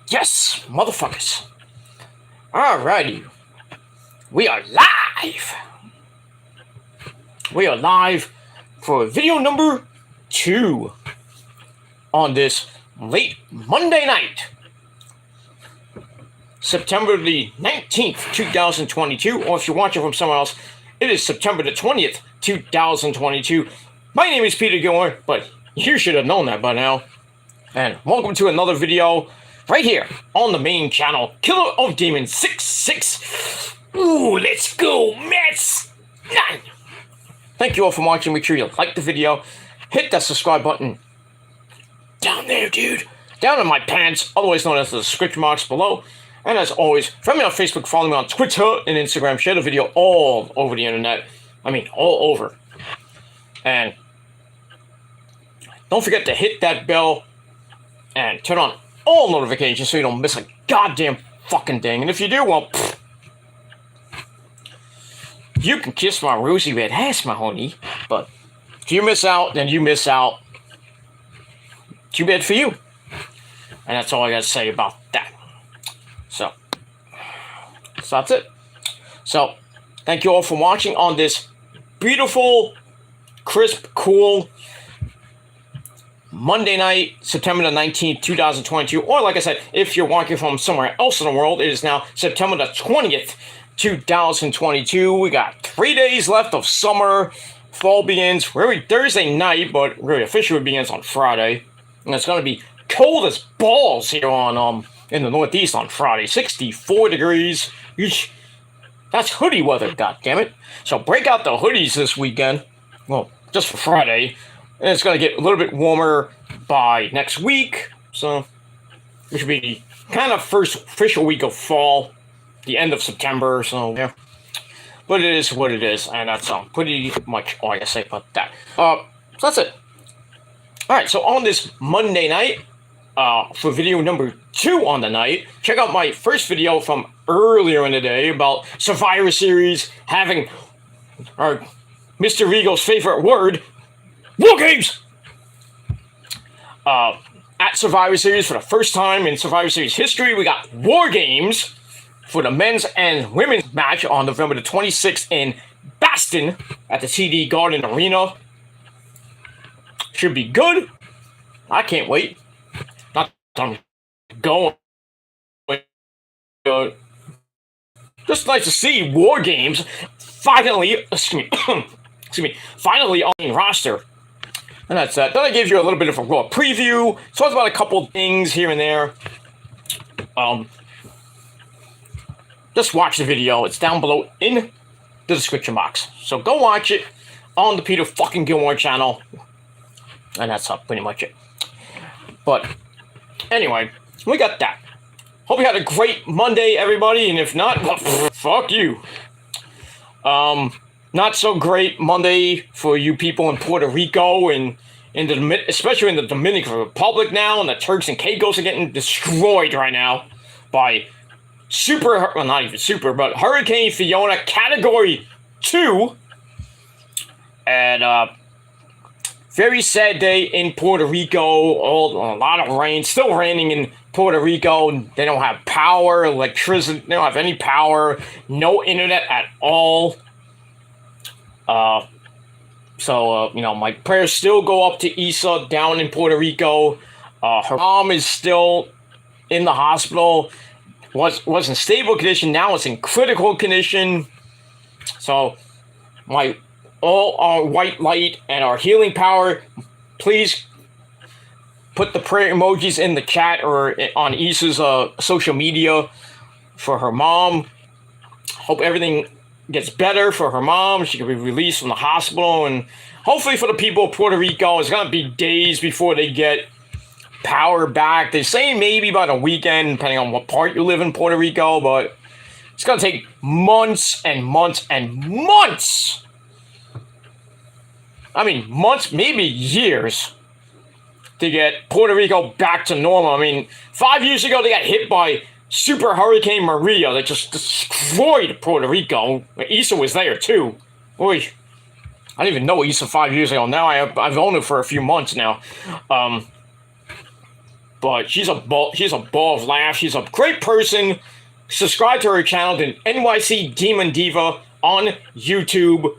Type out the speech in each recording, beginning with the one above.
Yes, motherfuckers. Alrighty. We are live. We are live for video number 2 on this late Monday night, September the 19th, 2022, or if you're watching from somewhere else, it is September the 20th, 2022. My name is Peter Gilmore, but you should have known that by now. And welcome to another video right here on the main channel, Killer of Demons 66. Ooh, let's go, Mets 9. Thank you all for watching. Make sure you like the video, hit that subscribe button down there, dude, down in my pants, otherwise known as the description box below. And as always, friend me on Facebook, follow me on Twitter and Instagram, share the video all over the internet. I mean, all over. And don't forget to hit that bell and turn on all notifications so you don't miss a goddamn fucking thing. And if you do, well, you can kiss my rosy red ass, my honey. But if you miss out, then you miss out. Too bad for you. And that's all I gotta say about that. So that's it. So, thank you all for watching on this beautiful, crisp, cool Monday night, September the 19th, 2022. Or, like I said, if you're watching from somewhere else in the world, it is now September the 20th, 2022. We got 3 days left of summer. Fall begins really Thursday night, but really officially begins on Friday. And it's going to be cold as balls here on in the Northeast on Friday. 64 degrees. Eesh. That's hoodie weather, goddammit. So break out the hoodies this weekend. Well, just for Friday. And it's going to get a little bit warmer by next week. So it should be kind of first official week of fall. The end of September. So, yeah. But it is what it is. And that's pretty much all I can say about that. So that's it. Alright, so on this Monday night, for video number 2 on the night, check out my first video from earlier in the day about Survivor Series having Mr. Regal's favorite word, War Games! At Survivor Series, for the first time in Survivor Series history, we got War Games for the men's and women's match on November the 26th in Boston at the TD Garden Arena. Should be good. I can't wait. Not I'm going. Just nice to see War Games finally, excuse me, finally on the roster. And that's that. Then I gave you a little bit of a raw preview. Talked about a couple things here and there. Just watch the video. It's down below in the description box. So go watch it on the Peter fucking Gilmore channel. And that's pretty much it. But anyway, we got that. Hope you had a great Monday, everybody. And if not, well, fuck you. Not so great Monday for you people in Puerto Rico and especially in the Dominican Republic now. And the Turks and Caicos are getting destroyed right now by not even super, but Hurricane Fiona Category 2. And very sad day in Puerto Rico. A lot of rain. Still raining in Puerto Rico. They don't have power, electricity. They don't have any power. No internet at all. So, my prayers still go up to Isa down in Puerto Rico. Her mom is still in the hospital. Was in stable condition. Now it's in critical condition. So, all our white light and our healing power, please put the prayer emojis in the chat or on Isa's social media for her mom. Hope everything gets better for her mom. She can be released from the hospital. And hopefully for the people of Puerto Rico, it's going to be days before they get power back. They say maybe about a weekend, depending on what part you live in Puerto Rico. But it's going to take months and months and months. I mean, months, maybe years, to get Puerto Rico back to normal. I mean, 5 years ago, they got hit by Super Hurricane Maria that just destroyed Puerto Rico. Isa was there, too. Oy. I didn't even know Isa 5 years ago. Now I've owned it for a few months now. but she's a ball of laughs. She's a great person. Subscribe to her channel, the NYC Demon Diva on YouTube.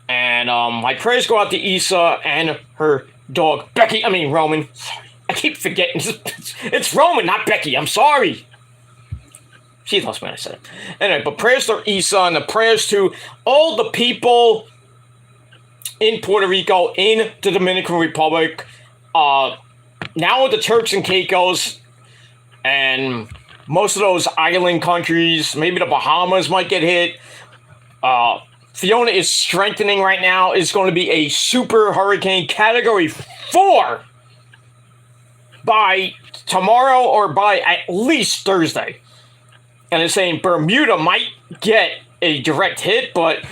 And my prayers go out to Issa and her dog, Becky. I mean, Roman. Sorry. I keep forgetting. It's Roman, not Becky. I'm sorry. She lost me when I said it. Anyway, but prayers to Issa and the prayers to all the people in Puerto Rico, in the Dominican Republic, now with the Turks and Caicos, and most of those island countries, maybe the Bahamas might get hit. Fiona is strengthening right now. It's going to be a super hurricane category 4 by tomorrow or by at least Thursday. And it's saying Bermuda might get a direct hit, but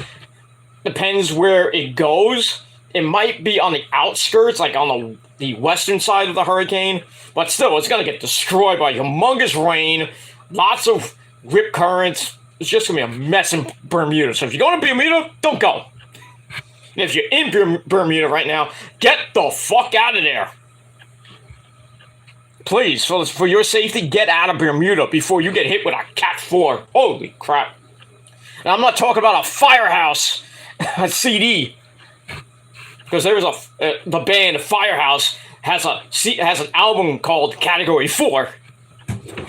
depends where it goes. It might be on the outskirts, like on the western side of the hurricane. But still, it's going to get destroyed by humongous rain, lots of rip currents. It's just going to be a mess in Bermuda. So if you're going to Bermuda, don't go. And if you're in Bermuda right now, get the fuck out of there. Please, for your safety, get out of Bermuda before you get hit with a Cat 4. Holy crap. And I'm not talking about a Firehouse a CD. Because there was the band Firehouse has an album called Category 4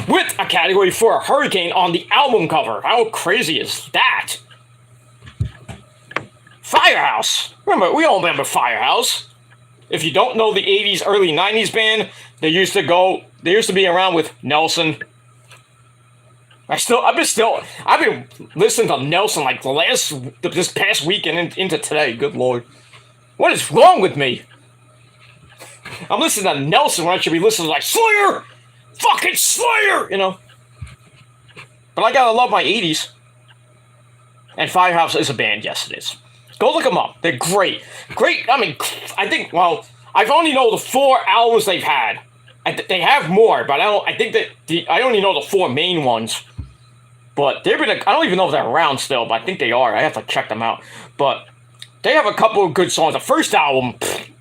with a Category 4 hurricane on the album cover. How crazy is that? Firehouse. We all remember Firehouse. If you don't know the 80s, early 90s band, they used to be around with Nelson. I've been listening to Nelson like this past weekend into today. Good Lord. What is wrong with me? I'm listening to Nelson when I should be listening to like Slayer! Fucking Slayer! You know? But I gotta love my 80s. And Firehouse is a band, yes it is. Go look them up. They're great. Great, I mean, I think, well, I've only know the 4 albums they've had. They have more, but I only know the 4 main ones. But I don't even know if they're around still, but I think they are. I have to check them out. But they have a couple of good songs. The first album,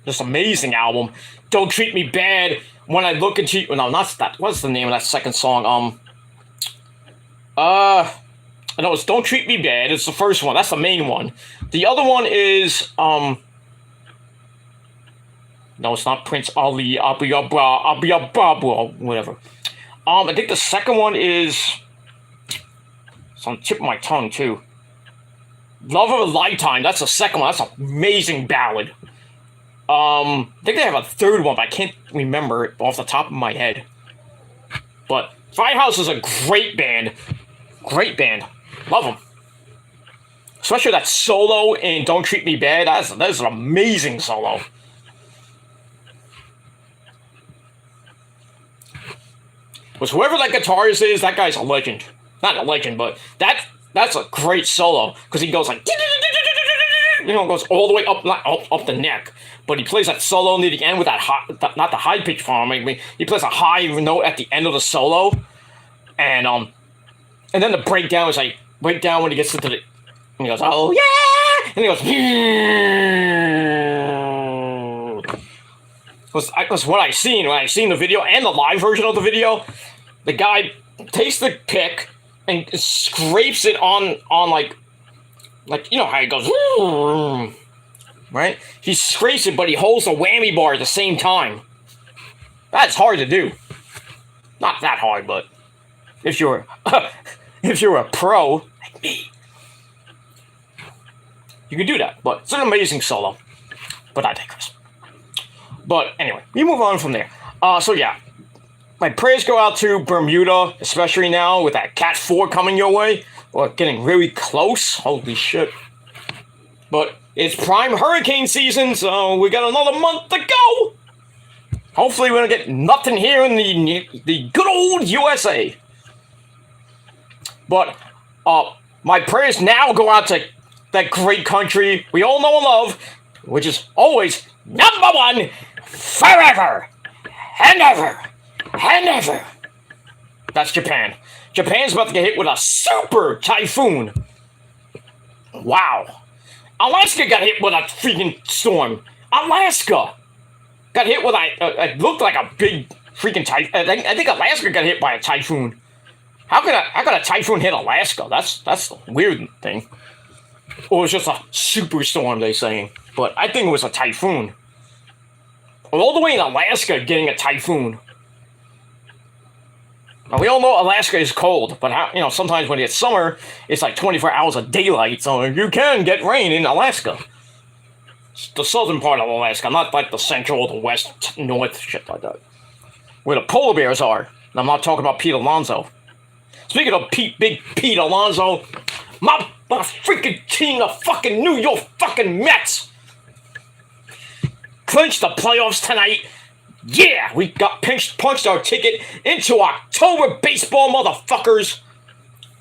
this amazing album. Don't Treat Me Bad. When I Look Into You. No, not that. What's the name of that second song? No, it's Don't Treat Me Bad. It's the first one. That's the main one. The other one is, no, it's not Prince Ali. I'll be a bra, whatever. I think the second one is, it's on the tip of my tongue, too. Love of a Lifetime. That's the second one. That's an amazing ballad. I think they have a third one, but I can't remember it off the top of my head. But Firehouse is a great band. Great band. Love them. Especially that solo in Don't Treat Me Bad. That's an amazing solo. Because whoever that guitarist is, that guy's a legend. Not a legend, but that's a great solo. Because he goes like, goes all the way up, not up the neck. But he plays that solo near the end with that high, not the high pitch form. I mean, he plays a high note at the end of the solo, and then the breakdown is like breakdown when he gets into the, and he goes, oh yeah, and he goes, because what I seen the video and the live version of the video, the guy takes the pick and scrapes it on like you know how it goes. Right? He scrapes it, but he holds the whammy bar at the same time. That's hard to do. Not that hard, but if you're a pro like me, you can do that. But it's an amazing solo. But I digress. But anyway, we move on from there. So yeah, my prayers go out to Bermuda, especially now with that Cat 4 coming your way, or getting really close. Holy shit! But it's prime hurricane season, so we got another month to go. Hopefully we don't get nothing here in the good old USA. But my prayers now go out to that great country we all know and love, which is always number one forever and ever and ever. That's Japan. Japan's about to get hit with a super typhoon. Wow. Alaska got hit with a freaking storm. Alaska. got hit with it looked like a big freaking typhoon. I think Alaska got hit by a typhoon. How could a typhoon hit Alaska? That's the weird thing. Or it was just a superstorm, they saying. But I think it was a typhoon. All the way in Alaska getting a typhoon. Now, we all know Alaska is cold, but sometimes when it's summer, it's like 24 hours of daylight, so you can get rain in Alaska. It's the southern part of Alaska, not like the central, the west, north, shit like that. Where the polar bears are. And I'm not talking about Pete Alonso. Speaking of Big Pete Alonso, my freaking team, the fucking New York fucking Mets, clinched the playoffs tonight. Yeah, we got punched our ticket into October baseball, motherfuckers.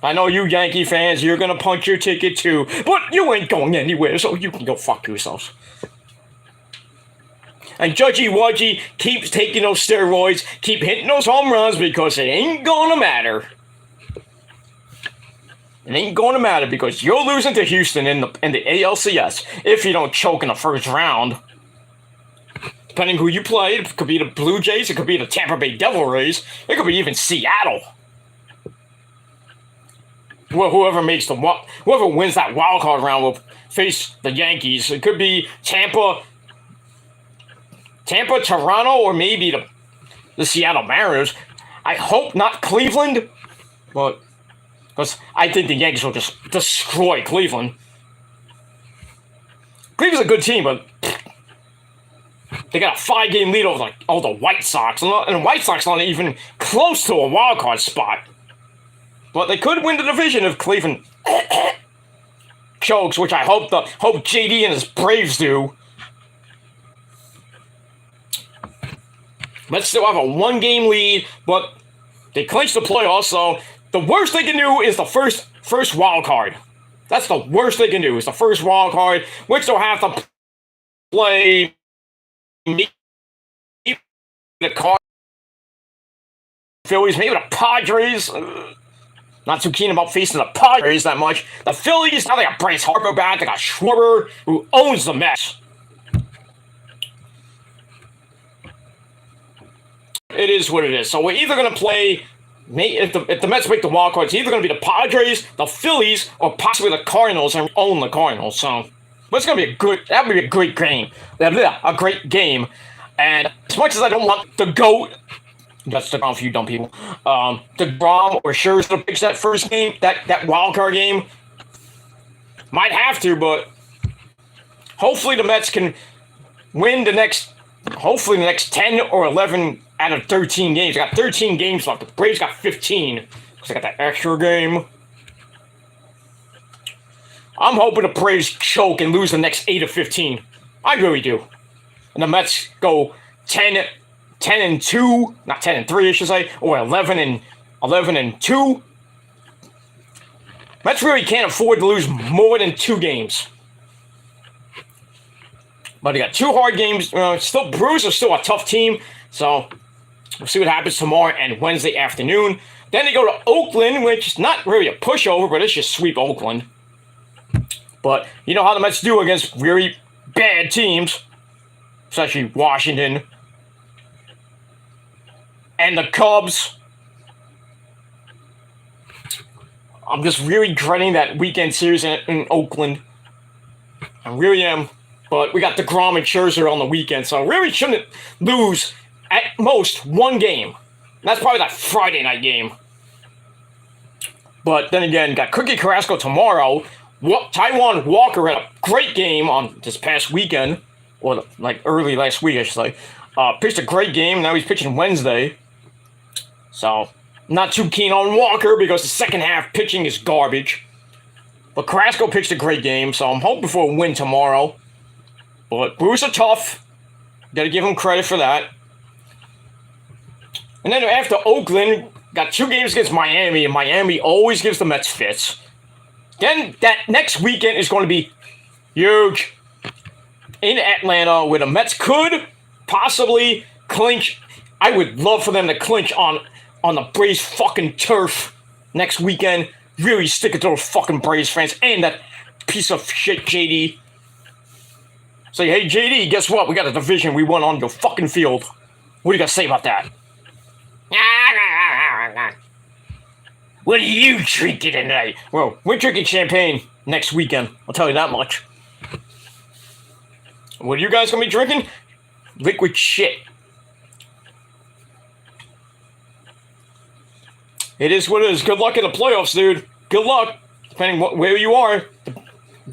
I know you Yankee fans, you're gonna punch your ticket too, but you ain't going anywhere, so you can go fuck yourselves. And Judgy Wudgy keeps taking those steroids, keep hitting those home runs because it ain't gonna matter. It ain't gonna matter because you're losing to Houston in the ALCS if you don't choke in the first round. Depending who you play, it could be the Blue Jays, it could be the Tampa Bay Devil Rays, it could be even Seattle. Whoever wins that wild card round will face the Yankees. It could be Tampa, Toronto, or maybe the Seattle Mariners. I hope not Cleveland, but because I think the Yankees will just destroy Cleveland. Cleveland's a good team, but they got a 5-game lead over the White Sox, and the White Sox aren't even close to a wild card spot. But they could win the division if Cleveland chokes, which I hope JD and his Braves do. Mets still have a 1-game lead, but they clinched the playoffs, so the worst they can do is the first wild card. That's the worst they can do, is the first wild card, which they'll have to play the Cardinals, Phillies, maybe the Padres. Not too keen about facing the Padres that much. The Phillies, now they got Bryce Harper back. They got Schwarber, who owns the Mets. It is what it is. So we're either going to play, if the Mets make the wild card, it's either going to be the Padres, the Phillies, or possibly the Cardinals and own the Cardinals. So it's going to be that would be a great game. A great game. And as much as I don't want the GOAT, that's the problem for you dumb people, DeGrom or Scherzer to pitch that first game, that wild card game, might have to, but hopefully the Mets can win the next 10 or 11 out of 13 games. They got 13 games left. The Braves got 15 because they got that extra game. I'm hoping the Braves choke and lose the next 8 of 15. I really do. And the Mets go 10-2, not 10-3, I should say, or 11-2. Mets really can't afford to lose more than 2 games. But they got 2 hard games. Brewers are still a tough team, so we'll see what happens tomorrow and Wednesday afternoon. Then they go to Oakland, which is not really a pushover, but it's just sweep Oakland. But you know how the Mets do against really bad teams, especially Washington and the Cubs. I'm just really dreading that weekend series in Oakland. I really am. But we got DeGrom and Scherzer on the weekend, so I really shouldn't lose at most 1 game. And that's probably that Friday night game. But then again, got Cookie Carrasco tomorrow. Taijuan Walker had a great game on this past weekend, or early last week, I should say. Pitched a great game. Now he's pitching Wednesday. So, not too keen on Walker because the second half pitching is garbage. But Carrasco pitched a great game, so I'm hoping for a win tomorrow. But Brewers are tough. Got to give them credit for that. And then after Oakland, got 2 games against Miami, and Miami always gives the Mets fits. Then that next weekend is going to be huge in Atlanta, where the Mets could possibly clinch. I would love for them to clinch on the Braves fucking turf next weekend. Really stick it to those fucking Braves fans and that piece of shit JD. Say, hey, JD, guess what? We got a division we won on your fucking field. What do you got to say about that? What are you drinking tonight? Well, we're drinking champagne next weekend. I'll tell you that much. What are you guys going to be drinking? Liquid shit. It is what it is. Good luck in the playoffs, dude. Good luck. Depending where you are.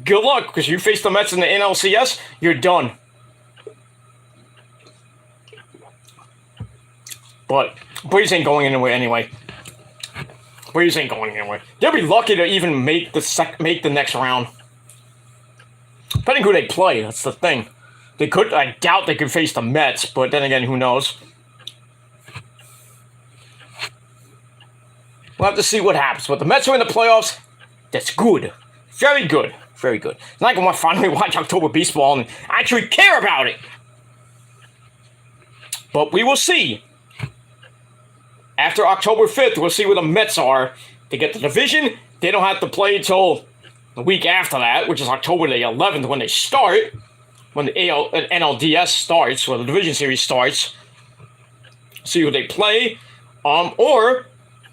Good luck, because you face the Mets in the NLCS, you're done. But Braves ain't going anywhere anyway. Braves ain't going anywhere. They'll be lucky to even make the next round. Depending who they play, that's the thing. They could. I doubt they could face the Mets, but then again, who knows? We'll have to see what happens. But the Mets are in the playoffs. That's good. Very good. Very good. It's like I want to finally watch October baseball and actually care about it. But we will see. After October 5th, we'll see where the Mets are. They get the division. They don't have to play until the week after that, which is October the 11th when they start. When the NLDS starts, or the division series starts. See who they play. Or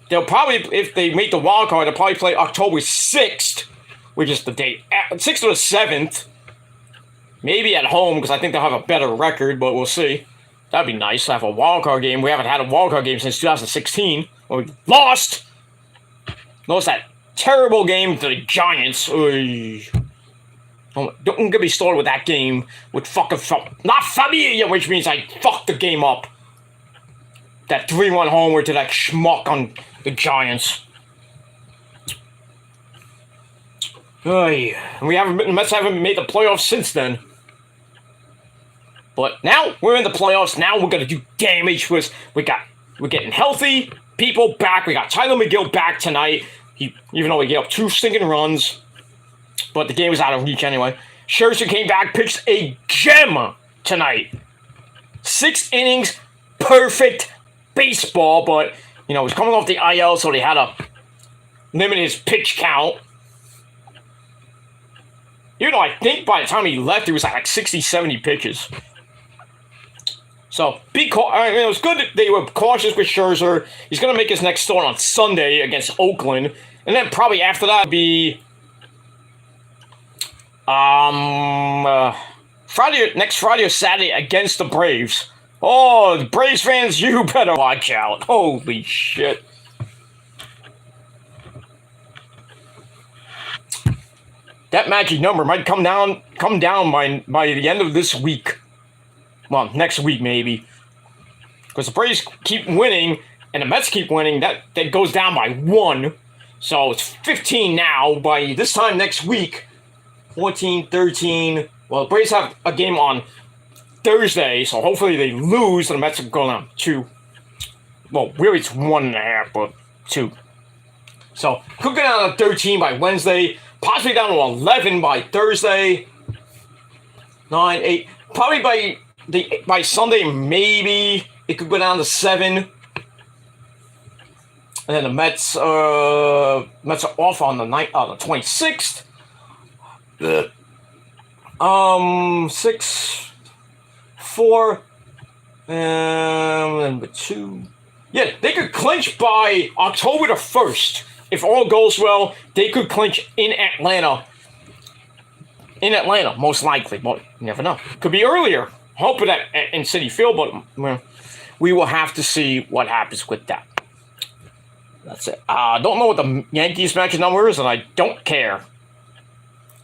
they'll probably, if they make the wild card, they'll probably play October 6th, which is the date, 6th or the 7th. Maybe at home, because I think they'll have a better record, but we'll see. That'd be nice to have a wild card game. We haven't had a wild card game since 2016, when we lost. Lost that terrible game to the Giants. Don't get me started with that game with fucking not Familia, which means I fucked the game up. That 3-1 homer to that schmuck on the Giants. The Mets haven't made the playoffs since then. But now we're in the playoffs. Now we're gonna do damage. We're getting healthy people back. We got Tyler McGill back tonight. Even though he gave up 2 stinking runs, but the game was out of reach anyway. Scherzer came back, pitched a gem tonight. 6 innings, perfect baseball, but he's coming off the IL, so they had to limit his pitch count. Even though I think by the time he left, he was at like 60, 70 pitches. So, it was good that they were cautious with Scherzer. He's going to make his next start on Sunday against Oakland. And then probably after that would be next Friday or Saturday against the Braves. Oh, the Braves fans, you better watch out. Holy shit. That magic number might come down by the end of this week. Well, next week maybe. Because the Braves keep winning and the Mets keep winning, that goes down by 1. So it's 15 now. By this time next week, 14, 13. Well, the Braves have a game on Thursday, so hopefully they lose and the Mets are going down 2. Well, really it's 1.5, but 2. So could go down to 13 by Wednesday, possibly down to 11 by Thursday. 9, 8. Probably by Sunday, maybe it could go down to 7. And then the Mets are off on the 26th. 6, 4, and 2. Yeah, they could clinch by October the 1st. If all goes well, they could clinch in Atlanta. Most likely. But you never know. Could be earlier. Hope that in Citi Field, but we will have to see what happens with that. That's it. I don't know what the Yankees match number is, and I don't care.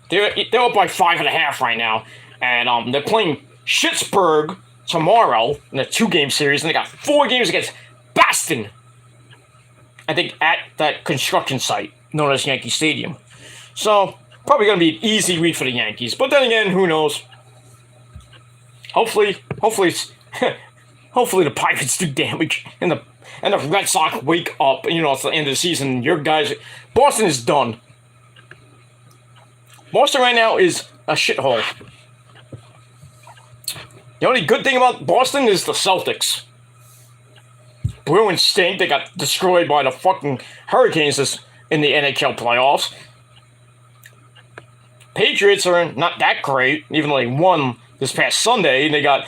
They're up by 5.5 right now, and they're playing Pittsburgh tomorrow in a 2-game series, and they got 4 games against Boston. I think at that construction site known as Yankee Stadium. So probably going to be an easy week for the Yankees, but then again, who knows? Hopefully the Pirates do damage and the Red Sox wake up. It's the end of the season. Your guys, Boston is done. Boston right now is a shithole. The only good thing about Boston is the Celtics. Bruins stink. They got destroyed by the fucking Hurricanes in the NHL playoffs. Patriots are not that great, even though they won this past Sunday. And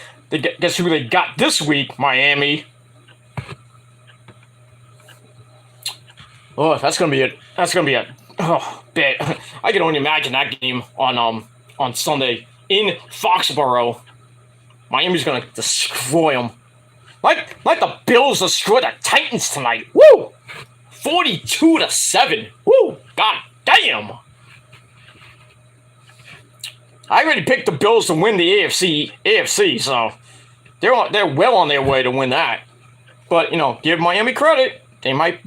guess who they got this week? Miami. Oh, that's gonna be it. That's gonna be a bad. I can only imagine that game on Sunday in Foxborough. Miami's gonna destroy them, like the Bills destroyed the Titans tonight. Woo! 42-7. Woo! God damn! I already picked the Bills to win the AFC, so they're well on their way to win that. But give Miami credit. They might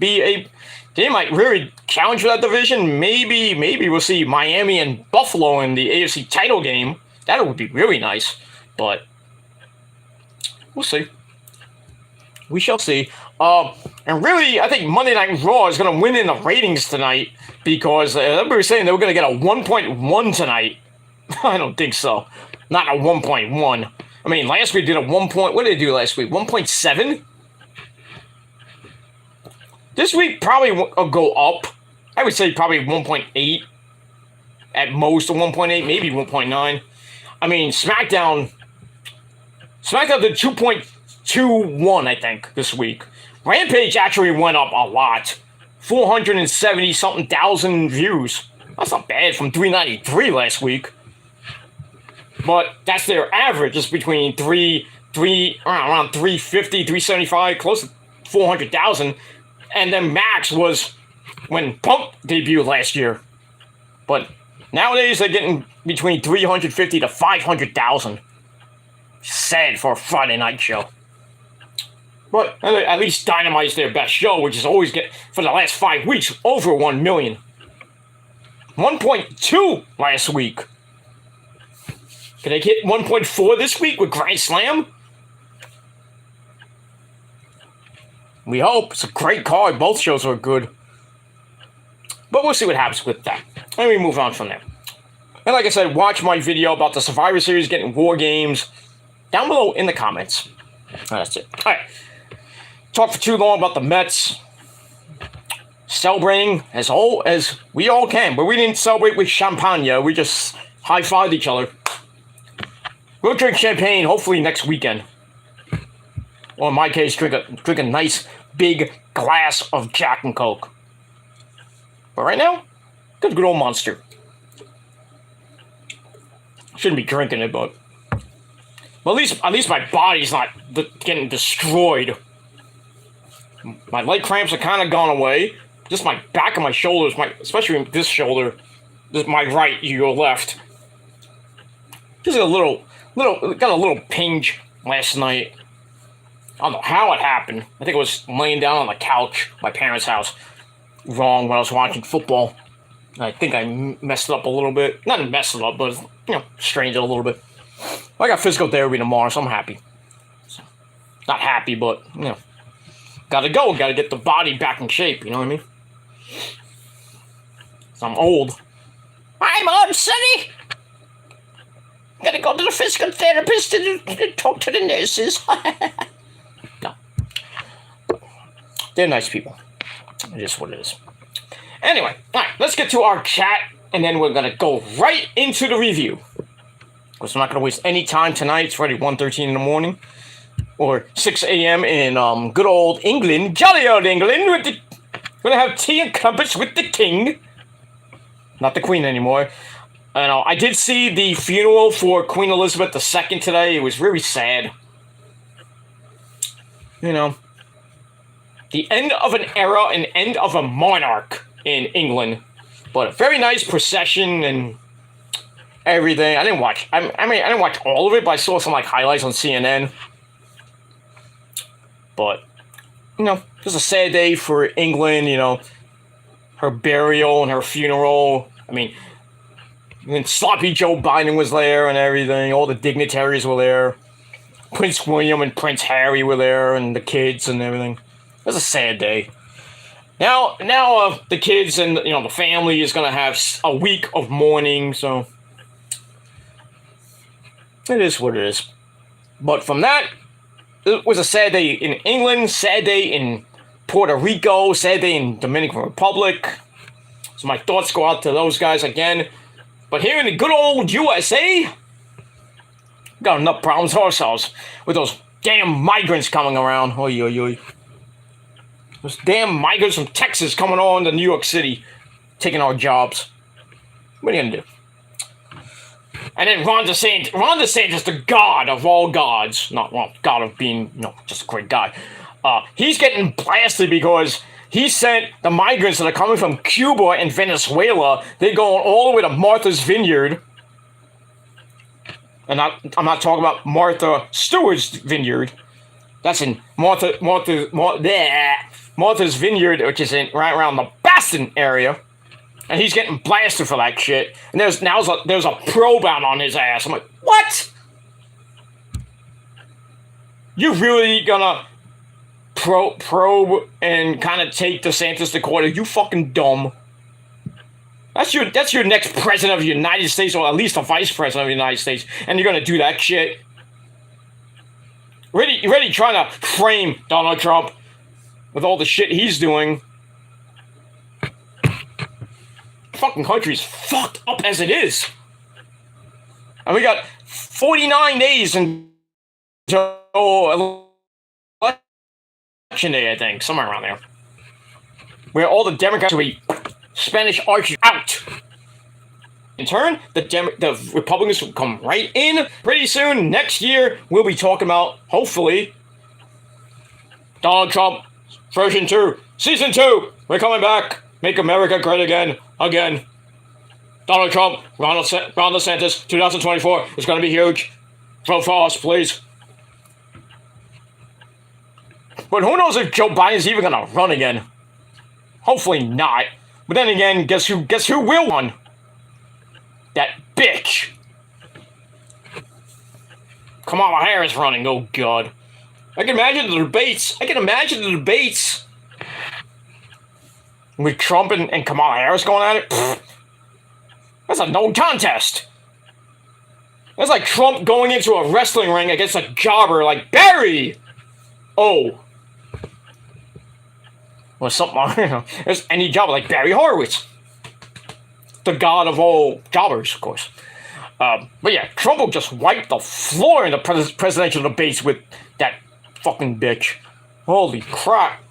really challenge for that division. Maybe we'll see Miami and Buffalo in the AFC title game. That would be really nice. But we'll see. We shall see. And really, I think Monday Night Raw is going to win in the ratings tonight because everybody was saying they were going to get a 1.1 tonight. I don't think so. Not a 1.1. I mean, last week did a 1. What did they do last week? 1.7? This week probably will go up. I would say probably 1.8. At most a 1.8, maybe 1.9. I mean, SmackDown did 2.21, I think, this week. Rampage actually went up a lot. 470-something thousand views. That's not bad from 393 last week. But that's their average. It's between around 350, 375, close to 400,000. And then max was when Punk debuted last year. But nowadays they're getting between 350 to 500,000. Sad for a Friday night show. But at least Dynamite's their best show, which is always for the last 5 weeks, over 1 million. 1.2 last week. Can they hit 1.4 this week with Grand Slam? We hope. It's a great card. Both shows are good. But we'll see what happens with that. Let me move on from there. And like I said, watch my video about the Survivor Series getting War Games down below in the comments. That's it. All right. Talk for too long about the Mets. Celebrating as we all can. But we didn't celebrate with champagne. We just high-fived each other. We'll drink champagne hopefully next weekend. Or in my case, drink a nice big glass of Jack and Coke. But right now, good old Monster. Shouldn't be drinking it, but at least my body's not getting destroyed. My leg cramps are kind of gone away. Just my back of my shoulders, especially this shoulder, my right, your left. Just got a little pinch last night. I don't know how it happened. I think I was laying down on the couch, my parents' house, wrong when I was watching football. I think I messed it up a little bit. Not messed it up, but strained it a little bit. I got physical therapy tomorrow, so I'm happy. So, not happy, but gotta go. Gotta get the body back in shape. You know what I mean? So I'm old. I'm old, Sonny. Gotta go to the physical therapist and talk to the nurses. No. They're nice people. It is what it is. Anyway, all right, let's get to our chat, and then we're going to go right into the review. Because we're not going to waste any time tonight. It's already 1:13 in the morning. Or 6 a.m. in good old England. Jolly old England. We're going to have tea and crumpets with the king. Not the queen anymore. I did see the funeral for Queen Elizabeth II today. It was really sad. The end of an era and end of a monarch in England. But a very nice procession and everything. I didn't watch all of it, but I saw some highlights on CNN. But, it was a sad day for England, her burial and her funeral. And sloppy Joe Biden was there and everything. All the dignitaries were there. Prince William and Prince Harry were there, and the kids and everything. It was a sad day. Now, the kids and the family is gonna have a week of mourning. So it is what it is. But from that, it was a sad day in England, sad day in Puerto Rico, sad day in Dominican Republic. So my thoughts go out to those guys again. But here in the good old USA, We got enough problems ourselves with those damn migrants coming around. Oy, oy, oy. Those damn migrants from Texas coming on to New York City, taking our jobs. What are you gonna do? And then Ron DeSantis, the god of all gods, not well, god of being, just a great guy. He's getting blasted because he sent the migrants that are coming from Cuba and Venezuela. They're going all the way to Martha's Vineyard. And I'm not talking about Martha Stewart's Vineyard. That's in Martha's Vineyard, which is right around the Boston area. And he's getting blasted for that shit. And there's a probe out on his ass. I'm like, what? You really gonna probe and kind of take DeSantis to court? Are you fucking dumb? That's your next president of the United States, or at least a vice president of the United States, and you're gonna do that shit? Really trying to frame Donald Trump with all the shit he's doing. Fucking country's fucked up as it is. And we got 49 days until election day, I think, somewhere around there, where all the Democrats will be Spanish archers out. In turn, the Republicans will come right in pretty soon. Next year, we'll be talking about, hopefully, Donald Trump version 2, season 2. We're coming back. Make America great again. Donald Trump, Ron DeSantis, 2024 is going to be huge. Vote for us, please. But who knows if Joe Biden's even going to run again? Hopefully not. But then again, guess who will run? That bitch. Kamala Harris running. Oh God. I can imagine the debates. With Trump and Kamala Harris going at it. Pfft. That's a no contest. That's like Trump going into a wrestling ring against a jobber like Barry. Oh. Or something, There's any jobber like Barry Horowitz. The god of all jobbers, of course. But yeah, Trump will just wipe the floor in the presidential debates with that fucking bitch. Holy crap.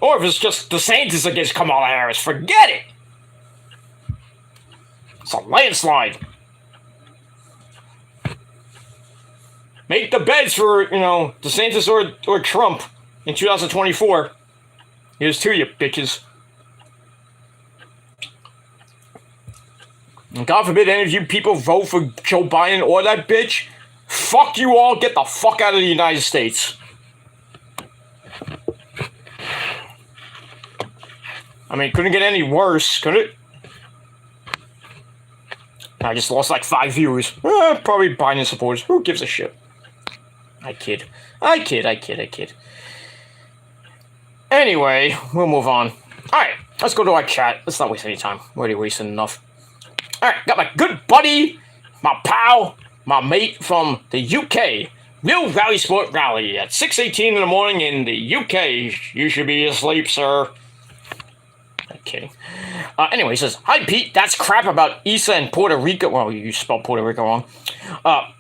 Or if it's just DeSantis against Kamala Harris, forget it. It's a landslide. Make the beds for, DeSantis or Trump in 2024. Here's to you, bitches. And God forbid any of you people vote for Joe Biden or that bitch. Fuck you all. Get the fuck out of the United States. I mean, couldn't get any worse, could it? I just lost like 5 viewers. Probably Biden supporters. Who gives a shit? I kid. Anyway, we'll move on. Alright, let's go to our chat. Let's not waste any time. We're already wasting enough. Alright, got my good buddy, my pal, my mate from the UK. Real Rally Sport Rally at 6:18 in the morning in the UK. You should be asleep, sir. I'm kidding. Anyway, he says, hi, Pete. That's crap about Isa and Puerto Rico. Well, you spelled Puerto Rico wrong.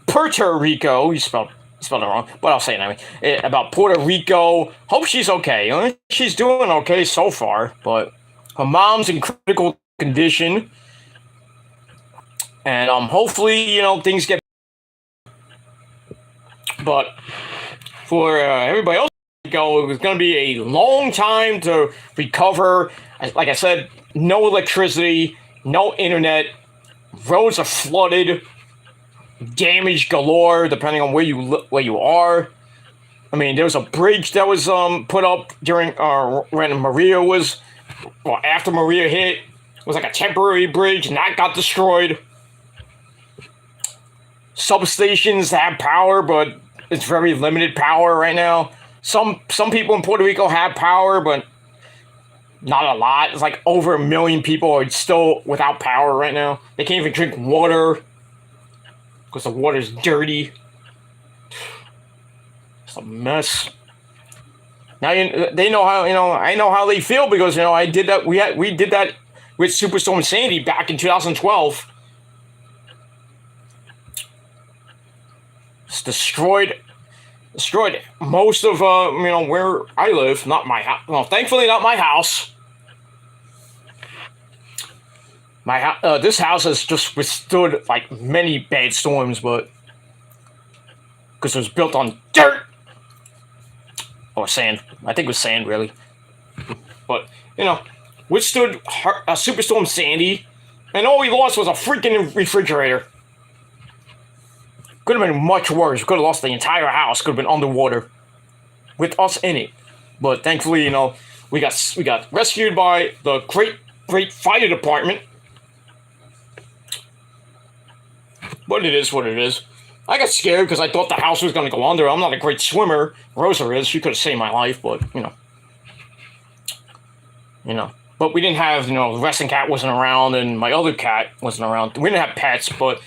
Puerto Rico, you spelled it wrong, but I'll say it anyway. About Puerto Rico. Hope she's okay. She's doing okay so far, but her mom's in critical condition. And hopefully, things get. But for everybody else to go, it was going to be a long time to recover. Like I said, no electricity, no internet, roads are flooded, damage galore depending on where you are. I mean, there was a bridge that was put up during when Maria was, well, after Maria hit. It was like a temporary bridge, and that got destroyed. Substations have power, but it's very limited power right now. Some people in Puerto Rico have power, but not a lot. It's like over 1 million people are still without power right now. They can't even drink water because the water's dirty. It's a mess. Now they know how, I know how they feel because I did that. We did that with Superstorm Sandy back in 2012. destroyed most of where I live. Not my house. Well, thankfully not my house. This house has just withstood like many bad storms, but because it was built on dirt or sand. I think it was sand, really. But withstood Superstorm Sandy, and all we lost was a freaking refrigerator. Could have been much worse. We could have lost the entire house. Could have been underwater with us in it. But thankfully, we got rescued by the great fire department. But it is what it is. I got scared because I thought the house was going to go under. I'm not a great swimmer. Rosa is. She could have saved my life, but But we didn't have, the resting cat wasn't around, and my other cat wasn't around. We didn't have pets, but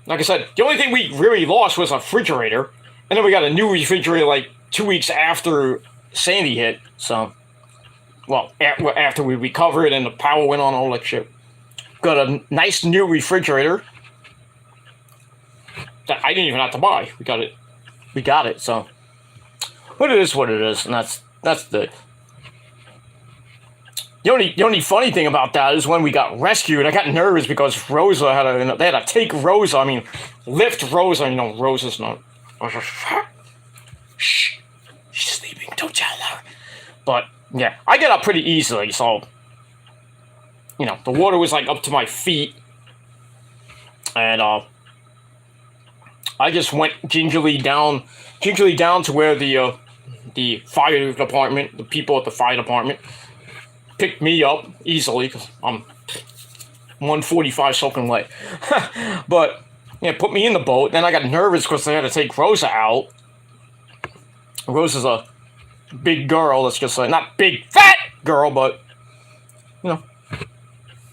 like I said, the only thing we really lost was a refrigerator, and then we got a new refrigerator like 2 weeks after Sandy hit. So, well, after we recovered and the power went on, all that shit. Got a nice new refrigerator that I didn't even have to buy. We got it. So, but it is what it is, and that's the. The only funny thing about that is when we got rescued, I got nervous because Rosa they had to take Rosa. I mean, lift Rosa. Rosa's not. Shh, she's sleeping. Don't tell her. But yeah, I get up pretty easily. So the water was like up to my feet, and I just went gingerly down to where the fire department, the people at the fire department, picked me up easily because I'm 145 soaking wet. But put me in the boat. Then I got nervous because they had to take Rosa out. Rosa's a big girl. That's just not big fat girl, but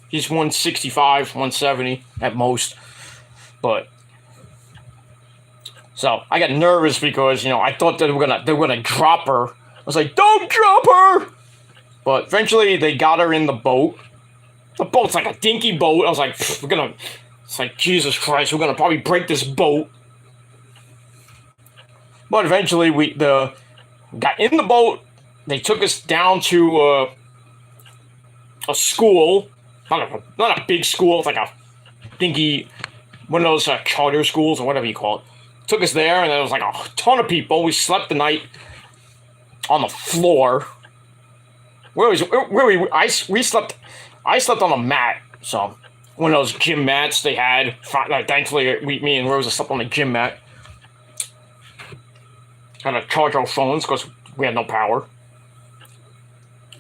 she's 165, 170 at most. But so I got nervous because I thought they were gonna drop her. I was like, don't drop her. But eventually, they got her in the boat. The boat's like a dinky boat. I was like, it's like, Jesus Christ, we're going to probably break this boat. But eventually, we got in the boat. They took us down to a school. Not a big school. It's like a dinky, one of those charter schools or whatever you call it. Took us there, and there was like a ton of people. We slept the night on the floor. I slept on a mat, so one of those gym mats they had. Thankfully, me and Rosa slept on the gym mat. Had to charge our phones because we had no power.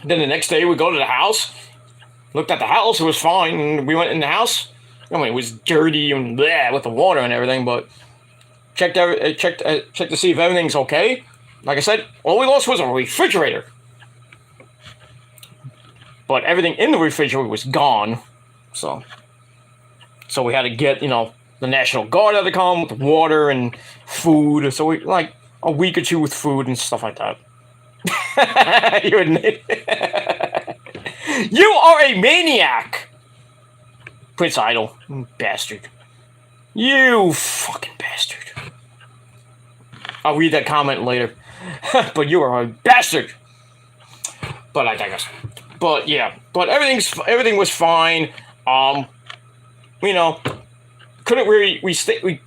Then the next day we go to the house, looked at the house, it was fine, and we went in the house. It was dirty and bleh, with the water and everything, but checked to see if everything's okay. Like I said, all we lost was a refrigerator. But everything in the refrigerator was gone, so we had to get, the National Guard had to come with water and food. So we like a week or two with food and stuff like that. You admit, you are a maniac, Prince Idol, bastard. You fucking bastard. I'll read that comment later. But you are a bastard. But I digress. But yeah, everything was fine. Couldn't really we stayed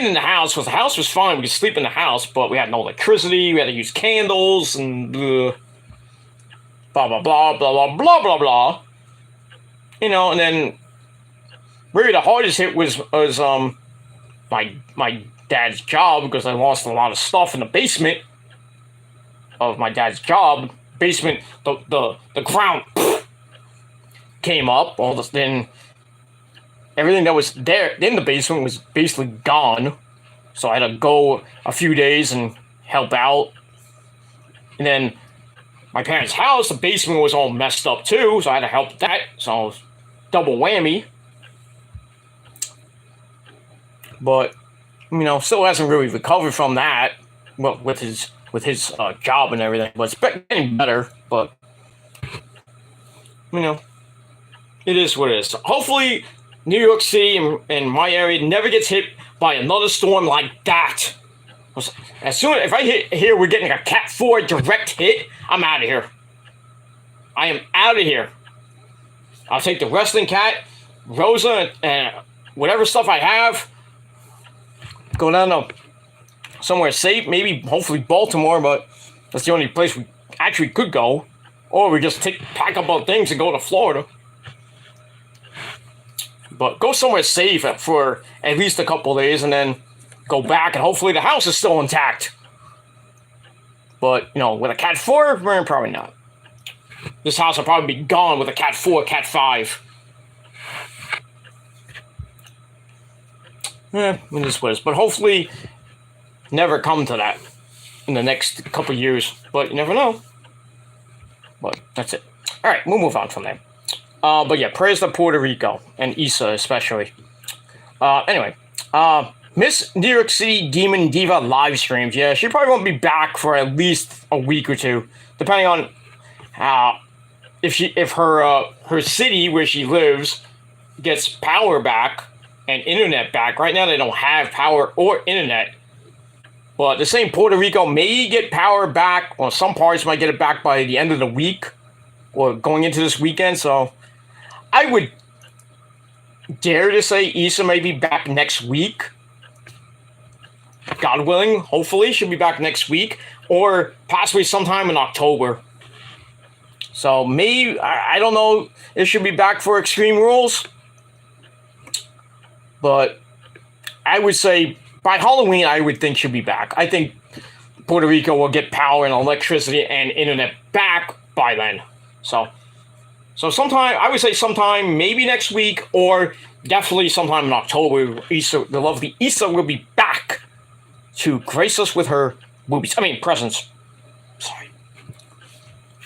in the house because the house was fine. We could sleep in the house, but we had no electricity. We had to use candles and blah blah blah blah blah blah blah blah. And then really the hardest hit was my dad's job because I lost a lot of stuff in the basement of my dad's job. Basement, the ground came up. Then everything that was there in the basement was basically gone. So I had to go a few days and help out. And then my parents' house, the basement was all messed up too, so I had to help that. So it was double whammy. But still hasn't really recovered from that. Well, with his job and everything, but it's getting better. But it is what it is. Hopefully, New York City and my area never gets hit by another storm like that. As soon as if I hear we're getting a Cat 4 direct hit, I'm out of here. I am out of here. I'll take the wrestling cat, Rosa, and whatever stuff I have. Go down to somewhere safe, maybe hopefully Baltimore, but that's the only place we actually could go. Or we just pack up our things and go to Florida. But go somewhere safe for at least a couple of days and then go back and hopefully the house is still intact. But, you know, with a Cat 4, probably not. This house will probably be gone with a Cat 4, Cat 5. Yeah, it is what it is. But hopefully never come to that in the next couple of years. But you never know. But that's it. All right, we'll move on from there. But yeah, prayers to Puerto Rico and Issa especially. Anyway, Miss New York City Demon Diva live streams. Yeah, she probably won't be back for at least a week or two, depending on if her city where she lives gets power back and internet back. Right now they don't have power or internet. But the same Puerto Rico may get power back, or some parts might get it back by the end of the week or going into this weekend. So I would dare to say Issa may be back next week. God willing, hopefully she'll be back next week or possibly sometime in October. So maybe, I don't know if she'll be back for Extreme Rules. But I would say by Halloween, I would think she'll be back. I think Puerto Rico will get power and electricity and internet back by then. So sometime, I would say sometime maybe next week or definitely sometime in October, the lovely Issa will be back to grace us with her presents.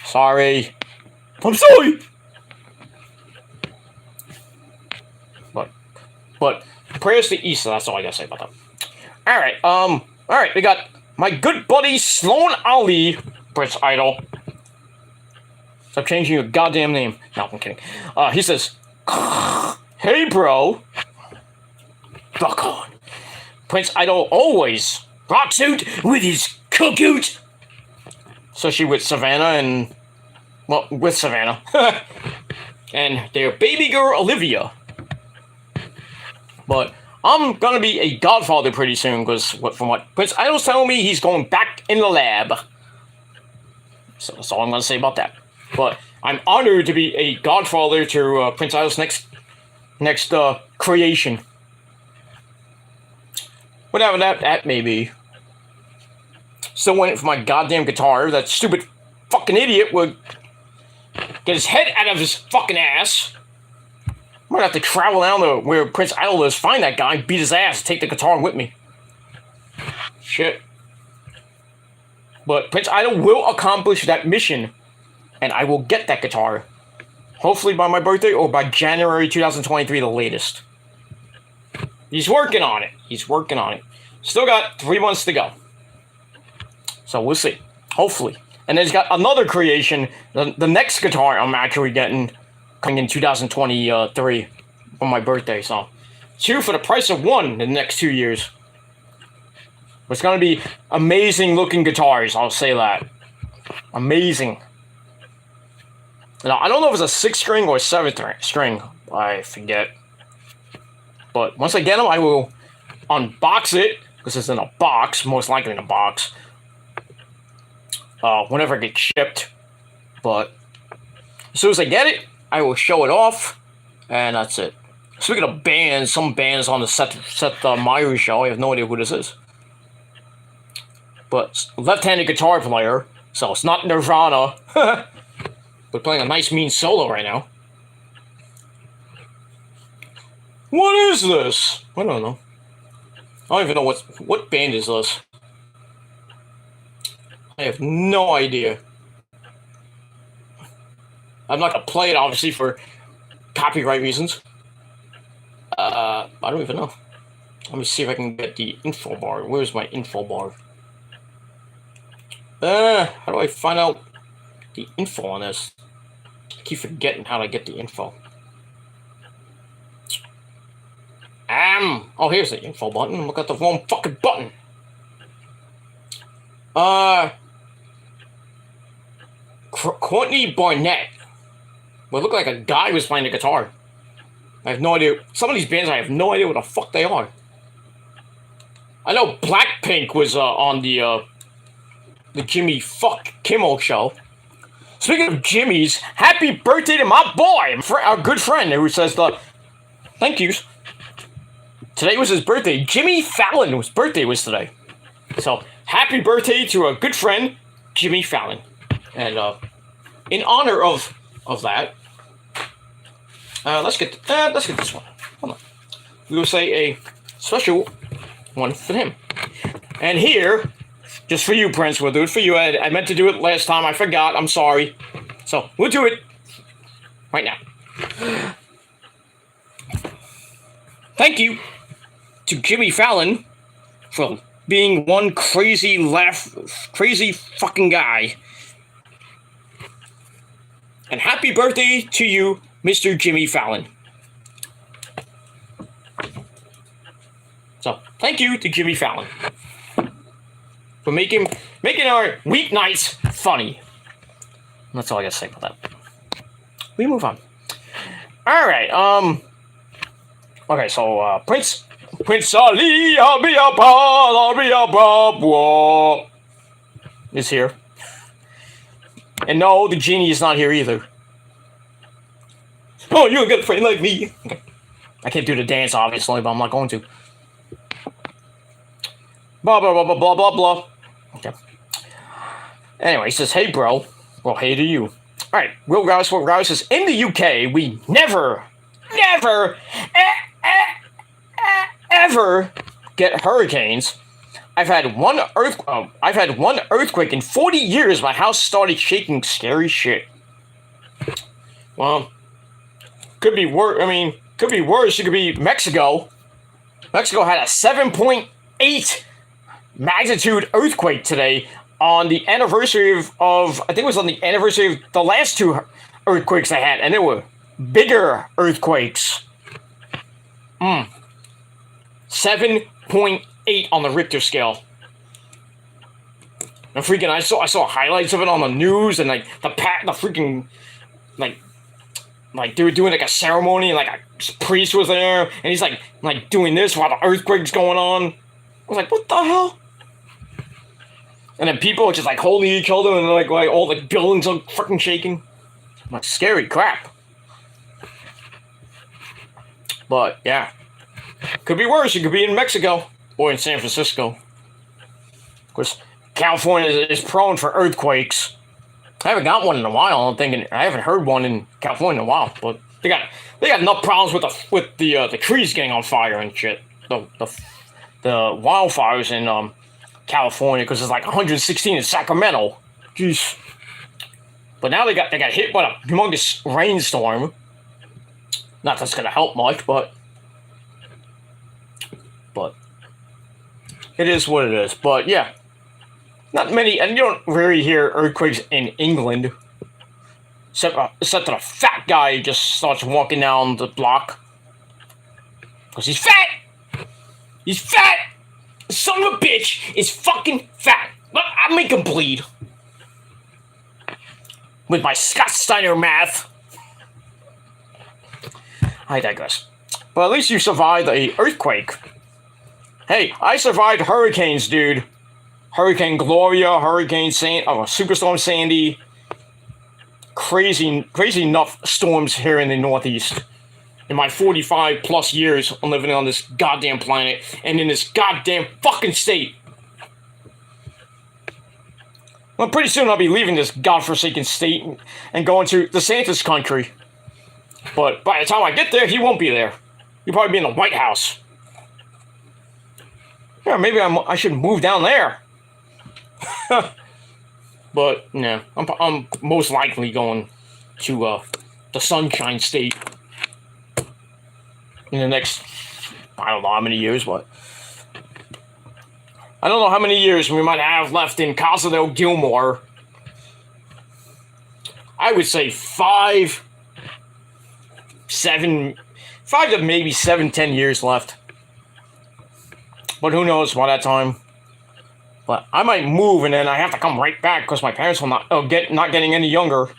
Sorry. I'm sorry. But prayers to Issa, that's all I gotta say about that. Alright, we got my good buddy Sloan Ali, Prince Idol. Stop changing your goddamn name. No, I'm kidding. He says, hey bro. Fuck on. Prince Idol always rocks out with his cookoot. Especially with Savannah with Savannah. And their baby girl Olivia. But I'm gonna be a godfather pretty soon, because from what Prince Idol's telling me, he's going back in the lab. So that's all I'm gonna say about that. But I'm honored to be a godfather to Prince Idol's next creation. Whatever that may be. Still waiting for my goddamn guitar. That stupid fucking idiot would get his head out of his fucking ass. I'm gonna have to travel down to where Prince Idol is, find that guy, beat his ass, take the guitar with me. Shit. But Prince Idol will accomplish that mission, and I will get that guitar. Hopefully by my birthday or by January 2023, the latest. He's working on it. Still got 3 months to go. So we'll see. Hopefully. And then he's got another creation, the next guitar I'm actually getting, coming in 2023 for my birthday. So 2 for the price of 1 in the next 2 years. It's going to be amazing looking guitars, I'll say that. Amazing. Now, I don't know if it's a 6-string or a 7-string. I forget. But once I get them, I will unbox it, because it's in a box, most likely in a box. Whenever it gets shipped. But as soon as I get it, I will show it off, and that's it. Speaking of bands, some bands on the Seth Meyers show, I have no idea who this is. But left-handed guitar player, so it's not Nirvana. But playing a nice mean solo right now. What is this? I don't know. I don't even know what band is this. I have no idea. I'm not gonna play it, obviously, for copyright reasons. I don't even know. Let me see if I can get the info bar. Where's my info bar? How do I find out the info on this? I keep forgetting how to get the info. Oh, here's the info button. Look at the wrong fucking button. Courtney Barnett. Well, it looked like a guy was playing the guitar. I have no idea. Some of these bands, I have no idea what the fuck they are. I know Blackpink was on the Jimmy Fuck Kimmel show. Speaking of Jimmy's, happy birthday to my boy, our good friend who says the thank yous. Today was his birthday. Jimmy Fallon's birthday was today. So, happy birthday to a good friend, Jimmy Fallon. And in honor of that, let's get this one. Hold on. We will say a special one for him. And here, just for you, Prince, we'll do it for you. I meant to do it last time. I forgot. I'm sorry. So, we'll do it right now. Thank you to Jimmy Fallon for being one crazy fucking guy. And happy birthday to you, Mr. Jimmy Fallon. So, thank you to Jimmy Fallon for making our weeknights funny. That's all I gotta say about that. We move on. All right. Okay. So, Prince Ali, is here. And no, the genie is not here either. Oh, you got a friend like me. Okay. I can't do the dance, obviously, but I'm not going to. Blah, blah, blah, blah, blah, blah, blah. Okay. Anyway, he says, hey, bro. Well, hey to you. All right, Will Rouse says, in the UK, we never, ever get hurricanes. I've had one earthquake in 40 years. My house started shaking. Scary shit. Well, could be worse. I mean, could be worse. It could be Mexico. Mexico had a 7.8 magnitude earthquake today on the anniversary of I think it was on the anniversary of the last two earthquakes they had, and they were bigger earthquakes. 7.8 on the Richter scale. And freaking, I saw highlights of it on the news, and like the freaking like they were doing like a ceremony, and like a priest was there, and he's like doing this while the earthquake's going on. I was like, what the hell? And then people are just like holding each other, and like all the buildings are freaking shaking. I'm like, scary crap. But yeah, could be worse. It could be in Mexico or in San Francisco. Of course, California is prone for earthquakes. I haven't got one in a while. I haven't heard one in California in a while. But they got enough problems with the trees getting on fire and shit. The wildfires in California, because it's like 116 in Sacramento. Jeez. But now they got hit by a humongous rainstorm. Not that's gonna help much, but it is what it is. But yeah, not many, and you don't really hear earthquakes in England, except that a fat guy just starts walking down the block because he's fat. He's fat. The son of a bitch is fucking fat. I make him bleed with my Scott Steiner math. I digress. But at least you survived the earthquake. Hey, I survived hurricanes, dude. Hurricane Gloria, Superstorm Sandy. Crazy enough storms here in the Northeast. In my 45 plus years of living on this goddamn planet and in this goddamn fucking state. Well, pretty soon I'll be leaving this godforsaken state and going to DeSantis' country. But by the time I get there, he won't be there. He'll probably be in the White House. Yeah, maybe I should move down there. But no, I'm most likely going to the Sunshine State in the next, I don't know how many years, but I don't know how many years we might have left in Casa del Gilmore. I would say 5 to maybe 7, 10 years left. But who knows by that time. But I might move and then I have to come right back because my parents will not getting any younger.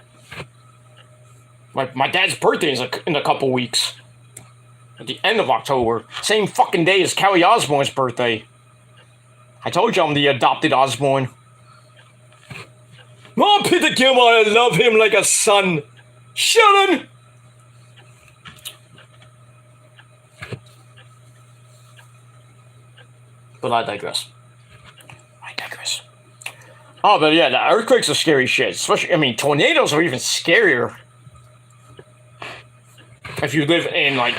My dad's birthday is in a couple weeks. At the end of October. Same fucking day as Kelly Osbourne's birthday. I told you I'm the adopted Osbourne. Oh, Peter Gilmore, I love him like a son. Sharon! But I digress. Oh, but yeah, the earthquakes are scary shit. Especially, I mean, tornadoes are even scarier. If you live in, like,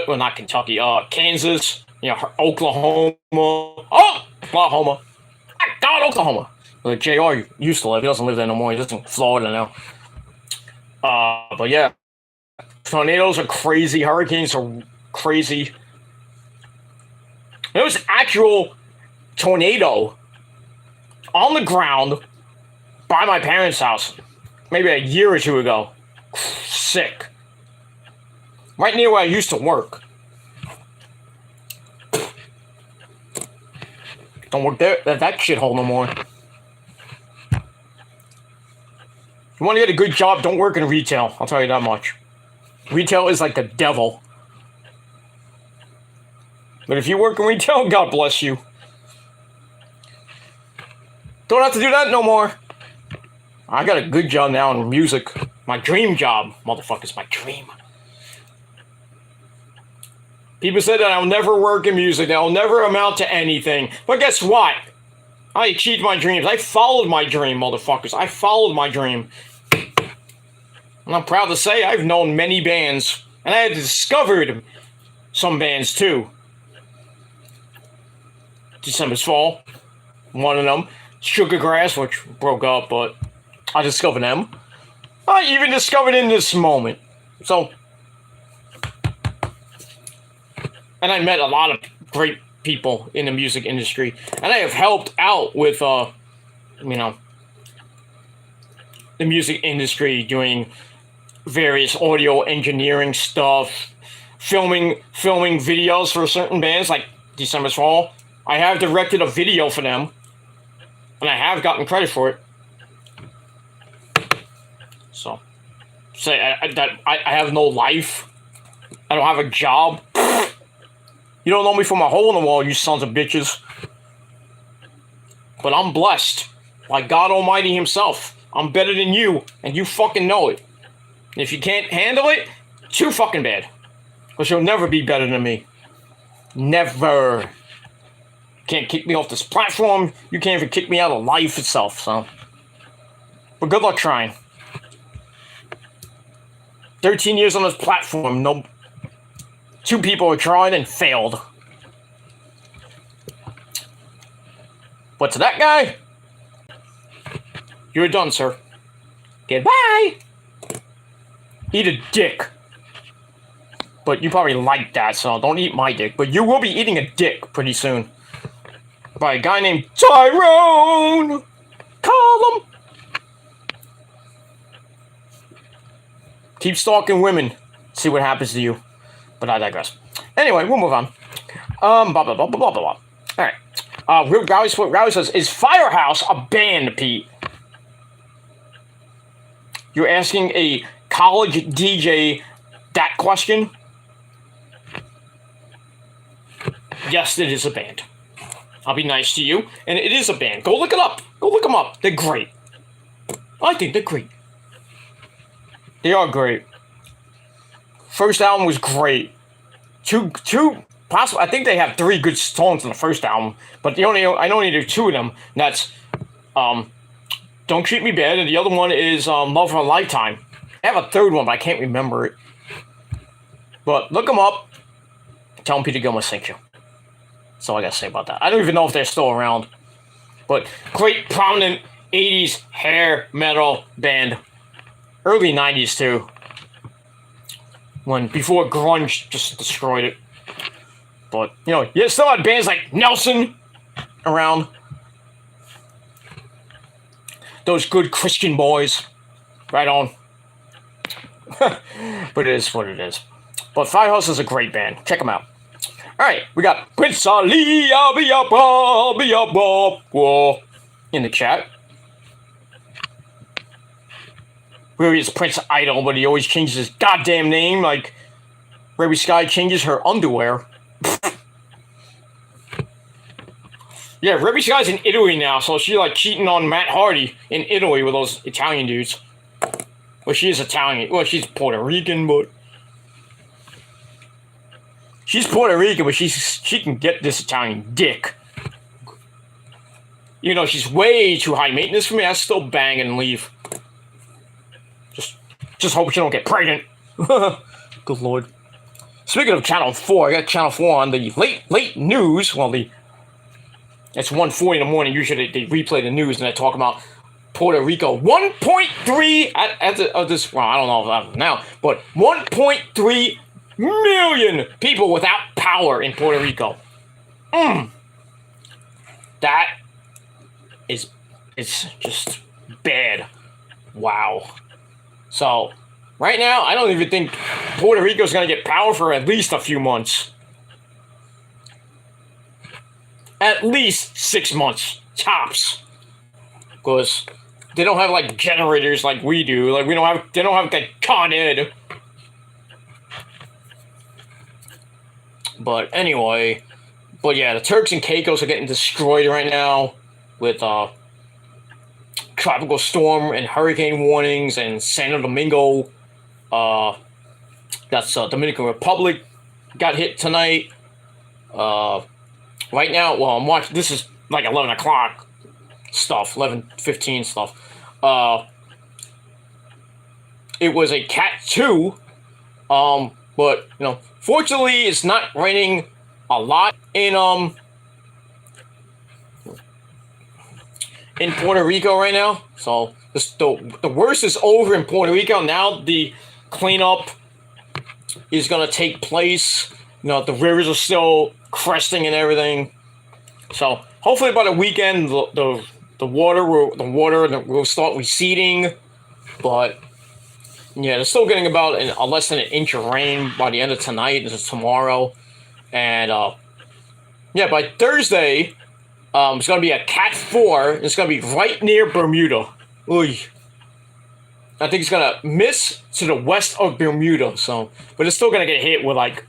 well, not Kentucky, Kansas, Oklahoma. Oh! Oklahoma. God, Oklahoma. Where JR used to live. He doesn't live there no more. He lives in Florida now. But yeah. Tornadoes are crazy. Hurricanes are crazy. There was actual tornado on the ground by my parents' house maybe a year or two ago. Sick. Right near where I used to work. Don't work there. That shithole no more. You want to get a good job, don't work in retail. I'll tell you that much. Retail is like the devil. But if you work in retail, God bless you. Don't have to do that no more. I got a good job now in music. My dream job. Motherfuckers, my dream. People said that I'll never work in music. That I'll never amount to anything. But guess what? I achieved my dreams. I followed my dream, motherfuckers. I followed my dream. And I'm proud to say I've known many bands. And I have discovered some bands too. December's Fall. One of them. Sugargrass, which broke up, but I discovered them. I even discovered In This Moment. So, and I met a lot of great people in the music industry. And I have helped out with, the music industry doing various audio engineering stuff, filming videos for certain bands like December's Fall. I have directed a video for them. And I have gotten credit for it. So, say I have no life. I don't have a job. You don't know me from a hole in the wall, you sons of bitches. But I'm blessed. Like God Almighty himself. I'm better than you, and you fucking know it. And if you can't handle it, too fucking bad. Because you'll never be better than me. Never. Can't kick me off this platform. You can't even kick me out of life itself, so. But good luck trying. 13 years on this platform, no. 2 people have tried and failed. But to that guy, you're done, sir. Goodbye. Eat a dick. But you probably like that, so don't eat my dick. But you will be eating a dick pretty soon. By a guy named Tyrone. Call him. Keep stalking women. See what happens to you. But I digress. Anyway, we'll move on. Blah, blah, blah, blah, blah, blah. Alright. Rowdy says, is Firehouse a band, Pete? You're asking a college DJ that question? Yes, it is a band. I'll be nice to you. And it is a band. Go look it up. Go look them up. They're great. I think they're great. They are great. First album was great. Two possible. I think they have 3 good songs on the first album, but I only do 2 of them. And that's Don't Treat Me Bad, and the other one is Love of a Lifetime. I have a 3rd one, but I can't remember it. But look them up. Tell them Peter Gilmore sent you. That's all I gotta say about that. I don't even know if they're still around. But great, prominent 80s hair metal band. Early 90s, too. Before grunge just destroyed it. But, you still had bands like Nelson around. Those good Christian boys. Right on. But it is what it is. But Firehouse is a great band. Check them out. right, we got Prince Ali, I'll be up, in the chat. Where he's Prince Idol, but he always changes his goddamn name, like Ruby Sky changes her underwear. Yeah, Ruby Sky's in Italy now, so she's like cheating on Matt Hardy in Italy with those Italian dudes. Well, she is Italian. Well, she's Puerto Rican, but she's Puerto Rican, but she can get this Italian dick. You know, she's way too high maintenance for me. I still bang and leave. Just hope she don't get pregnant. Good Lord. Speaking of Channel 4, I got Channel 4 on the late news. Well, it's 1:40 in the morning. Usually they replay the news and they talk about Puerto Rico. 1.3 at this. Well, I don't know if now, but 1.3 million people without power in Puerto Rico. That is, it's just bad. Wow. So, right now, I don't even think Puerto Rico's going to get power for at least a few months. At least 6 months, tops. Because they don't have, like, generators like we do. Like, they don't have, like, Con Ed. But anyway, yeah, the Turks and Caicos are getting destroyed right now with, tropical storm and hurricane warnings, and Santo Domingo, that's Dominican Republic, got hit tonight. Right now, well, I'm watching, this is like 11 o'clock stuff, 11:15 stuff. It was a Cat 2, but, you know, fortunately, it's not raining a lot in Puerto Rico right now. So the worst is over in Puerto Rico. Now the cleanup is going to take place. You know, the rivers are still cresting and everything. So hopefully by the weekend the water will start receding. But yeah, they're still getting about less than an inch of rain by the end of tonight. This is tomorrow. And yeah, by Thursday, it's going to be a Cat 4. It's going to be right near Bermuda. Oy. I think it's going to miss to the west of Bermuda. So, but it's still going to get hit with, like,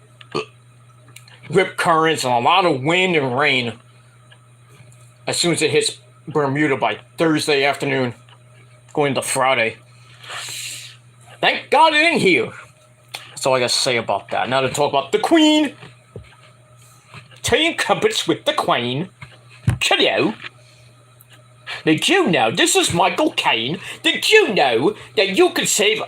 rip currents and a lot of wind and rain as soon as it hits Bermuda by Thursday afternoon, going to Friday. Thank God it ain't here. That's all I got to say about that. Now to talk about the Queen. Taking crumpets with the Queen. Hello. Did you know, this is Michael Caine, did you know that you could save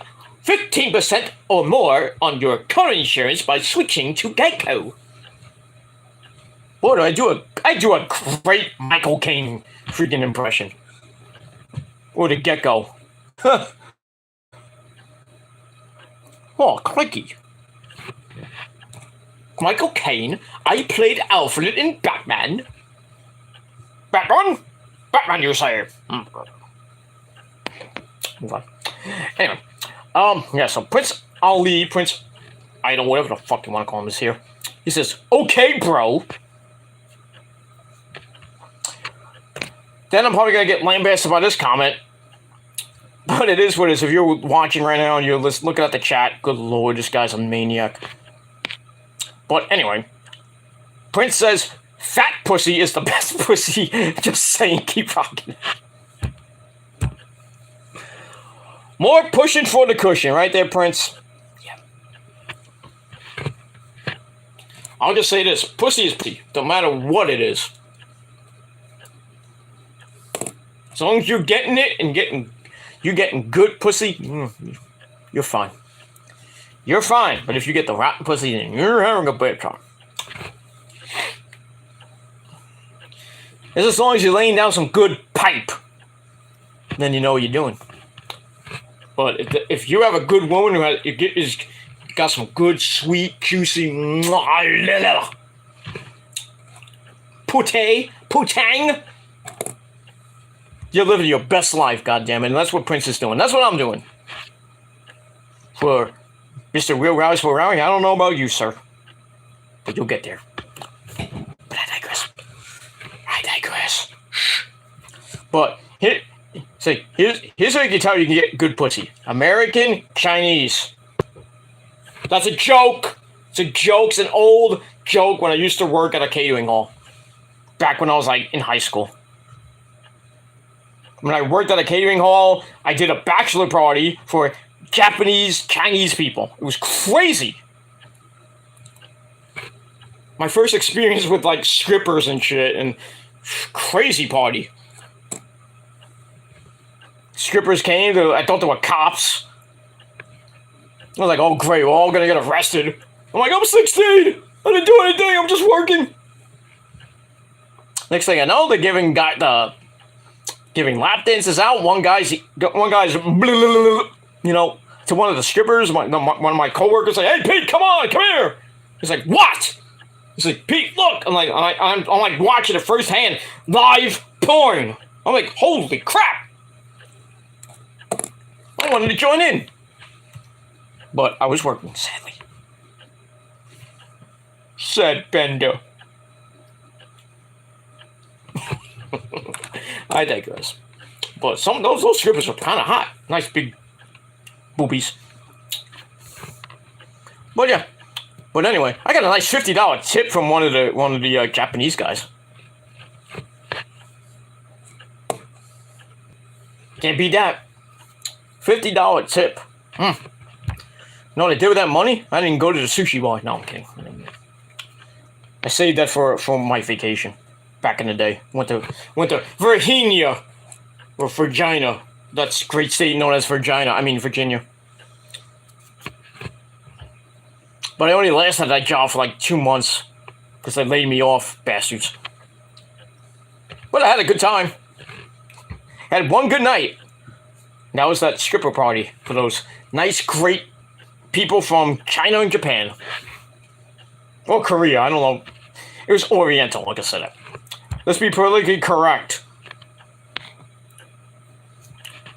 15% or more on your car insurance by switching to Geico? Boy, I do a great Michael Caine freaking impression. Or the gecko. Oh, clicky. Michael Caine, I played Alfred in Batman. Batman? Batman, you say. Move on. Anyway, yeah, so Prince Idol, whatever the fuck you want to call him, is here. He says, okay, bro. Then I'm probably going to get lambasted by this comment. But it is what it is. If you're watching right now and you're looking at the chat, good lord, this guy's a maniac. But anyway, Prince says, fat pussy is the best pussy. Just saying, keep rocking. More pushing for the cushion, right there, Prince. Yeah. I'll just say this: pussy is pussy, no matter what it is. As long as you're getting it and you're getting good pussy, you're fine. You're fine. But if you get the rotten pussy, then you're having a bad time. As long as you're laying down some good pipe, then you know what you're doing. But if you have a good woman who has got some good, sweet, juicy, putang, you're living your best life, goddammit. And that's what Prince is doing. That's what I'm doing. For Mr. Real Rouse for Rowing, I don't know about you, sir. But you'll get there. But here's how you can tell you can get good pussy. American Chinese. That's a joke. It's a joke. It's an old joke when I used to work at a catering hall. Back when I was like in high school. When I worked at a catering hall, I did a bachelor party for Japanese Chinese people. It was crazy. My first experience with like strippers and shit, and crazy party. Strippers came, I thought they were cops. I was like, oh great, we're all gonna get arrested. I'm like, I'm 16! I didn't do anything, I'm just working. Next thing I know, they're giving lap dances out. One guy's, you know, to one of the strippers. One of my coworkers like, hey Pete, come here. He's like, what? He's like, Pete, look. I'm like watching it firsthand, live porn. I'm like, holy crap. I wanted to join in, but I was working, sadly. Said Bender. I digress. But some of those strippers are kind of hot. Nice big boobies. But yeah. But anyway, I got a nice $50 tip from one of the Japanese guys. Can't beat that. $50 tip. You know what I did with that money? I didn't go to the sushi bar. No, I'm kidding. I saved that for my vacation. Back in the day. Went to Virginia. Or Virginia. That's a great state known as Virginia. But I only lasted at that job for like 2 months. Because they laid me off, bastards. But I had a good time. Had one good night. And that was that stripper party. For those nice, great people from China and Japan. Or Korea, I don't know. It was Oriental, like I said. Let's be politically correct.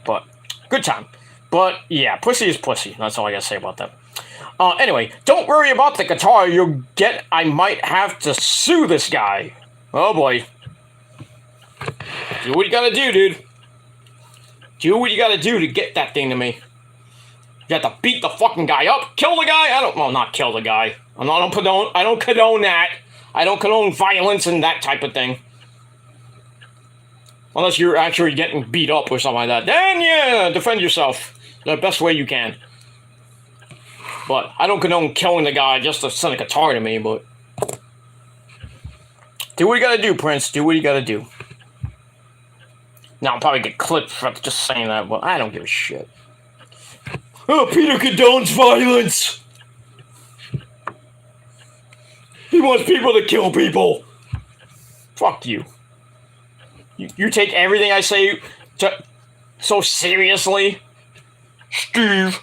But, good time. But, yeah, pussy is pussy. That's all I gotta say about that. Anyway, don't worry about the guitar you'll get. I might have to sue this guy. Oh, boy. Do what you gotta do, dude. Do what you gotta do to get that thing to me. You have to beat the fucking guy up. Kill the guy? Not kill the guy. I don't condone that. I don't condone violence and that type of thing. Unless you're actually getting beat up or something like that. Then, yeah, defend yourself the best way you can. But I don't condone killing the guy just to send a guitar to me, but... Do what you gotta do, Prince. Do what you gotta do. Now, I'll probably get clipped for just saying that, but I don't give a shit. Oh, Peter condones violence! He wants people to kill people! Fuck you. You take everything I say so seriously, Steve.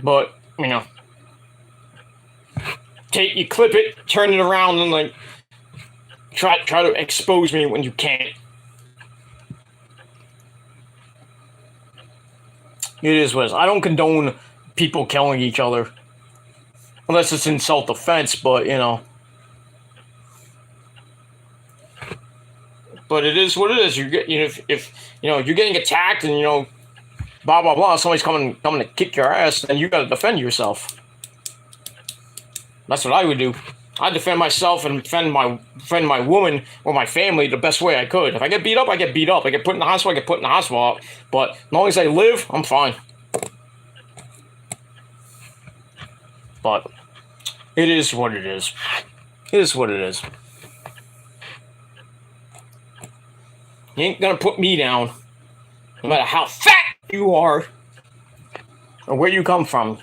But, you know, you clip it, turn it around, and like try to expose me when you can't. It is what it is. I don't condone people killing each other, unless it's in self-defense. But you know. But it is what it is. If you're getting attacked and blah blah blah, somebody's coming to kick your ass, then you gotta defend yourself. That's what I would do. I defend myself and defend my woman or my family the best way I could. If I get beat up, I get beat up. I get put in the hospital, I get put in the hospital. But as long as I live, I'm fine. But it is what it is. It is what it is. You ain't gonna put me down, no matter how fat you are or where you come from.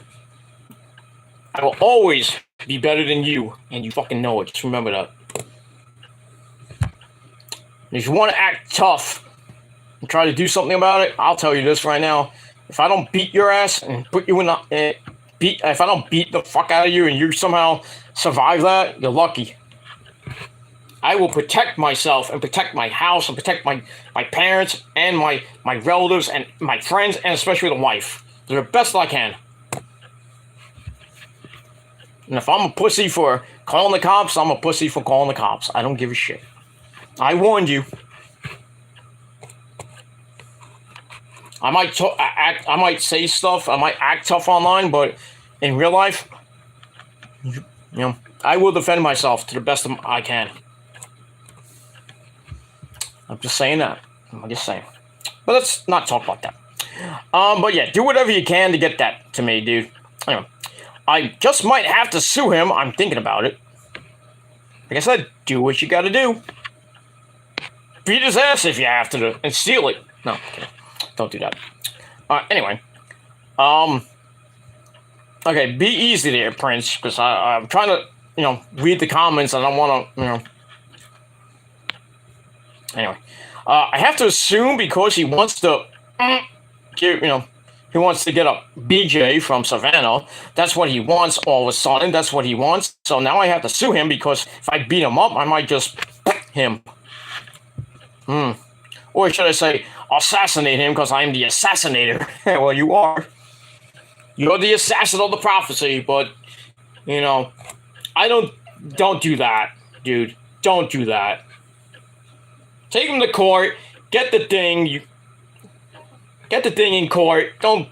I will always be better than you, and you fucking know it. Just remember that. If you want to act tough and try to do something about it, I'll tell you this right now. If I don't beat your ass and put you in the if I don't beat the fuck out of you and you somehow survive that, you're lucky. I will protect myself and protect my house and protect my parents and my relatives and my friends and especially the wife. Do the best I can. And if I'm a pussy for calling the cops, I'm a pussy for calling the cops. I don't give a shit. I warned you. I might I might say stuff. I might act tough online, but in real life, you know, I will defend myself to the best of I can. I'm just saying that. I'm just saying. But let's not talk about that. But yeah, do whatever you can to get that to me, dude. Anyway, I just might have to sue him. I'm thinking about it. Like I said, do what you gotta do. Beat his ass if you have to, and steal it. No, okay. Don't do that. Anyway. Okay, be easy there, Prince, because I'm trying to, read the comments, and I want to, Anyway. I have to assume because he wants to, he wants to get a BJ from Savannah. That's what he wants all of a sudden. That's what he wants. So now I have to sue him because if I beat him up, I might just him. Or should I say, assassinate him because I'm the assassinator. Well, you are. You're the assassin of the prophecy, but, I don't do that, dude. Don't do that. Take him to court, get the thing in court, don't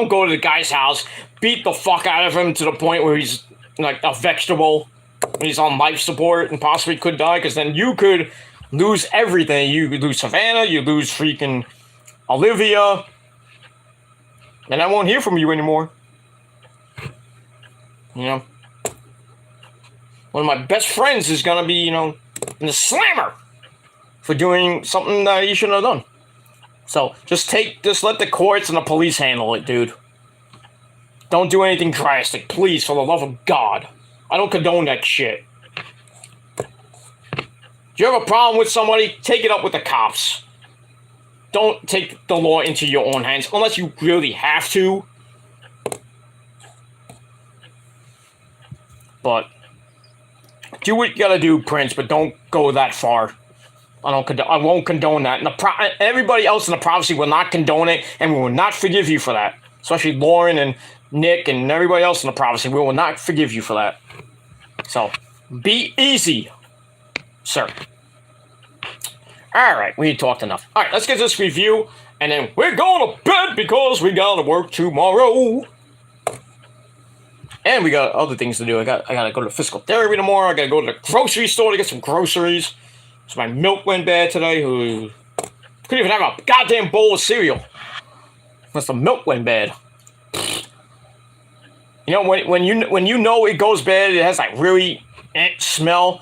go to the guy's house, beat the fuck out of him to the point where he's like a vegetable, he's on life support and possibly could die, because then you could lose everything. You could lose Savannah, you lose freaking Olivia, and I won't hear from you anymore. One of my best friends is gonna be, in the slammer for doing something that he shouldn't have done. So just let the courts and the police handle it, dude. Don't do anything drastic, please, for the love of God. I don't condone that shit. Do you have a problem with somebody? Take it up with the cops. Don't take the law into your own hands unless you really have to. But do what you gotta do, Prince, but don't go that far. I won't condone that. And everybody else in the prophecy will not condone it, and we will not forgive you for that. Especially Lauren and Nick and everybody else in the prophecy. We will not forgive you for that. So, be easy, sir. Alright, we talked enough. Alright, let's get this review, and then we're going to bed because we gotta work tomorrow. And we got other things to do. I gotta go to physical therapy tomorrow. I gotta go to the grocery store to get some groceries. So my milk went bad today. Couldn't even have a goddamn bowl of cereal. Unless the milk went bad. When you know it goes bad, it has like really smell.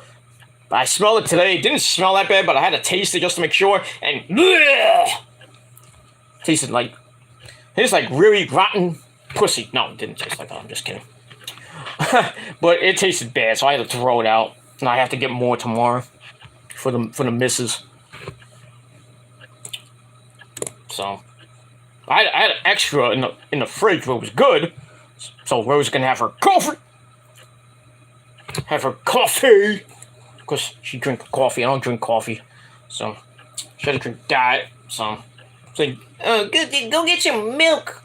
But I smelled it today. It didn't smell that bad, but I had to taste it just to make sure. And tasted like really rotten pussy. No, it didn't taste like that. I'm just kidding. But it tasted bad, so I had to throw it out. And I have to get more tomorrow for the missus. So I had an extra in the fridge, but it was good. So Rose can have her coffee. Because she drinks coffee. I don't drink coffee. So she had to drink that. So go get some milk.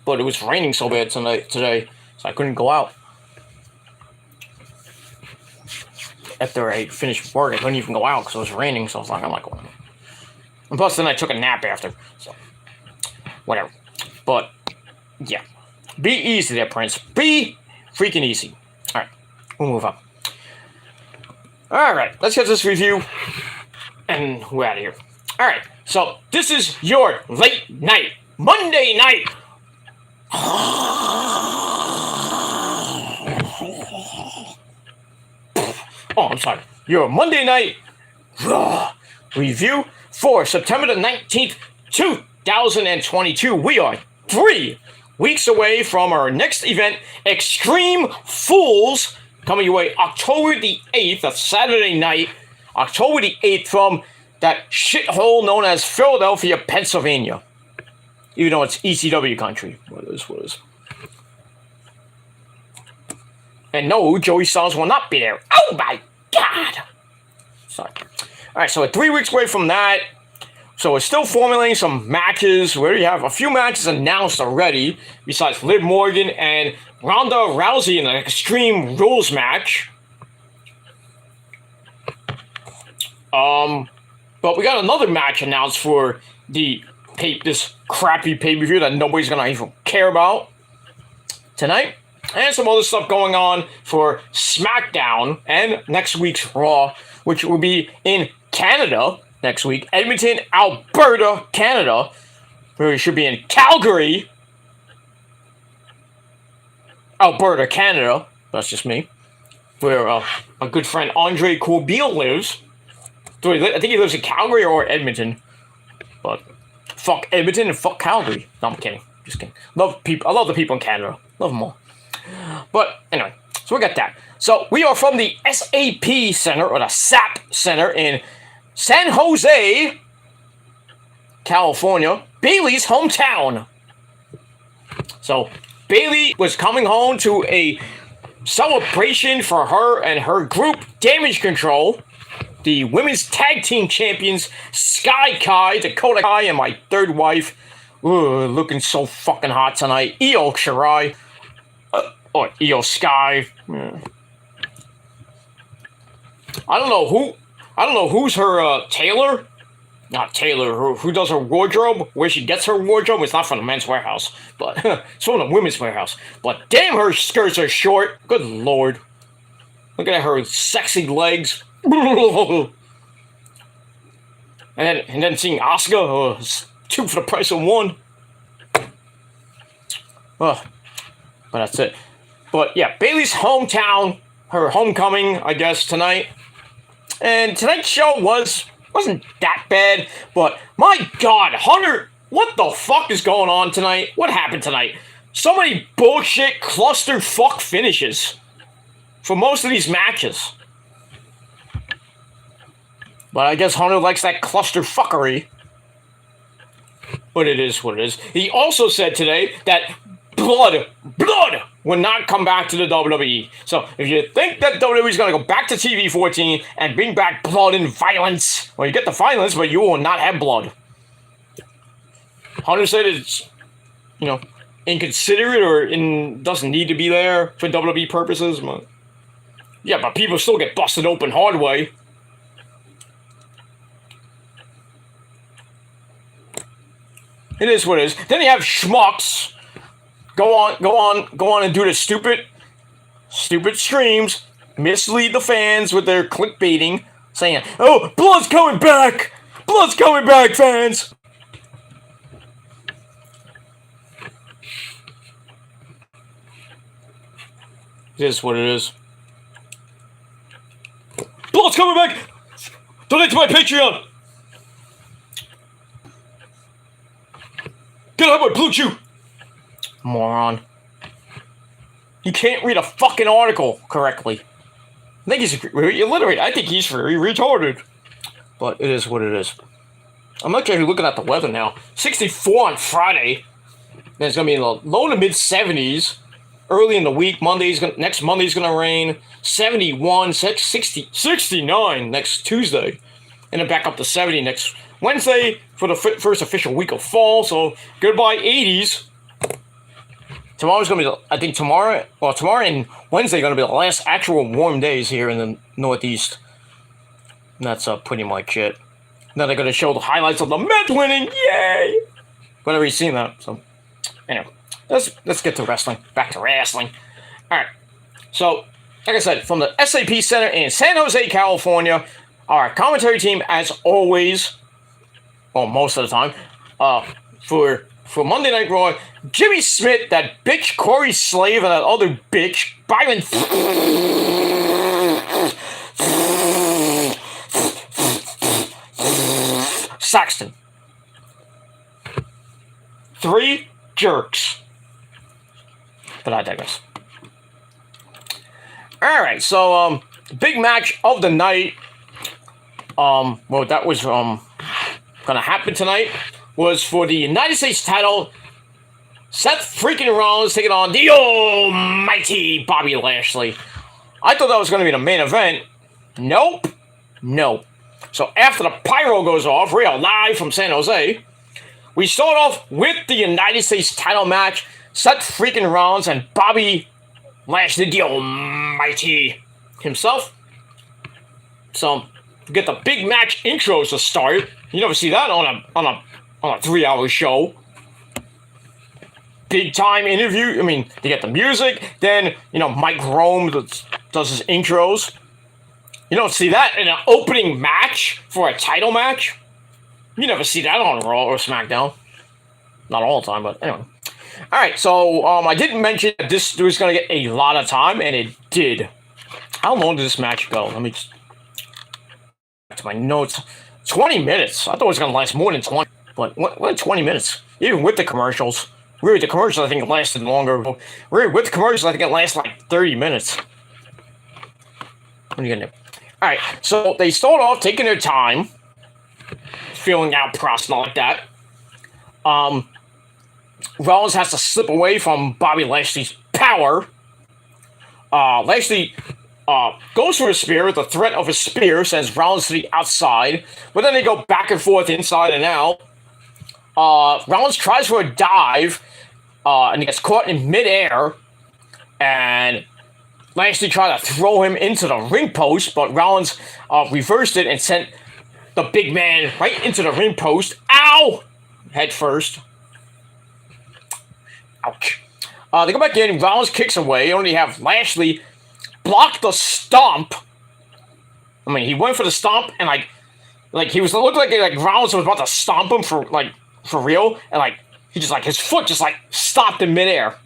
But it was raining so bad today, so I couldn't go out. After I finished work, I couldn't even go out because it was raining, so I was like, I'm not going. And plus, then I took a nap after, so whatever. But yeah, be easy there, Prince. Be freaking easy. All right, we'll move on. All right, let's get this review, and we're out of here. All right, so this is your late night, Monday night. Oh, I'm sorry. Your Monday night review for September the 19th, 2022. We are 3 weeks away from our next event, Extreme Fools, coming your way October the 8th, a Saturday night, October the 8th, from that shithole known as Philadelphia, Pennsylvania. Even though it's ECW country. What is. And no, Joey Styles will not be there. Oh my God! Sorry. Alright, so we're 3 weeks away from that. So we're still formulating some matches. We already have a few matches announced already, besides Liv Morgan and Ronda Rousey in an Extreme Rules match. But we got another match announced for the this crappy pay-per-view that nobody's gonna even care about tonight. And some other stuff going on for SmackDown and next week's Raw, which will be in Canada next week. Edmonton, Alberta, Canada. We should be in Calgary, Alberta, Canada. That's just me. Where my good friend Andre Corbeil lives. I think he lives in Calgary or Edmonton. But fuck Edmonton and fuck Calgary. No, I'm kidding. Just kidding. Love people. I love the people in Canada. Love them all. But anyway, so we got that. So we are from the SAP Center, or the SAP Center in San Jose, California. Bailey's hometown. So Bailey was coming home to a celebration for her and her group, Damage Control. The women's tag team champions, Sky Kai, Dakota Kai, and my third wife. Ooh, looking so fucking hot tonight. Io Shirai. Or Io Sky. I don't know who's her tailor. Not tailor. Who does her wardrobe? Where she gets her wardrobe? It's not from the Men's Warehouse, but it's from the Women's Warehouse. But damn, her skirts are short. Good lord. Look at her sexy legs. And then seeing Asuka, 2 for the price of 1. But that's it. But yeah, Bailey's hometown, her homecoming, I guess, tonight. And tonight's show wasn't that bad, but my god, Hunter, what the fuck is going on tonight? What happened tonight? So many bullshit clusterfuck finishes for most of these matches. But I guess Hunter likes that clusterfuckery. But it is what it is. He also said today that blood will not come back to the WWE. So if you think that WWE is going to go back to TV 14 and bring back blood and violence, well, you get the violence, but you will not have blood. Hunter said it's, inconsiderate or doesn't need to be there for WWE purposes. But yeah, but people still get busted open hard way. It is what it is. Then you have schmucks go on and do the stupid streams, mislead the fans with their clickbaiting, saying, "Oh, blood's coming back! Blood's coming back, fans!" It is what it is. Blood's coming back! Donate to my Patreon! Get out of my Blue Chew! Moron. You can't read a fucking article correctly. I think he's illiterate. I think he's very retarded. But it is what it is. I'm actually looking at the weather now. 64 on Friday. Then it's going to be in the low to mid 70s. Early in the week. Next Monday's going to rain. 71, 60, 69 next Tuesday. And then back up to 70 next Wednesday for the first official week of fall. So goodbye 80s. Tomorrow's going to be, tomorrow and Wednesday are going to be the last actual warm days here in the Northeast. And that's pretty much it. Now they're going to show the highlights of the Mets winning. Yay! But I've already seen that. So anyway, let's get to wrestling. Back to wrestling. All right. So, like I said, from the SAP Center in San Jose, California, our commentary team, as always, well, most of the time, for Monday Night Raw, Jimmy Smith, that bitch Corey Slave, and that other bitch, Byron Saxton. 3 jerks. But I digress. Alright, so, big match of the night. Well, that was, gonna happen tonight was for the United States title. Seth freaking Rollins taking on the almighty Bobby Lashley. I thought that was going to be the main event. Nope. So after the pyro goes off, we are live from San Jose. We start off with the United States title match. Seth freaking Rollins and Bobby Lashley, the almighty himself. So, get the big match intros to start. You never see that on a on a 3-hour show. Big time interview. I mean, they get the music. Then, you know, Mike Rome does his intros. You don't see that in an opening match for a title match. You never see that on Raw or SmackDown. Not all the time, but anyway. All right, so I didn't mention that this was going to get a lot of time, and it did. How long did this match go? Let me just back to my notes. 20 minutes. I thought it was going to last more than 20, but what 20 minutes? Even with the commercials. Really, the commercials I think lasted longer. Really, with the commercials I think it lasted like 30 minutes. What are you going to do? All right, so they start off taking their time, filling out props, not like that. Rollins has to slip away from Bobby Lashley's power. Lashley goes for a spear with the threat of a spear, sends Rollins to the outside, but then they go back and forth inside and out. Rollins tries for a dive, and he gets caught in midair, and Lashley tried to throw him into the ring post, but Rollins reversed it and sent the big man right into the ring post. Ow! Head first. Ouch. They go back in. Rollins kicks away. You only have Lashley block the stomp. I mean, he went for the stomp, and like he was looked like Rollins was about to stomp him for real, and like he just like his foot just like stopped in midair.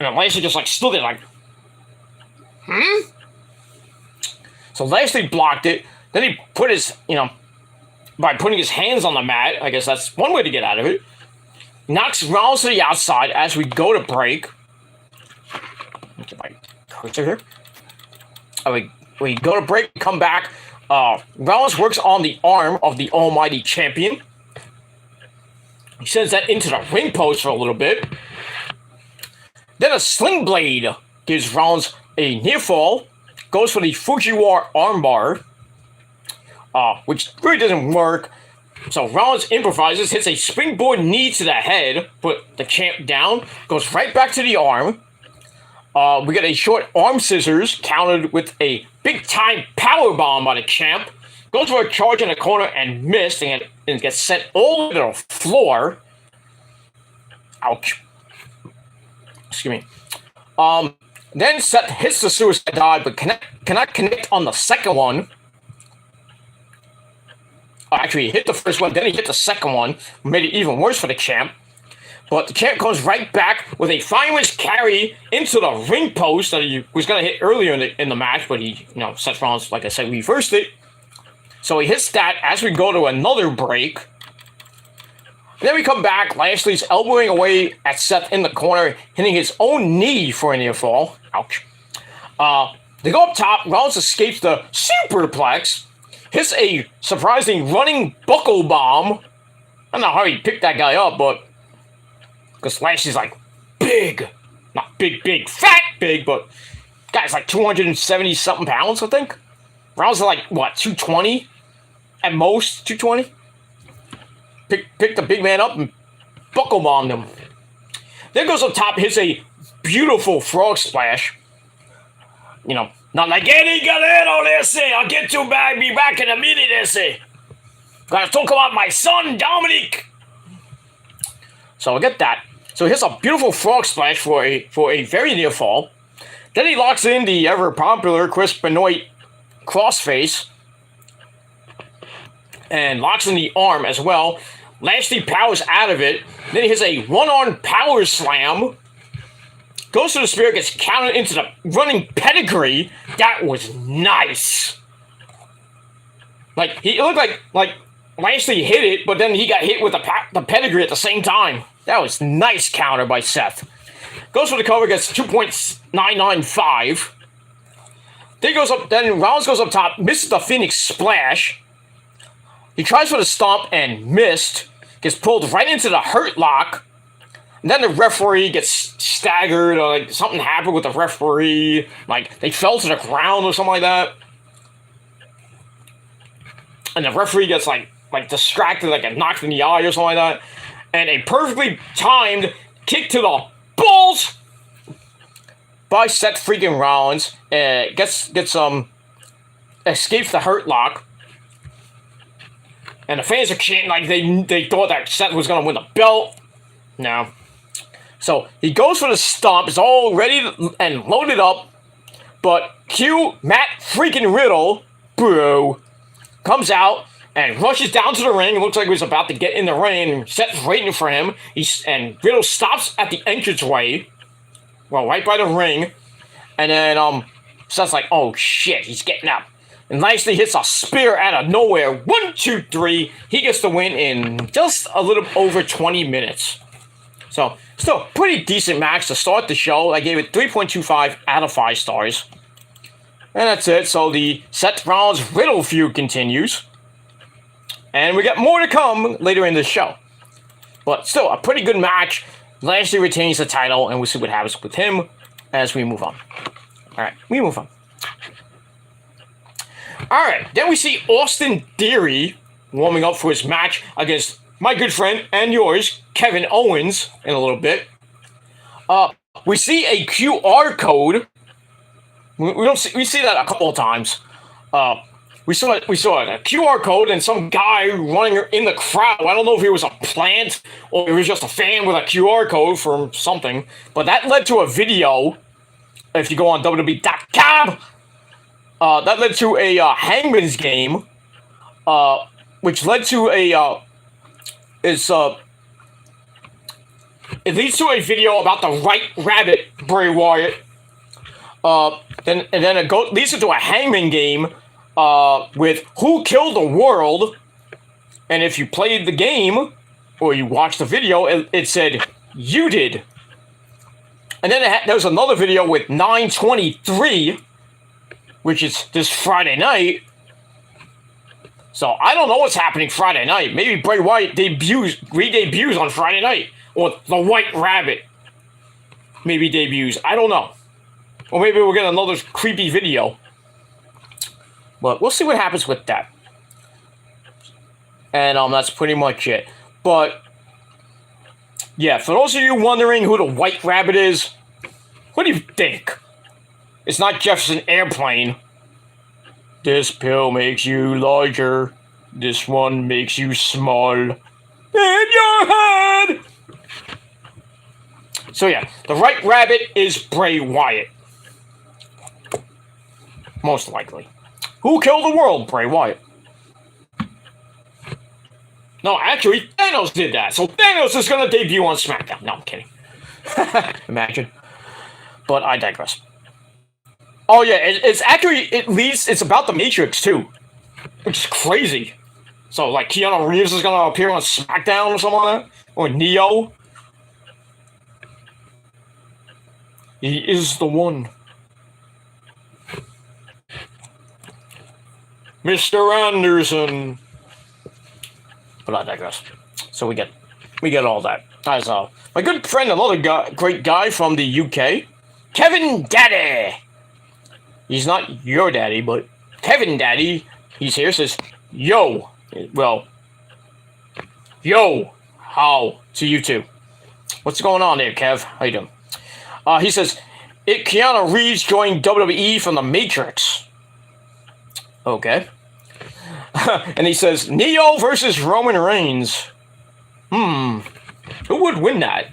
And then Lashley just like stood there like, So Lashley blocked it. Then he put his, by putting his hands on the mat. I guess that's one way to get out of it. Knocks Rollins to the outside as we go to break. Get my cursor here. We go to break, come back. Rollins works on the arm of the Almighty Champion. He sends that into the ring post for a little bit. Then a sling blade gives Rollins a near fall. Goes for the Fujiwara armbar, which really doesn't work. So Rollins improvises, hits a springboard knee to the head, put the champ down, goes right back to the arm. We get a short arm scissors countered with a big time power bomb by the champ. Goes for a charge in the corner and missed, and gets sent all over the floor. Ouch. Excuse me. Then Seth hits the suicide dive, but cannot connect on the second one. Actually, he hit the first one, then he hit the second one, made it even worse for the champ. But the champ comes right back with a fireman's carry into the ring post that he was going to hit earlier in the match, but he, Seth Rollins, like I said, reversed it. So he hits that as we go to another break. Then we come back. Lashley's elbowing away at Seth in the corner, hitting his own knee for a near fall. Ouch. They go up top. Rollins escapes the superplex. Hits a surprising running buckle bomb. I don't know how he picked that guy up, but because Lashley's like big. Not big, fat big, but guy's like 270 something pounds, I think. Rollins is like, what, 220? At most, 220? Pick the big man up and buckle bombed him. Then goes up top, hits a beautiful frog splash. Not like Eddie Guerrero, I'll get you back, be back in a minute, Gotta talk about my son, Dominic. So I get that. So he hits a beautiful frog splash for a very near fall. Then he locks in the ever popular Chris Benoit crossface. And locks in the arm as well. Lashley powers out of it. Then he hits a one-arm power slam. Goes to the spear, gets counted into the running pedigree. That was nice. Like, it looked like Lashley hit it, but then he got hit with the pedigree at the same time. That was nice counter by Seth. Goes for the cover, gets 2.995. Then Rollins goes up top, misses the Phoenix Splash. He tries for the stomp and missed. Gets pulled right into the Hurt Lock. And then the referee gets staggered, or like something happened with the referee. Like they fell to the ground or something like that. And the referee gets like distracted, like knocked in the eye or something like that. And a perfectly timed kick to the balls by Seth freaking Rollins. Escapes the Hurt Lock. And the fans are chanting like they thought that Seth was going to win the belt. No. So he goes for the stomp. It's all ready and loaded up. But cue Matt freaking Riddle, bro, comes out and rushes down to the ring. It looks like he was about to get in the ring. And Seth's waiting for him. And Riddle stops at the entranceway. Well, right by the ring. And then Seth's like, oh shit, he's getting up. And nicely hits a spear out of nowhere. 1, 2, 3. He gets the win in just a little over 20 minutes. So, still, pretty decent match to start the show. I gave it 3.25 out of 5 stars. And that's it. So, the Seth Rollins Riddle feud continues. And we got more to come later in the show. But still, a pretty good match. Lashley retains the title, and we'll see what happens with him as we move on. Alright, we move on. Alright, then we see Austin Theory warming up for his match against my good friend and yours, Kevin Owens, in a little bit. We see a QR code. We see that a couple of times. We saw a QR code and some guy running in the crowd. I don't know if he was a plant or he was just a fan with a QR code from something, but that led to a video. If you go on WWE.com, that led to a Hangman's game, which led to a it leads to a video about the White Rabbit, Bray Wyatt. Then it leads into a Hangman game with Who Killed the World. And if you played the game or you watched the video, it said you did. And then there was another video with 923, which is this Friday night. So I don't know what's happening Friday night. Maybe Bray Wyatt re-debuts on Friday night. Or the White Rabbit maybe debuts. I don't know. Or maybe we'll get another creepy video. But we'll see what happens with that. And that's pretty much it. But yeah, for those of you wondering who the White Rabbit is, what do you think? It's not Jefferson Airplane. This pill makes you larger. This one makes you small. In your head! So yeah, the White Rabbit is Bray Wyatt. Most likely. Who killed the world? Bray Wyatt. No, actually, Thanos did that. So Thanos is going to debut on SmackDown. No, I'm kidding. Imagine. But I digress. Oh yeah, it's about the Matrix too. Which is crazy. So like Keanu Reeves is going to appear on SmackDown or something like that? Or Neo. He is the one. Mr. Anderson. But I digress. So we get all that. As my good friend, another great guy from the UK, Kevin Daddy. He's not your daddy, but Kevin Daddy. He's here. Says, "Yo, well, yo, how to you two? What's going on there, Kev? How you doing?" He says, Keanu Reeves joined WWE from The Matrix. Okay. And he says, Neo versus Roman Reigns. Who would win that?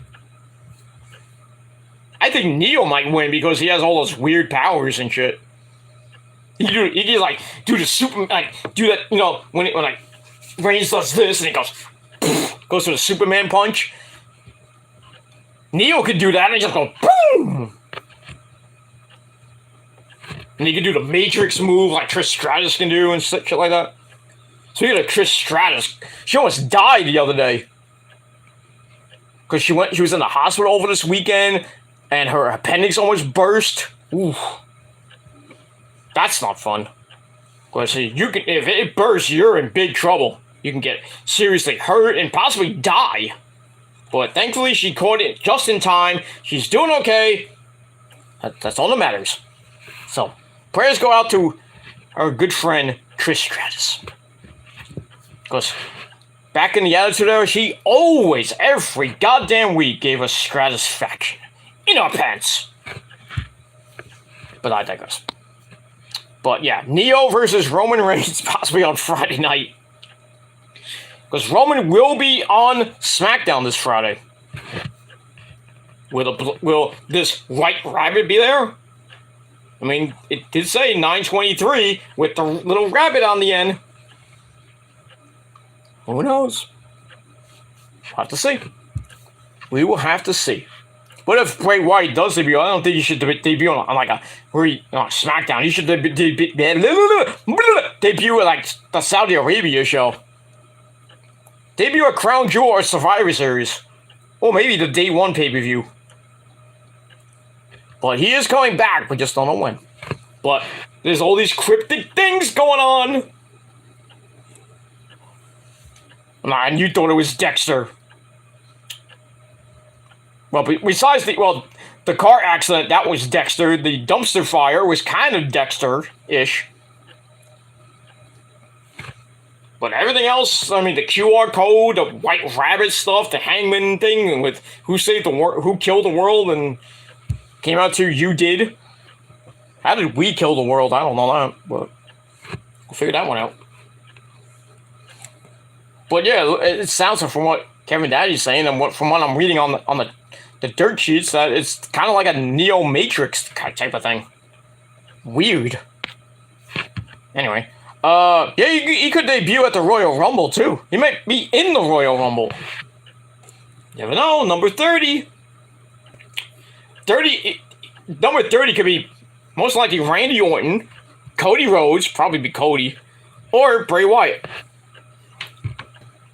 I think Neo might win because he has all those weird powers and shit. He can like do the super, like do that, you know, when like Reigns does this and he goes to the Superman punch. Neo could do that and just go boom. And he can do the Matrix move like Trish Stratus can do and shit like that. Speaking of Trish Stratus, she almost died the other day. Because she was in the hospital over this weekend and her appendix almost burst. Ooh. That's not fun. Because if it bursts, you're in big trouble. You can get seriously hurt and possibly die. But thankfully, she caught it just in time. She's doing okay. That's all that matters. So, prayers go out to our good friend, Trish Stratus. Because back in the Attitude Era, she always, every goddamn week, gave us Stratisfaction in our pants. But I digress. But yeah, Neo versus Roman Reigns possibly on Friday night. Because Roman will be on SmackDown this Friday. Will this White Rabbit be there? I mean, it did say 923 with the little rabbit on the end. Who knows? We'll have to see. We will have to see. But if Bray Wyatt does debut, I don't think he should debut on like a SmackDown. He should debut at like the Saudi Arabia show. Debut at Crown Jewel or Survivor Series. Or maybe the Day 1 pay-per-view. But he is coming back, we just don't know when. But there's all these cryptic things going on. Nah, and you thought it was Dexter. Well, besides the car accident, that was Dexter. The dumpster fire was kind of Dexter-ish. But everything else, I mean, the QR code, the White Rabbit stuff, the Hangman thing, with who killed the world, and came out to you did. How did we kill the world? I don't know that, but we'll figure that one out. But yeah, it sounds like from what Kevin Daddy's saying and from what I'm reading on the dirt sheets, that it's kind of like a Neo Matrix type of thing. Weird. Anyway, yeah, he could debut at the Royal Rumble too. He might be in the Royal Rumble. You never know. Number 30. Number 30 could be most likely Randy Orton, Cody Rhodes, probably be Cody, or Bray Wyatt.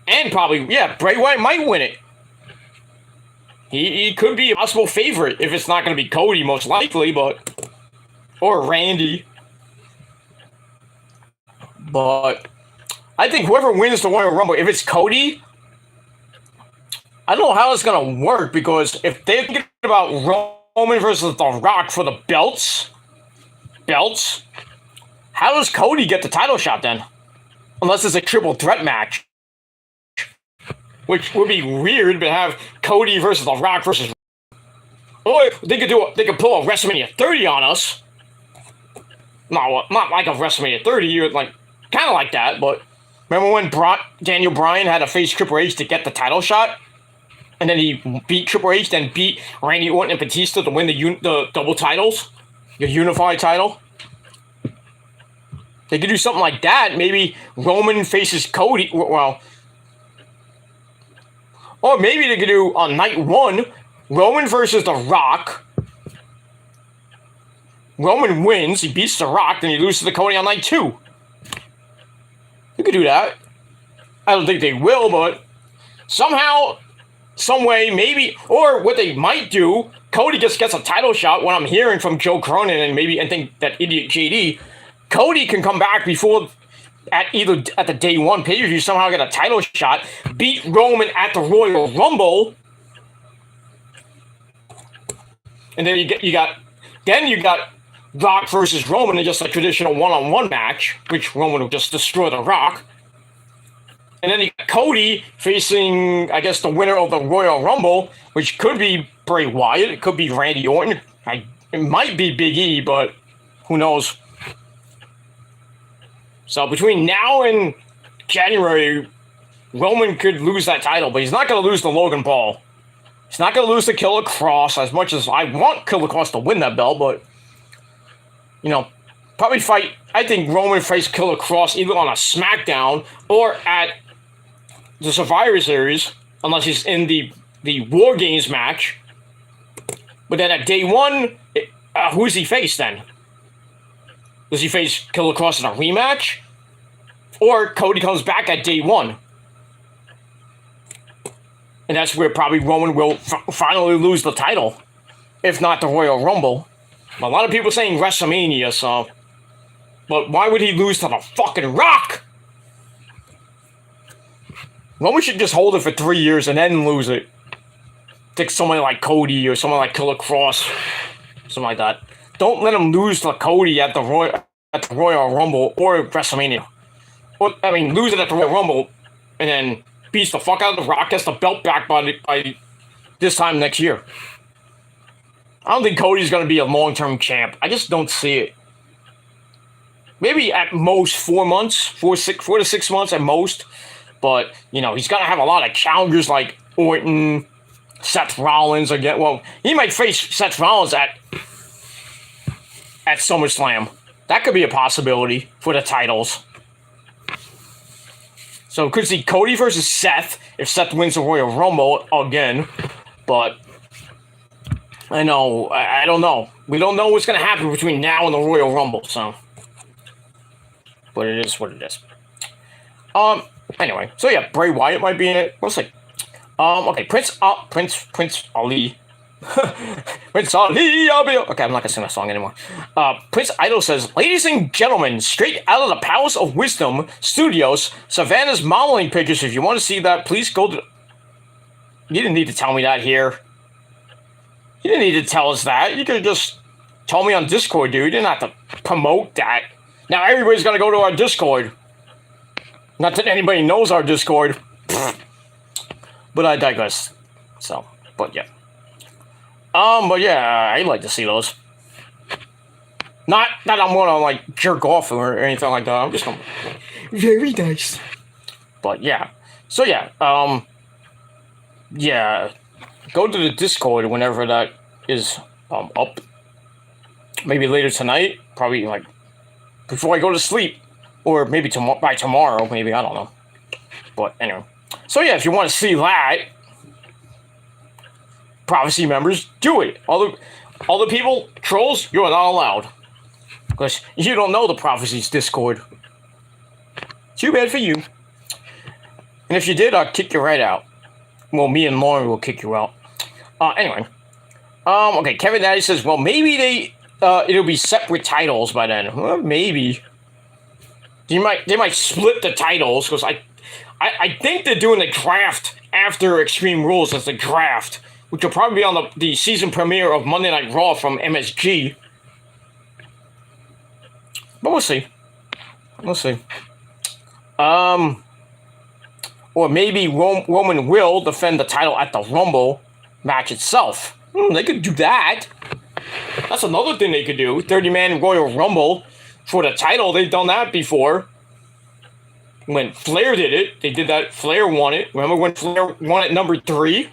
And probably, yeah, Bray Wyatt might win it. He could be a possible favorite if it's not going to be Cody, most likely, or Randy. But I think whoever wins the Royal Rumble, if it's Cody, I don't know how it's going to work, because if they're thinking about Roman versus The Rock for the belts, how does Cody get the title shot then? Unless it's a triple threat match. Which would be weird, to have Cody versus The Rock versus... Or they could pull a WrestleMania 30 on us. Not like a WrestleMania 30, like kind of like that, but remember when Daniel Bryan had to face Triple H to get the title shot? And then he beat Triple H, then beat Randy Orton and Batista to win the double titles? The unified title? They could do something like that. Maybe Roman faces Cody. Well... Or maybe they could do on night 1, Roman versus The Rock. Roman wins, he beats The Rock, then he loses to Cody on night 2. You could do that. I don't think they will, but somehow, some way, maybe, or what they might do, Cody just gets a title shot. What I'm hearing from Joe Cronin and think that idiot JD, Cody can come back before... at the Day 1 pay-per-view, somehow get a title shot, beat Roman at the Royal Rumble, and then you got Rock versus Roman in just a traditional one-on-one match, which Roman will just destroy The Rock, and then you got Cody facing, I guess, the winner of the Royal Rumble, which could be Bray Wyatt, it could be Randy Orton, it might be Big E, but who knows. So between now and January, Roman could lose that title, but he's not going to lose to Logan Paul. He's not going to lose to Killer Cross, as much as I want Killer Cross to win that belt, but, probably fight, I think Roman fights Killer Cross either on a SmackDown or at the Survivor Series, unless he's in the War Games match. But then at Day 1, who does he face then? Does he face Killer Cross in a rematch? Or Cody comes back at Day 1? And that's where probably Roman will finally lose the title. If not the Royal Rumble. A lot of people saying WrestleMania, so... But why would he lose to The fucking Rock? Roman should just hold it for 3 years and then lose it. Take somebody like Cody or someone like Killer Cross. Something like that. Don't let him lose to Cody at the Royal Rumble or WrestleMania. Or, lose it at the Royal Rumble and then beats the fuck out of The Rock, gets the belt back by this time next year. I don't think Cody's going to be a long-term champ. I just don't see it. Maybe at most 4 months, 4 to 6 months at most. But, you know, he's going to have a lot of challengers like Orton, Seth Rollins again. Well, he might face Seth Rollins at SummerSlam. That could be a possibility for the titles. So could see Cody versus Seth if Seth wins the Royal Rumble again. But I don't know. We don't know what's going to happen between now and the Royal Rumble. So, but it is what it is. Anyway, so yeah, Bray Wyatt might be in it. We'll see. Okay, Prince Ali. Prince Ali, okay, I'm not gonna sing that song anymore. Prince Idol says, ladies and gentlemen, straight out of the Palace of Wisdom Studios, Savannah's modeling pictures. If you want to see that, please go to... You didn't need to tell me that here. You didn't need to tell us that. You could have just told me on Discord, dude. You didn't have to promote that. Now everybody's gonna go to our Discord. Not that anybody knows our Discord. But I digress. So, but yeah. But yeah, I'd like to see those. Not that I'm gonna like jerk off or anything like that. I'm just gonna very nice. But yeah. So yeah, yeah. Go to the Discord whenever that is up. Maybe later tonight. Probably like before I go to sleep. Or maybe by tomorrow, maybe, I don't know. But anyway. So yeah, if you want to see that, Prophecy members, do it. All the people, trolls, you're not allowed. Because you don't know the Prophecy's Discord. Too bad for you. And if you did, I'll kick you right out. Well, me and Lauren will kick you out. Anyway. Okay, Kevin Daddy says, well, maybe it'll be separate titles by then. Well, maybe. They might split the titles, because I think they're doing the draft after Extreme Rules as the draft, which will probably be on the season premiere of Monday Night Raw from MSG. But we'll see. We'll see. Or maybe Roman will defend the title at the Rumble match itself. They could do that. That's another thing they could do. 30-man Royal Rumble for the title. They've done that before. When Flair did it, they did that. Flair won it. Remember when Flair won at number 3?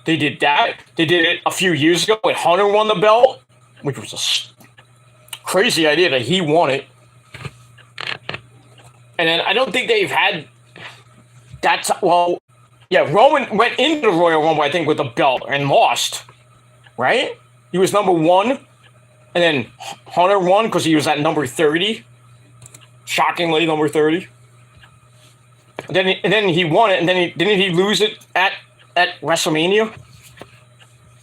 They did that. They did it a few years ago when Hunter won the belt, which was a crazy idea that he won it. And then I don't think they've had that. Well, yeah, Roman went into the Royal Rumble, I think, with the belt and lost. Right? He was number 1. And then Hunter won because he was at number 30. Shockingly, number 30. And then he won it, and then didn't he lose it at WrestleMania?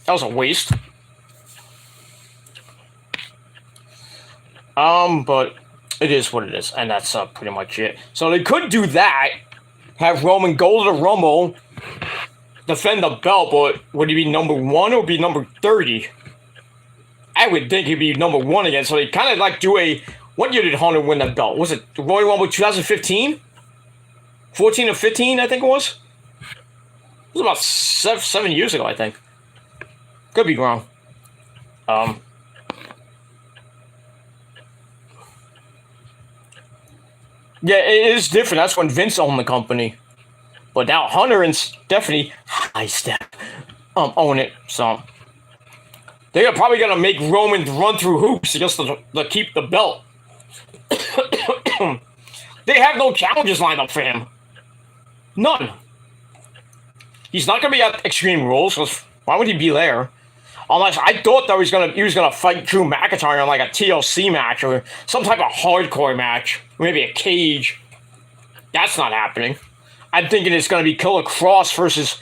That was a waste. But it is what it is, and that's pretty much it. So they could do that, have Roman go to the Rumble, defend the belt, but would he be number 1 or be number 30? I would think he'd be number 1 again, so they kind of like do a... What year did Hunter win that belt? Was it the Royal Rumble 2015? 14 or 15, I think it was? It was about 7 years ago, I think. Could be wrong. Yeah, it is different. That's when Vince owned the company. But now Hunter and Stephanie, high step, own it. So they're probably gonna make Roman run through hoops just to keep the belt. They have no challenges lined up for him. None. He's not gonna be at Extreme Rules. Why would he be there? Unless I thought that he was gonna fight Drew McIntyre in like a TLC match or some type of hardcore match, maybe a cage. That's not happening. I'm thinking it's gonna be Killer Cross versus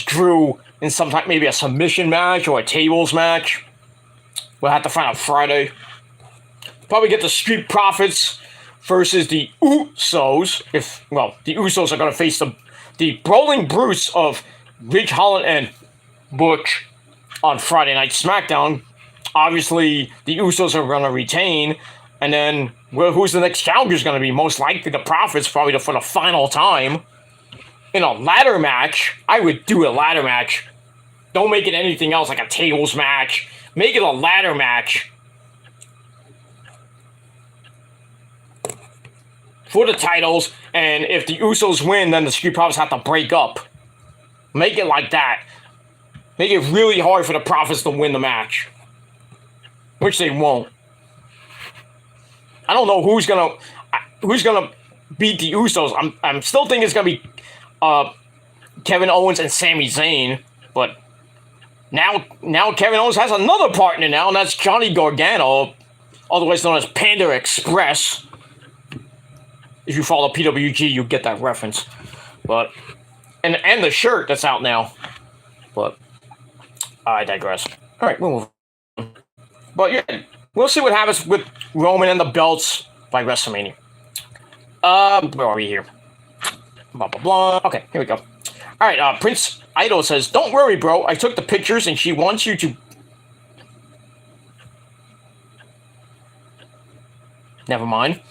Drew in some type, maybe a submission match or a tables match. We'll have to find out Friday. Probably get the Street Profits versus the Usos. The Usos are gonna face the Brawling Brutes of Ridge Holland and Butch on Friday Night SmackDown. Obviously, the Usos are going to retain. And then, who's the next challenger is going to be? Most likely the Profits, probably for the final time. In a ladder match, I would do a ladder match. Don't make it anything else, like a tables match. Make it a ladder match. for the titles, and if the Usos win, then the Street Profits have to break up. Make it like that. Make it really hard for the Profits to win the match. Which they won't. I don't know who's gonna beat the Usos. I'm still thinking it's gonna be Kevin Owens and Sami Zayn, but now Kevin Owens has another partner now, and that's Johnny Gargano, otherwise known as Panda Express. If you follow PWG, you get that reference. But and the shirt that's out now. But I digress. All right, we'll move on. But yeah, we'll see what happens with Roman and the belts by WrestleMania. Where are we here? Blah blah blah. Okay, here we go. All right, Prince Idol says, "Don't worry, bro. I took the pictures, and she wants you to." Never mind.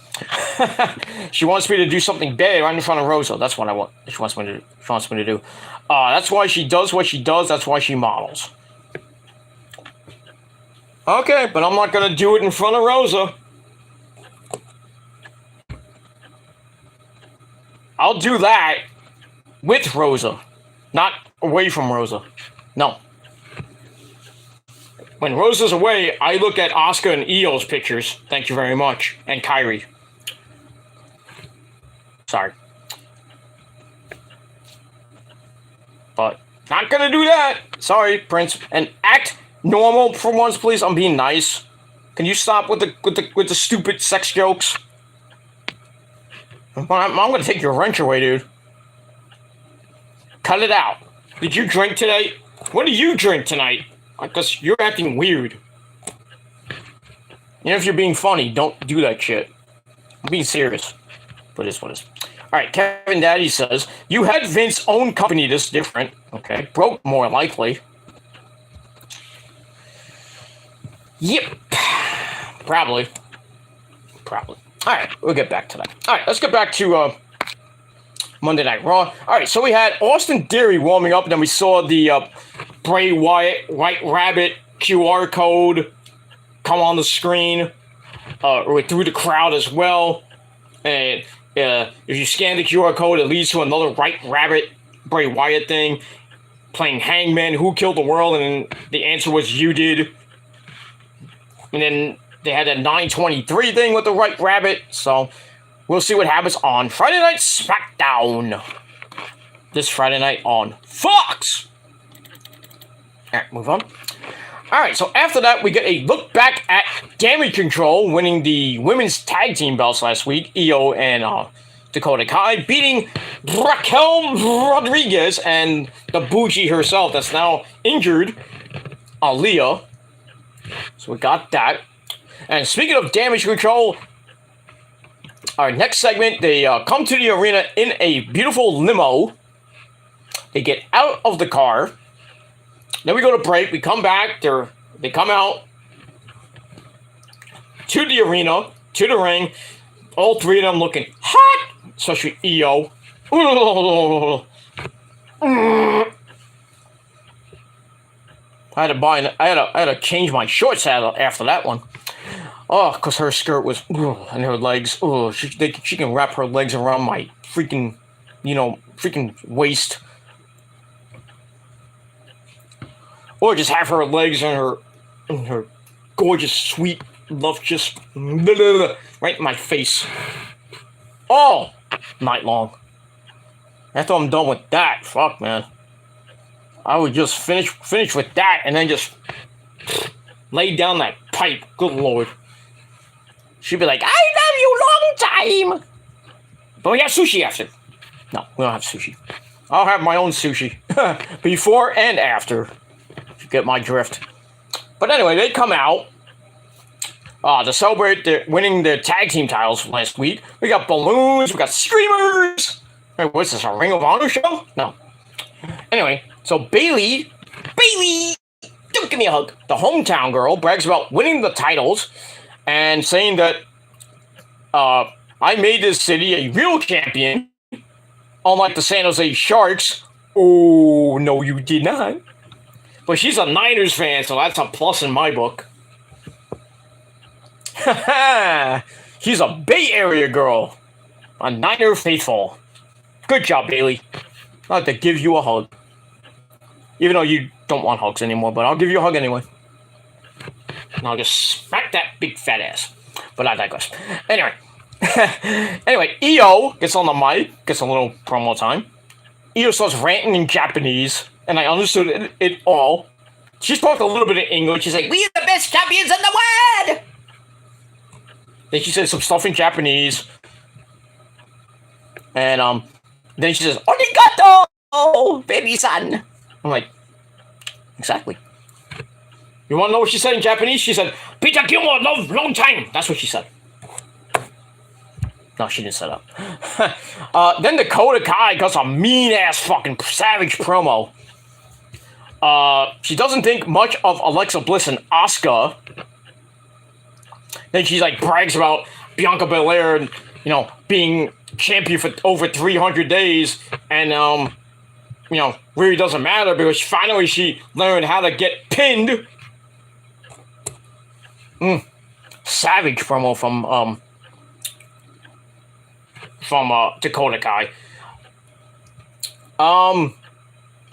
She wants me to do something bad right in front of Rosa. That's what I want. She wants me to do. That's why she does what she does. That's why she models. Okay, but I'm not gonna do it in front of Rosa. I'll do that with Rosa, not away from Rosa. No. When Rosa's away, I look at Asuka and Io's pictures. Thank you very much. And Kyrie. Sorry. But not gonna do that. Sorry, Prince. And act normal for once, please. I'm being nice. Can you stop with the stupid sex jokes? I'm gonna take your wrench away, dude. Cut it out. Did you drink today? What do you drink tonight? Because you're acting weird. You know, if you're being funny, don't do that shit. I'm being serious. But it's what it is. Alright, Kevin Daddy says, you had Vince's own company this different. Okay, broke more likely. Yep. Probably. Alright, we'll get back to that. Alright, let's get back to Monday Night Raw. Alright, so we had Austin Theory warming up, and then we saw the Bray Wyatt White Rabbit QR code come on the screen through the crowd as well. And if you scan the QR code, it leads to another White Rabbit Bray Wyatt thing. Playing Hangman, who killed the world? And the answer was you did. And then they had a 923 thing with the White Rabbit. So we'll see what happens on Friday Night SmackDown. This Friday night on Fox. Alright, move on. Alright, so after that, we get a look back at Damage Control winning the women's tag team belts last week. Io and Dakota Kai beating Raquel Rodriguez and the Bougie herself that's now injured, Aaliyah. So we got that. And speaking of Damage Control, our next segment, they come to the arena in a beautiful limo. They get out of the car. Then we go to break. We come back. They come out to the arena, to the ring. All three of them looking hot, especially Io. I had to change my shorts after that one. Oh, because her skirt was, and her legs. Oh, she can wrap her legs around my freaking waist. Or just have her legs and her gorgeous, sweet, luscious, right in my face. All night long. After I'm done with that, fuck, man. I would just finish with that and then just lay down that pipe. Good Lord. She'd be like, I love you long time. But we have sushi after. No, we don't have sushi. I'll have my own sushi. Before and after. If you get my drift. But anyway, they come out to celebrate winning their tag team titles last week. We got balloons. We got streamers. Hey, what's this, a Ring of Honor show? No. Anyway, so Bayley, don't give me a hug. The hometown girl brags about winning the titles and saying that I made this city a real champion, unlike the San Jose Sharks. Oh, no, you did not. But she's a Niners fan, so that's a plus in my book. She's a Bay Area girl. A Niner faithful. Good job, Bailey. I'd like to give you a hug. Even though you don't want hugs anymore, but I'll give you a hug anyway. And I'll just smack that big fat ass. But I digress. Anyway. Anyway, Io gets on the mic, gets a little promo time. Io starts ranting in Japanese, and I understood it all. She talked a little bit of English. She's like, "We are the best champions in the world!" Then she said some stuff in Japanese. And then she says, "Arigato, baby-san." I'm like, exactly. You want to know what she said in Japanese? She said, "Peter Gilmore, long time." That's what she said. No, she didn't say that. Then Dakota Kai does a mean-ass fucking savage promo. She doesn't think much of Alexa Bliss and Asuka. Then she like brags about Bianca Belair and, you know, being champion for over 300 days, and you know, really doesn't matter because finally she learned how to get pinned. Savage promo from Dakota Kai. And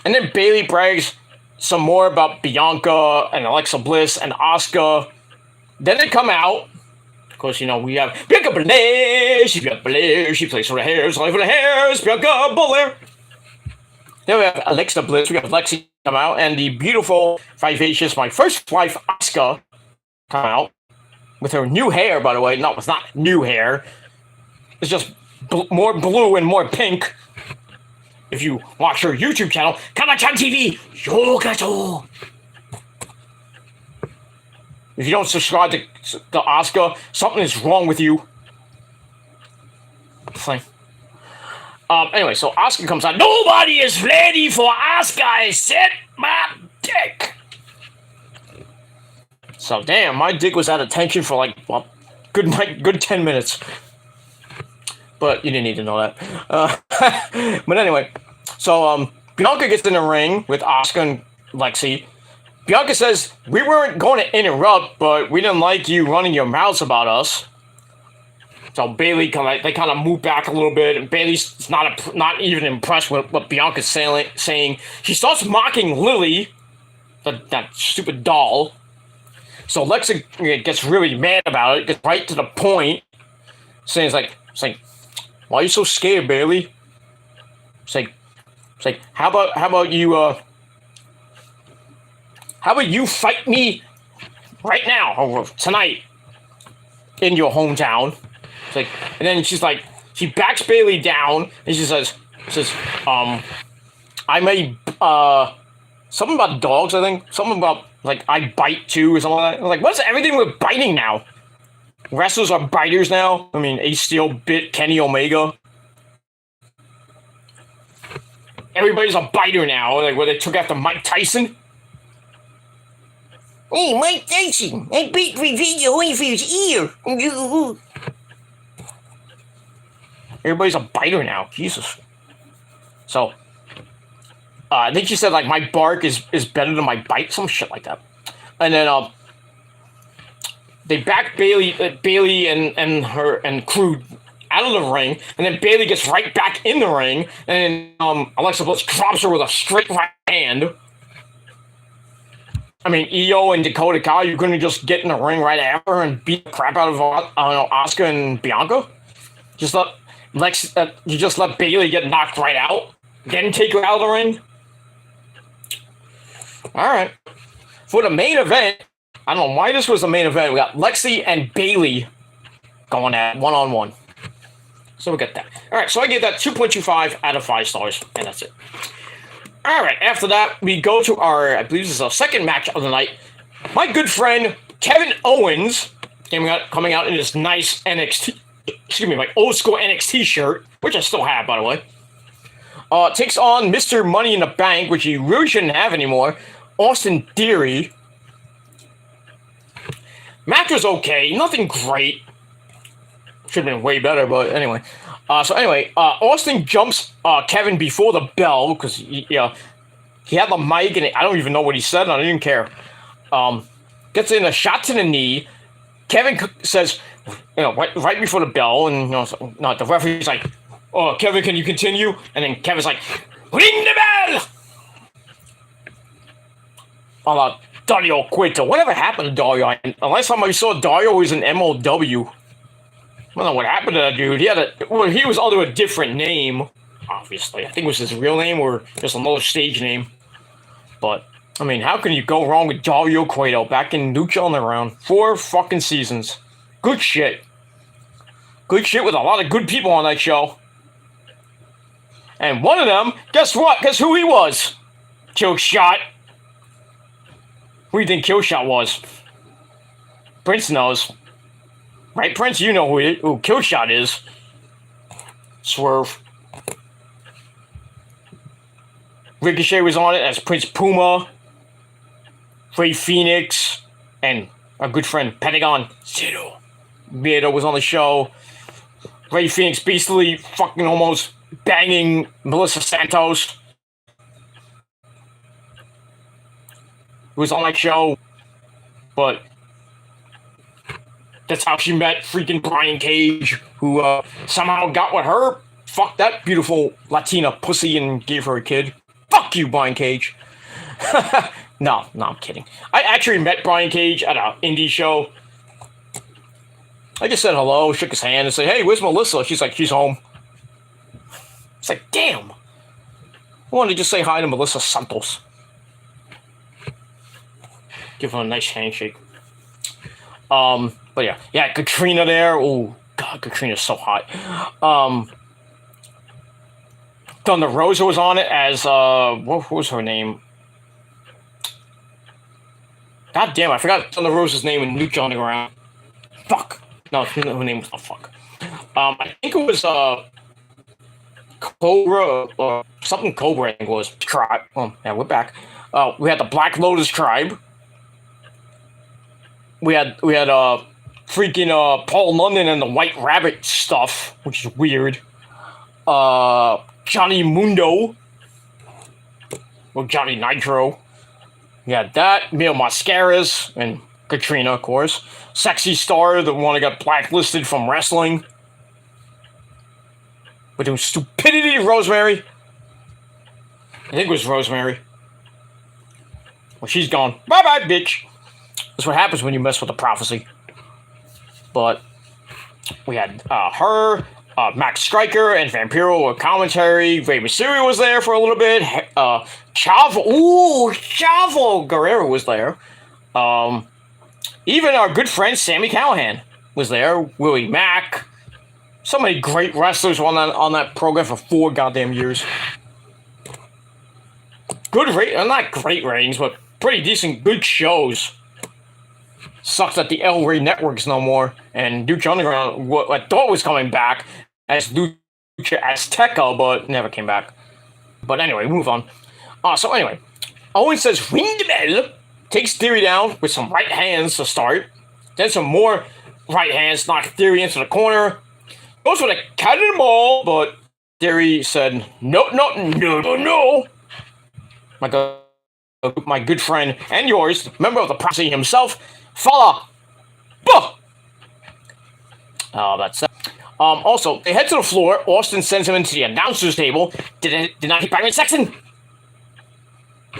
then Bailey brags some more about Bianca and Alexa Bliss and Asuka. Then they come out. Of course, you know, we have Bianca Belair. She's Bianca Belair. She plays for the hairs. Life for the hairs. Bianca Belair. Then we have Alexa Bliss. We have Lexi come out. And the beautiful, vivacious, my first wife, Asuka, come out. With her new hair, by the way. No, it's not new hair. It's just more blue and more pink. If you watch her YouTube channel, Kama-chan TV, Yogato. If you don't subscribe to Asuka, something is wrong with you. Fine. Anyway, so Asuka comes out. Nobody is ready for Asuka. I said my dick. So damn, my dick was out of tension for like, well, good 10 minutes. But you didn't need to know that. But anyway, so Bianca gets in the ring with Asuka and Lexi. Bianca says, "We weren't going to interrupt, but we didn't like you running your mouths about us." So Bailey kind of move back a little bit, and Bailey's not even impressed with what Bianca's saying. She starts mocking Lily, that stupid doll. So Lexi gets really mad about it, gets right to the point, saying, it's like, "Why are you so scared, Bailey?" It's like, how about you fight me right now or tonight in your hometown? It's like, and then she backs Bailey down and she says, "I may something about dogs, I think, something about like I bite too or something like that." I'm like, what's everything with biting now? Wrestlers are biters now. I mean, Ace Steel bit Kenny Omega. Everybody's a biter now, like where they took after Mike Tyson. "Hey, Mike Tyson, I bit Revenge away for his ear." Everybody's a biter now, Jesus. So, I think she said like my bark is better than my bite, some shit like that. And then they back Bailey and her and crew out of the ring, and then Bailey gets right back in the ring, and Alexa Bliss drops her with a straight right hand. I mean, Io and Dakota Kai, you're going to just get in the ring right after and beat the crap out of Asuka and Bianca? You just let Bailey get knocked right out, then take her out of the ring? All right. For the main event, I don't know why this was the main event. We got Lexi and Bailey going at one-on-one. So we got that. All right, so I gave that 2.25 out of 5 stars, and that's it. All right, after that, we go to our, I believe this is our second match of the night. My good friend, Kevin Owens, coming out in this nice NXT, like old school NXT shirt, which I still have, by the way. Takes on Mr. Money in the Bank, which he really shouldn't have anymore, Austin Theory. Match was okay, nothing great. Should have been way better, but anyway. Austin jumps Kevin before the bell because he had the mic and I don't even know what he said. I didn't care. Gets in a shot to the knee. Kevin says, right before the bell, and no, the referee's like, "Oh, Kevin, can you continue?" And then Kevin's like, "Ring the bell!" Dario Cueto. Whatever happened to Dario? And the last time I saw Dario was in MLW. I don't know what happened to that dude. He was under a different name, obviously. I think it was his real name or just another stage name. But, I mean, how can you go wrong with Dario Cueto back in Lucha Underground? 4 fucking seasons. Good shit. Good shit with a lot of good people on that show. And one of them, guess what? Guess who he was? Killshot. Who do you think Killshot was? Prince knows. Right, Prince? You know who Killshot is. Swerve. Ricochet was on it as Prince Puma. Ray Phoenix. And our good friend Pentagon Zero. Miedo was on the show. Ray Phoenix basically fucking almost banging Melissa Santos. Who was on that show. But that's how she met freaking Brian Cage, who somehow got with her, fucked that beautiful Latina pussy and gave her a kid. Fuck you, Brian Cage. No, I'm kidding. I actually met Brian Cage at an indie show. I just said hello, shook his hand, and said, "Hey, where's Melissa?" She's like, "She's home." It's like, damn. I wanted to just say hi to Melissa Santos. Give her a nice handshake. But yeah, Katrina there. Oh God, Katrina's so hot. Thunder Rosa was on it as what was her name? God damn, I forgot Thunder Rosa's name in Lucha Underground. Fuck. No, her name was not fuck. I think it was Cobra or something Cobra. I think it was Tribe. Oh yeah, we're back. We had the Black Lotus Tribe. We had freaking Paul London and the White Rabbit stuff, which is weird. Johnny Mundo. Or Johnny Nitro. We had that. Mil Mascaras and Katrina, of course. Sexy Star, the one that got blacklisted from wrestling. With doing stupidity, Rosemary. I think it was Rosemary. Well, she's gone. Bye-bye, bitch. That's what happens when you mess with the prophecy. But we had her, Max Striker, and Vampiro with commentary. Rey Mysterio was there for a little bit. Chavo Guerrero was there. Even our good friend Sami Callihan was there. Willie Mack. So many great wrestlers on that program for 4 goddamn years. Good not great ratings, but pretty decent, good shows. Sucks that the El Rey Network's no more, and Lucha Underground, what I thought was coming back as Lucha Azteca, but never came back. But anyway, move on. So anyway, Owen says, "Ring the bell," takes Theory down with some right hands to start, then some more right hands, knock Theory into the corner, goes for the cannonball, but Theory said, no. My good friend and yours, member of the prophecy himself, Fala. That's it. Also, they head to the floor. Austin sends him into the announcer's table. Did not hit Byron Saxton.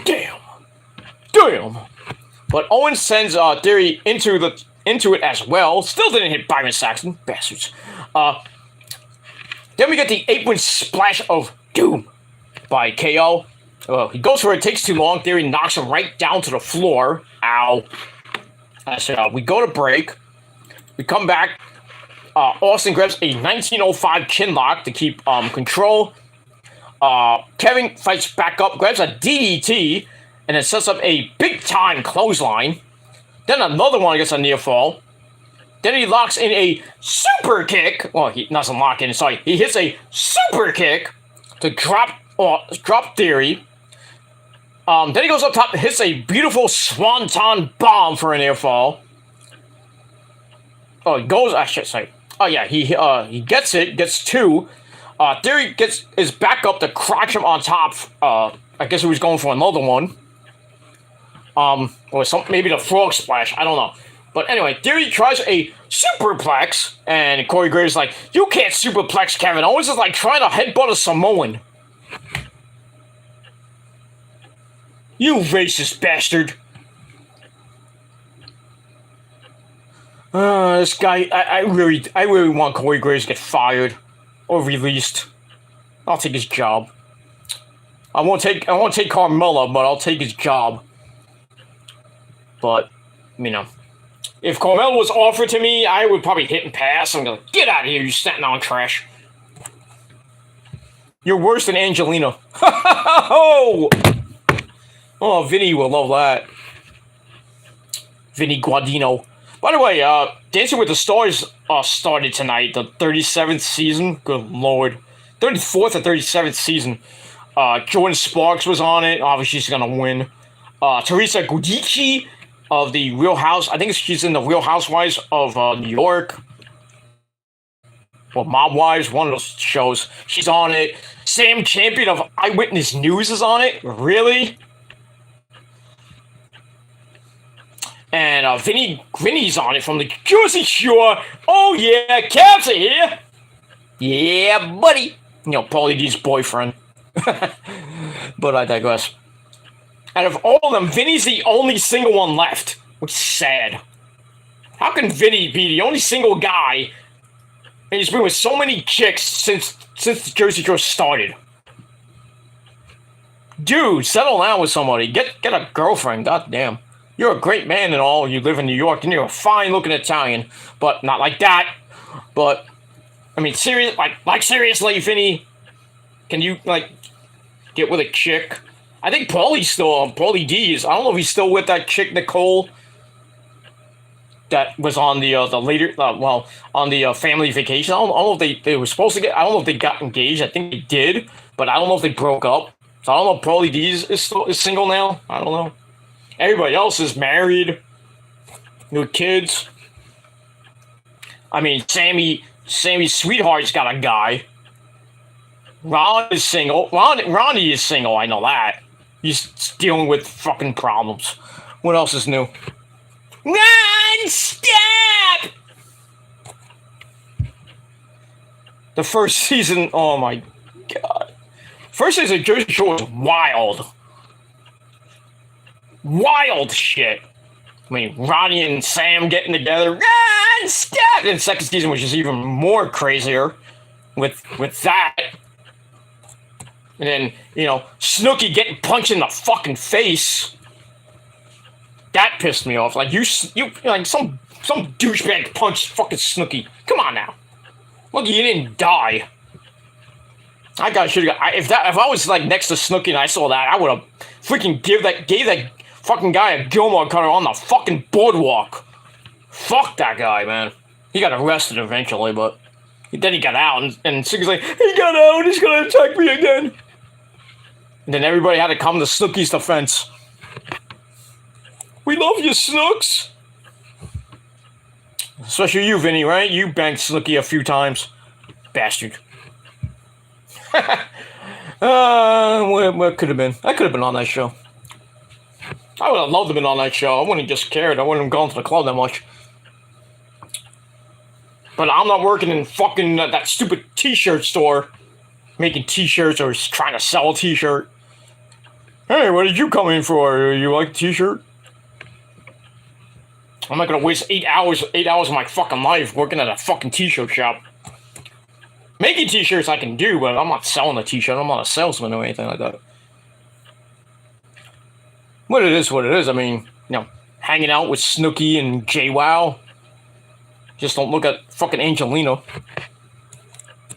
Damn. But Owen sends Theory into it as well. Still didn't hit Byron Saxton. Bastards. Then we get the apron splash of doom by KO. He goes for it. Takes too long. Theory knocks him right down to the floor. Ow. So we go to break. We come back. Austin grabs a 1905 chin lock to keep control. Kevin fights back up, grabs a DDT, and then sets up a big-time clothesline. Then another one gets a near fall. Then he locks in a super kick. Well, he doesn't lock in, sorry. He hits a super kick to drop Theory. Then he goes up top and hits a beautiful swanton bomb for a near fall. Oh, he goes. Sorry. Oh yeah, he gets it. Gets 2. Theory gets his back up to crotch him on top. I guess he was going for another one. Or maybe the frog splash. I don't know. But anyway, Theory tries a superplex, and Corey Graves is like, you can't superplex Kevin Owens. Is like trying to headbutt a Samoan. You racist bastard. This guy, I really want Corey Graves to get fired or released. I'll take his job. I won't take Carmella, but I'll take his job. But, you know, if Carmella was offered to me, I would probably hit and pass. I'm gonna get out of here, you Staten Island trash. You're worse than Angelina. Oh, Vinny will love that. Vinny Guadino. By the way, Dancing with the Stars started tonight, the 37th season. Good lord. 34th or 37th season. Jordan Sparks was on it. Obviously, she's going to win. Teresa Giudice of the Real House. I think she's in the Real Housewives of New York. Or Mob Wives, one of those shows. She's on it. Sam Champion of Eyewitness News is on it. Really? And Vinny's on it from the Jersey Shore. Oh yeah, Cavs are here. Yeah, buddy. You know, Paulie D's boyfriend. But I digress. Out of all of them, Vinny's the only single one left, which is sad. How can Vinny be the only single guy, and he's been with so many chicks since the Jersey Shore started? Dude, settle down with somebody. Get a girlfriend. Goddamn. You're a great man and all. You live in New York, and you're a fine-looking Italian, but not like that. But I mean, seriously, Vinny, can you get with a chick? I think Paulie D is. I don't know if he's still with that chick Nicole that was on the on the family vacation. I don't know if they were supposed to get. I don't know if they got engaged. I think they did, but I don't know if they broke up. So I don't know if Paulie D is single now. I don't know. Everybody else is married, with kids. I mean, Sammy's sweetheart's got a guy. Ron is single. Ronnie is single. I know that. He's dealing with fucking problems. What else is new? Ron, stop! The first season. Oh my god. First season of Jersey Shore was wild. Wild shit. I mean, Ronnie and Sam getting together. Ron, stop! And the second season was just even more crazier with that. And then, you know, Snooki getting punched in the fucking face. That pissed me off. Like, you like, some douchebag punched fucking Snooki. Come on now. Look, you didn't die. If I was, like, next to Snooki and I saw that, I would have freaking gave that fucking guy a Gilmore cutter on the fucking boardwalk. Fuck that guy, man. He got arrested eventually, but then he got out, and Snooki's like, he got out, he's gonna attack me again. And then everybody had to come to Snooki's defense. We love you, Snooks. Especially you, Vinny, right? You banged Snooki a few times. Bastard. What could have been? I could have been on that show. I would have loved to have been on that show. I wouldn't have just cared. I wouldn't have gone to the club that much. But I'm not working in fucking that stupid t-shirt store. Making t-shirts or trying to sell a t-shirt. Hey, what did you come in for? You like a t-shirt? I'm not gonna waste 8 hours of my fucking life working at a fucking t-shirt shop. Making t-shirts I can do, but I'm not selling a t-shirt. I'm not a salesman or anything like that. What it is, what it is. I mean, you know, hanging out with Snooki and JWoww. Just don't look at fucking Angelina.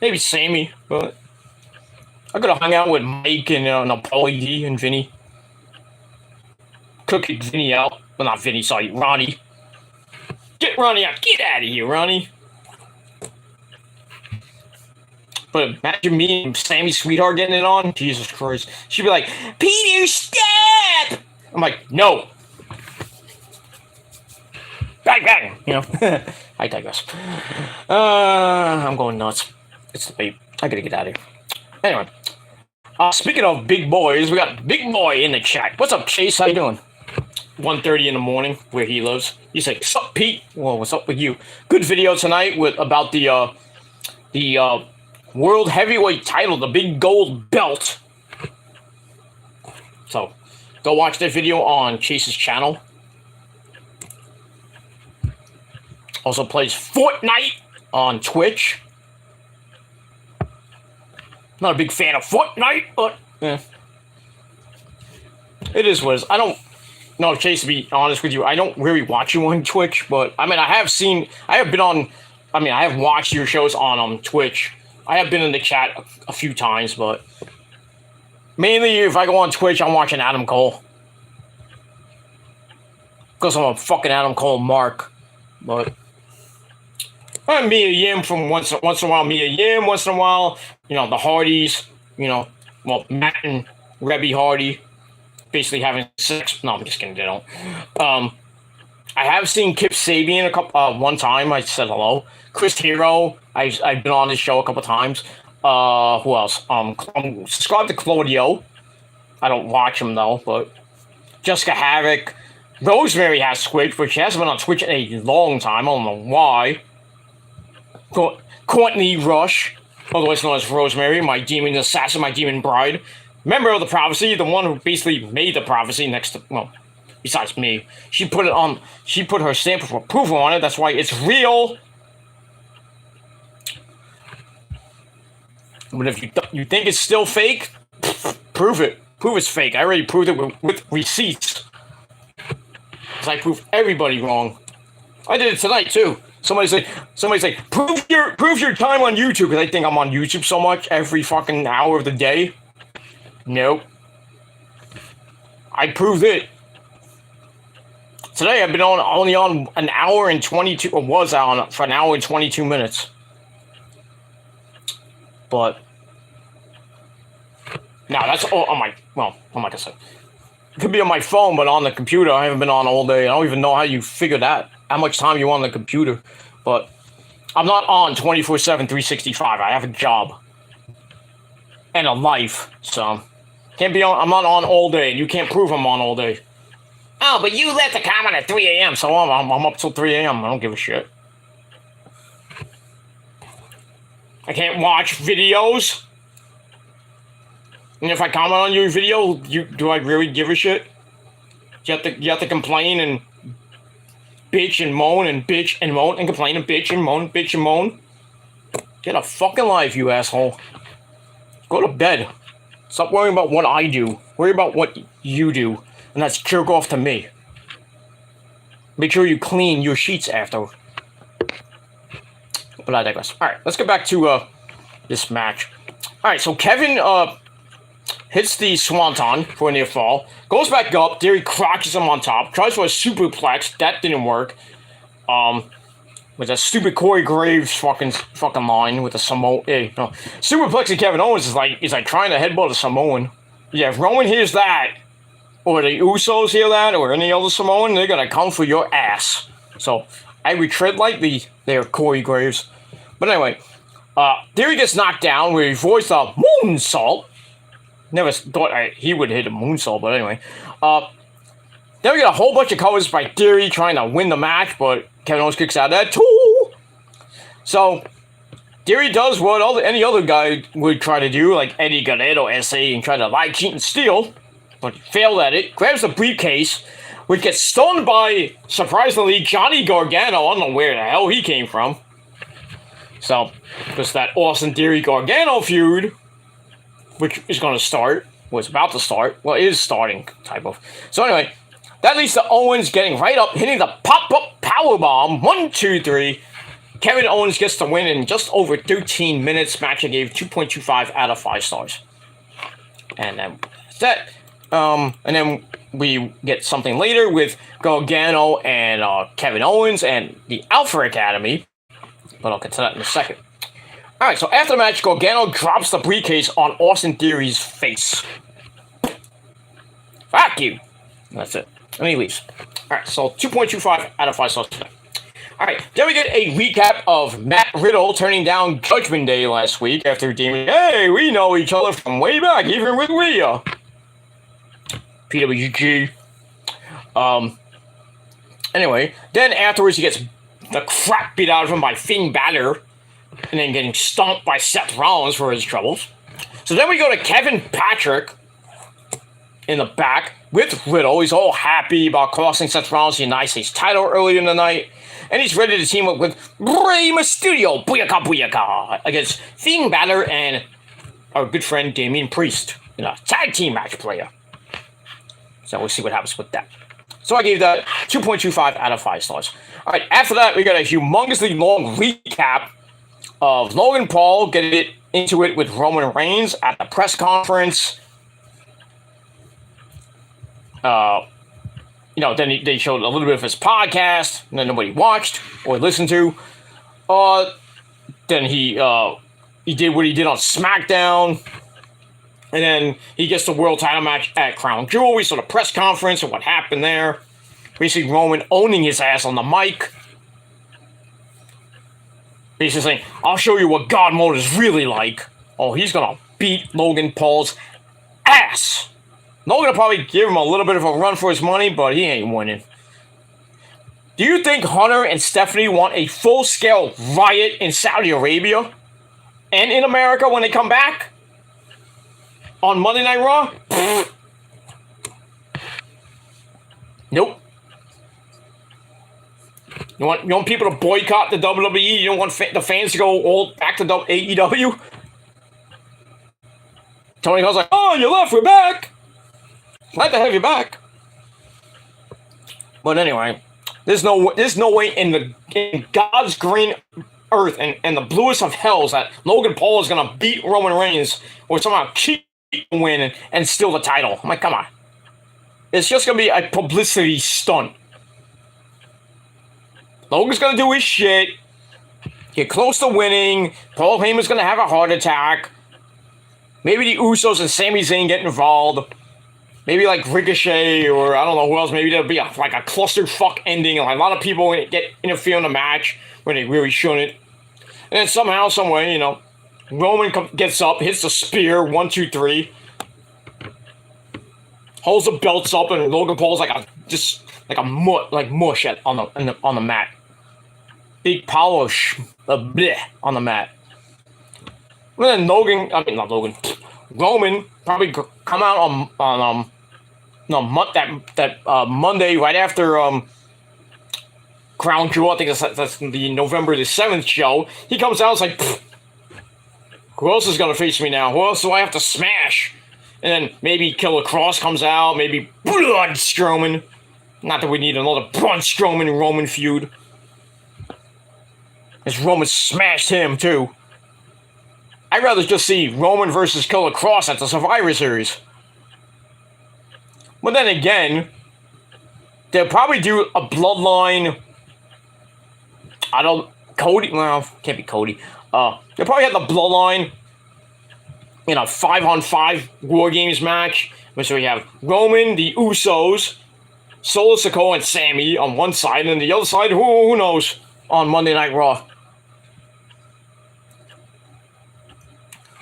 Maybe Sammy, but I could have hung out with Mike and Paulie D and Vinny. Cooking Vinny out. Well, not Vinny, sorry, Ronnie. Get Ronnie out. Get out of here, Ronnie. But imagine me and Sammy's sweetheart getting it on. Jesus Christ. She'd be like, Peter, stop! I'm like, no. Bang! You know? I digress. I'm going nuts. It's the bait. I gotta get out of here. Anyway. Speaking of big boys, we got Big Boy in the chat. What's up, Chase? How you doing? 1:30 in the morning where he lives. He's like, "Sup, Pete? Well, what's up with you? Good video tonight with about the world heavyweight title, the big gold belt." So, go watch that video on Chase's channel. Also plays Fortnite on Twitch. Not a big fan of Fortnite, but it is what it is. I don't know, Chase, to be honest with you, I don't really watch you on Twitch, but I mean, I have watched your shows on Twitch. I have been in the chat a few times, but mainly if I go on Twitch, I'm watching Adam Cole. Because I'm a fucking Adam Cole mark. But I'm Mia Yim from once in a while, Mia Yim, once in a while, you know, the Hardys, you know, well, Matt and Rebby Hardy basically having sex. No, I'm just kidding, they don't. I have seen Kip Sabian one time. I said hello. Chris Hero, I've been on his show a couple times. Who else? I'm subscribed to Claudio. I don't watch him though, but Jessica Havoc. Rosemary has Twitch, but she hasn't been on Twitch in a long time. I don't know why. Courtney Rush, otherwise known as Rosemary, my demon assassin, my demon bride. Member of the Prophecy, the one who basically made the prophecy next to, well, besides me. She put her stamp of approval on it, that's why it's real. But if you think it's still fake, prove it. Prove it's fake. I already proved it with receipts. Because I proved everybody wrong. I did it tonight too. Somebody's like, prove your time on YouTube, because I think I'm on YouTube so much every fucking hour of the day. Nope. I proved it. Today I've been only on an hour and 22, or was on for an hour and 22 minutes. But now that's all on my, well, like I said, it could be on my phone, but on the computer I haven't been on all day. I don't even know how you figure that, how much time you on the computer. But I'm not on 24/7, 365. I have a job and a life, so can't be on. I'm not on all day. You can't prove I'm on all day. Oh, but you left the comment at 3 a.m., so I'm up till 3 a.m. I don't give a shit. I can't watch videos. And if I comment on your video, do I really give a shit? You have to complain and bitch and moan and bitch and moan and complain and bitch and moan, bitch and moan. Get a fucking life, you asshole. Go to bed. Stop worrying about what I do. Worry about what you do. And that's jerk off to me. Make sure you clean your sheets after. But I digress. Alright, let's get back to this match. Alright, so Kevin hits the swanton for a near fall. Goes back up. Derry crotches him on top. Tries for a superplex. That didn't work. With that stupid Corey Graves fucking line with the Samoan. No. Superplexing Kevin Owens is like trying to headbutt a Samoan. Yeah, if Roman hears that, or the Usos hear that, or any other Samoan, they're gonna come for your ass. So I would tread lightly there, Corey Graves. But anyway, Derry gets knocked down where he avoids a moonsault. Never thought he would hit a moonsault, but anyway. Then we get a whole bunch of covers by Derry trying to win the match, but Kevin Owens kicks out of that too. So Derry does what any other guy would try to do, like Eddie Guerrero essay, and try to lie, cheat, and steal, but he failed at it. Grabs the briefcase, which gets stolen by, surprisingly, Johnny Gargano. I don't know where the hell he came from. So, just that Austin Derry Gargano feud, which is going to start, was about to start, well, it is starting, type of. So anyway, that leads to Owens getting right up, hitting the pop-up powerbomb. 1, 2, 3. Kevin Owens gets the win in just over 13 minutes. Match I gave 2.25 out of 5 stars. And then that. And then we get something later with Gargano and Kevin Owens and the Alpha Academy. But I'll get to that in a second. Alright, so after the match, Gargano drops the briefcase on Austin Theory's face. Fuck you. That's it. And he leaves. Alright, so 2.25 out of 5 stars. Alright, then we get a recap of Matt Riddle turning down Judgment Day last week after deeming, hey, we know each other from way back, even with Rhea. PWG. Anyway, then afterwards he gets the crap beat out of him by Finn Balor, and then getting stomped by Seth Rollins for his troubles. So then we go to Kevin Patrick in the back with Riddle. He's all happy about costing Seth Rollins the United States title earlier in the night. And he's ready to team up with Rey Mysterio, booyaka booyaka, against Finn Balor and our good friend Damian Priest in a tag team match player. So we'll see what happens with that. So I gave that 2.25 out of 5 stars. All right, after that, we got a humongously long recap of Logan Paul getting into it with Roman Reigns at the press conference. Then they showed a little bit of his podcast that nobody watched or listened to. Then he did what he did on SmackDown. And then he gets the world title match at Crown Jewel. We saw the press conference and what happened there. Basically, Roman owning his ass on the mic. Basically saying, I'll show you what God mode is really like. Oh, he's going to beat Logan Paul's ass. Logan will probably give him a little bit of a run for his money, but he ain't winning. Do you think Hunter and Stephanie want a full-scale riot in Saudi Arabia? And in America when they come back? On Monday Night Raw? Nope. You want people to boycott the WWE? You don't want the fans to go all back to AEW? Tony Khan's like, oh, you left, we're back. Glad to have you back. But anyway, there's no way in God's green earth and the bluest of hells that Logan Paul is gonna beat Roman Reigns or somehow keep winning and steal the title. I'm like, come on. It's just gonna be a publicity stunt. Logan's gonna do his shit, get close to winning. Paul Heyman's gonna have a heart attack. Maybe the Usos and Sami Zayn get involved. Maybe like Ricochet or I don't know who else. Maybe there'll be a clusterfuck ending. And a lot of people get interfere in the match when they really shouldn't. And then somehow, someway, Roman gets up, hits the spear, 1, 2, 3, holds the belts up, and Logan Paul's like mush on the mat. Big polish on the mat. And then Roman probably come out on Monday right after Crown Jewel. I think that's the November the 7th show. He comes out, it's like, who else is gonna face me now? Who else do I have to smash? And then maybe Killer Cross comes out, maybe Braun Strowman. Not that we need another Braun Strowman Roman feud. Because Roman smashed him too. I'd rather just see Roman versus Killer Cross at the Survivor Series. But then again, they'll probably do a bloodline. Cody. Well, can't be Cody. They'll probably have the bloodline in a 5-on-5 War Games match. So we have Roman, the Usos, Solo Sikoa, and Sammy on one side, and then the other side, who knows, on Monday Night Raw.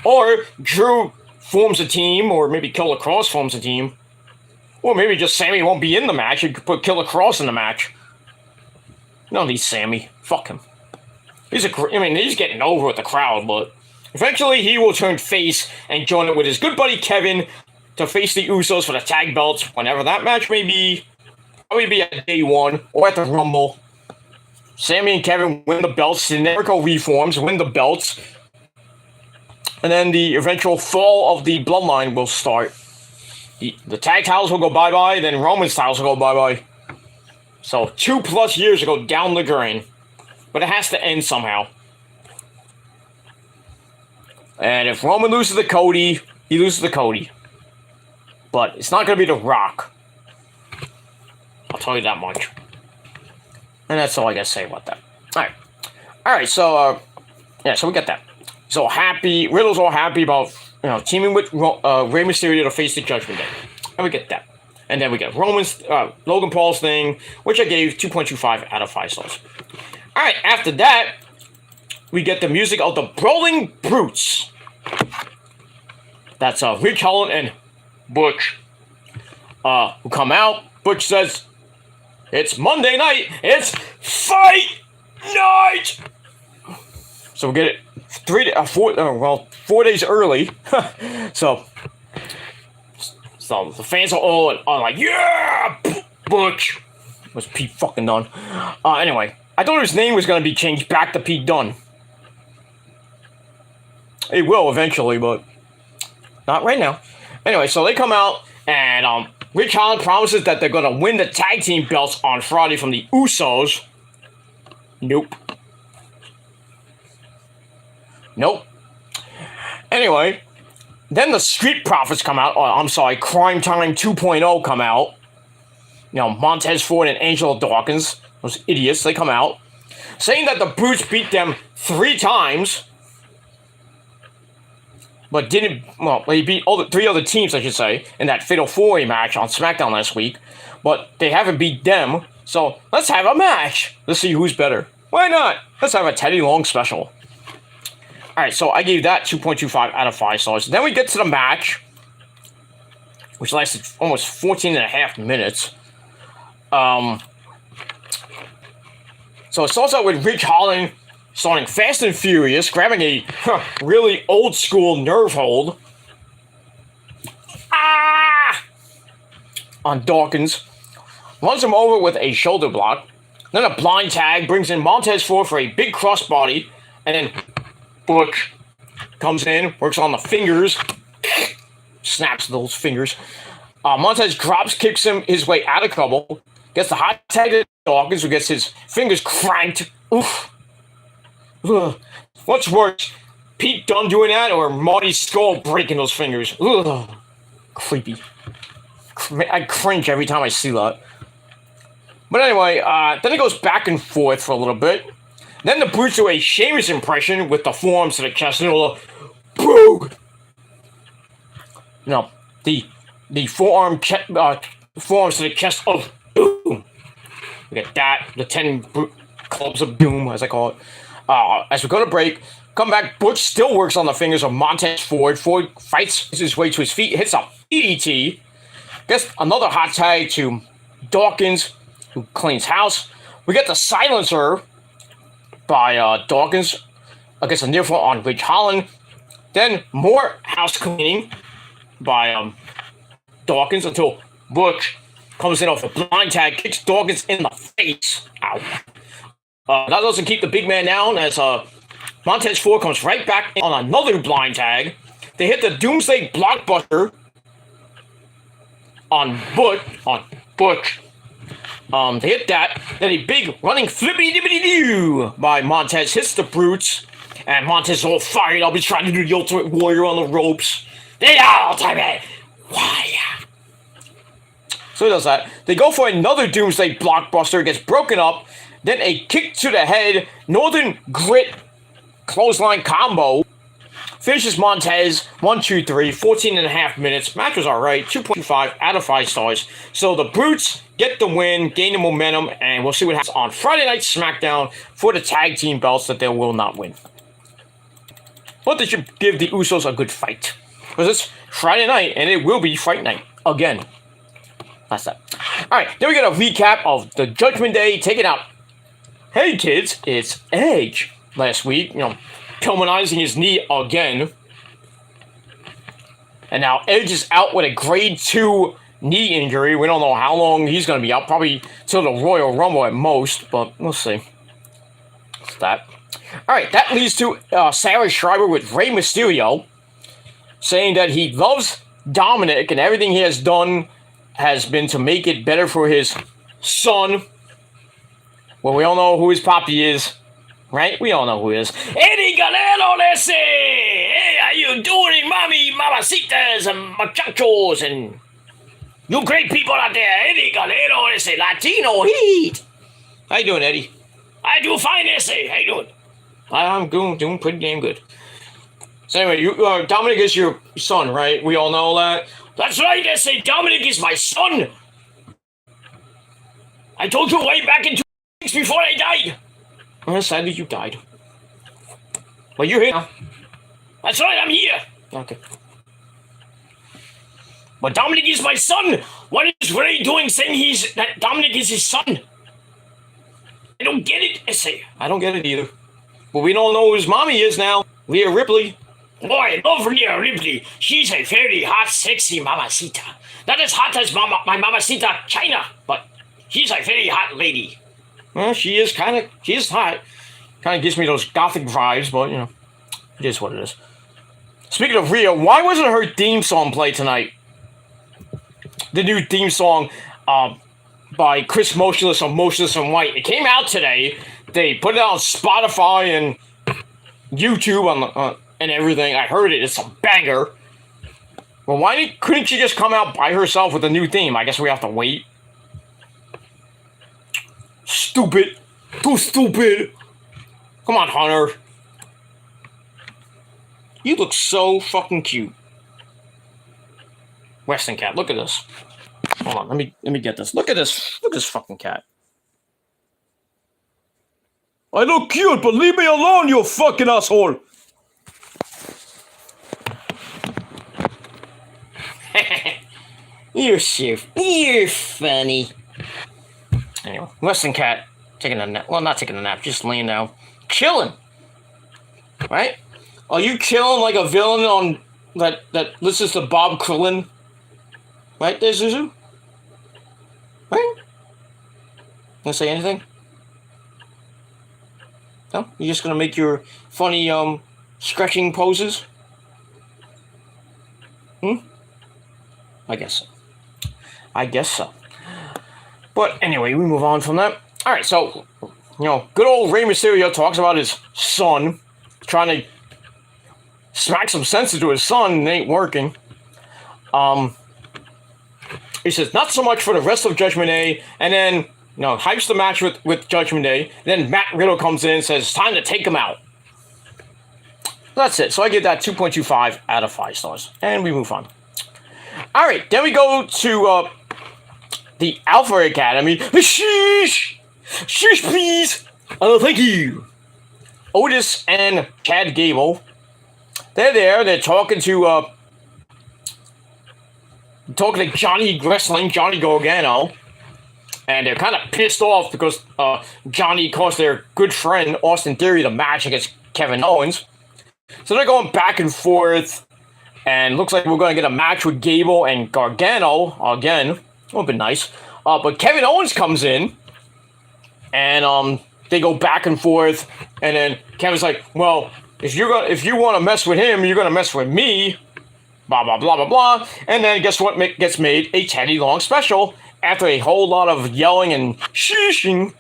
Or Drew forms a team, or maybe Killer Cross forms a team. Or maybe just Sammy won't be in the match. You could put Killer Cross in the match. No, he's Sammy. Fuck him. He's getting over with the crowd, but eventually he will turn face and join it with his good buddy Kevin to face the Usos for the tag belts whenever that match may be. Probably be at day 1 or at the Rumble. Sammy and Kevin win the belts. Generico reforms, win the belts. And then the eventual fall of the bloodline will start. The tag titles will go bye-bye, then Roman's titles will go bye-bye. So 2+ years will go down the drain. But it has to end somehow. And if Roman loses to Cody, he loses to Cody. But it's not going to be The Rock. I'll tell you that much. And that's all I got to say about that. Alright, so we got that. So happy, Riddle's all happy about, teaming with Rey Mysterio to face the Judgment Day. And we get that. And then we get Logan Paul's thing, which I gave 2.25 out of 5 stars. Alright, after that, we get the music of the Brawling Brutes. That's Rich Holland and Butch, who come out. Butch says, It's Monday night. It's fight night. So we'll get it 4 days early. so the fans are all like, yeah, Butch. Was Pete fucking Dunne. Anyway, I thought his name was going to be changed back to Pete Dunne. It will eventually, but not right now. Anyway, so they come out, and Rich Holland promises that they're going to win the tag team belts on Friday from the Usos. Nope. Anyway, then the Street Profits come out. Crime Time 2.0 come out. Montez Ford and Angelo Dawkins, those idiots, they come out, saying that the Brutes beat them 3 times. But they beat all the 3 other teams, I should say, in that Fatal 4-Way match on SmackDown last week. But they haven't beat them, so let's have a match. Let's see who's better. Why not? Let's have a Teddy Long special. Alright, so I gave that 2.25 out of 5 stars. Then we get to the match, which lasted almost 14 and a half minutes. So it starts out with Rich Holland starting Fast and Furious, grabbing a really old school nerve hold on Dawkins, runs him over with a shoulder block. Then a blind tag brings in Montez Ford for a big crossbody, and then Butch comes in, works on the fingers, snaps those fingers. Montez drops kicks him his way out of trouble, gets the hot tag to Dawkins, who gets his fingers cranked. Oof. Ugh. What's worse, Pete Dunne doing that or Marty Skull breaking those fingers? Ugh. Creepy. I cringe every time I see that. But anyway, then it goes back and forth for a little bit. Then the Brutes do a Sheamus impression with the forearms to the chest. Boom! The forearms to the chest of Boom. We get that, the 10 clubs of Doom, as I call it. As we go to break, come back, Butch still works on the fingers of Montez Ford. Ford fights his way to his feet, hits a DDT. Gets another hot tag to Dawkins, who cleans house. We get the silencer by Dawkins against a near fall on Rich Holland. Then more house cleaning by Dawkins until Butch comes in off a blind tag, kicks Dawkins in the face. Ow. That doesn't keep the big man down as Montez Ford comes right back in on another blind tag. They hit the Doomsday Blockbuster on Butch. They hit that. Then a big running flippity-dippity-doo by Montez hits the Brutes. And Montez is all fired up. He's trying to do the Ultimate Warrior on the ropes. The Ultimate Warrior. So he does that. They go for another Doomsday Blockbuster. It gets broken up. Then a kick to the head, Northern Grit clothesline combo. Finishes Montez, 1, 2, 3, 14 and a half minutes. Match was alright, 2.5 out of 5 stars. So the Brutes get the win, gain the momentum, and we'll see what happens on Friday Night SmackDown for the tag team belts that they will not win. But they should give the Usos a good fight. Because it's Friday night, and it will be Fight Night again. That's that. Alright, then we got a recap of the Judgment Day taking out Hey kids, it's Edge. Last week, pulmonizing his knee again. And now Edge is out with a grade 2 knee injury. We don't know how long he's going to be out. Probably till the Royal Rumble at most, but we'll see. That's that. Alright, that leads to Sarah Schreiber with Rey Mysterio saying that he loves Dominic and everything he has done has been to make it better for his son. Well, we all know who his papi is, right? We all know who he is. Eddie Galero, let's say! Hey, how you doing, mommy, mamacitas, and muchachos, and you great people out there. Eddie Galero, let's say, Latino Heat. How you doing, Eddie? I do fine, let's say. How you doing? I'm doing pretty damn good. So anyway, Dominic is your son, right? We all know that. That's right, let's say Dominic is my son. I told you way back in before I died. Well, sadly, you died. Well, you're here now. That's right, I'm here. Okay. But Dominic is my son! What is Ray doing saying that Dominic is his son? I don't get it, I say. I don't get it either. But we don't know who his mommy is now. Rhea Ripley. Oh, I love Rhea Ripley. She's a very hot, sexy mamacita. Not as hot as my mamacita China, but she's a very hot lady. Well, she is hot. Kind of gives me those gothic vibes, but, you know, it is what it is. Speaking of Rhea, why wasn't her theme song played tonight? The new theme song by Chris Motionless on Motionless and White. It came out today. They put it on Spotify and YouTube and everything. I heard it. It's a banger. Well, couldn't she just come out by herself with a new theme? I guess we have to wait. Stupid. Too stupid. Come on, Hunter. You look so fucking cute. Western cat, look at this. Hold on, let me get this. Look at this. Look at this fucking cat. I look cute, but leave me alone, you fucking asshole. You're funny. Anyway, Western cat taking a nap. Well, not taking a nap, just laying down, chilling. Right? Are you chilling like a villain on that listens to Bob Krillin? Right there, Zuzu? Right? Gonna say anything? No? You're just gonna make your funny stretching poses? I guess so. But anyway, we move on from that. Alright, so, you know, good old Rey Mysterio talks about his son, trying to smack some sense into his son, and it ain't working. He says, not so much for the rest of Judgment Day, and then, you know, hypes the match with Judgment Day. Then Matt Riddle comes in and says, it's time to take him out. That's it. So I give that 2.25 out of 5 stars. And we move on. Alright, then we go to the Alpha Academy. Sheesh! Sheesh, please! Oh, thank you! Otis and Chad Gable. They're there. They're talking to Johnny Wrestling, Johnny Gargano. And they're kind of pissed off because Johnny cost their good friend, Austin Theory, the match against Kevin Owens. So they're going back and forth. And looks like we're going to get a match with Gable and Gargano again. Would be nice. But Kevin Owens comes in. And they go back and forth. And then Kevin's like, well, if you want to mess with him, you're going to mess with me. Blah, blah, blah, blah, blah. And then guess what gets made? A Teddy Long special. After a whole lot of yelling and sheeshing.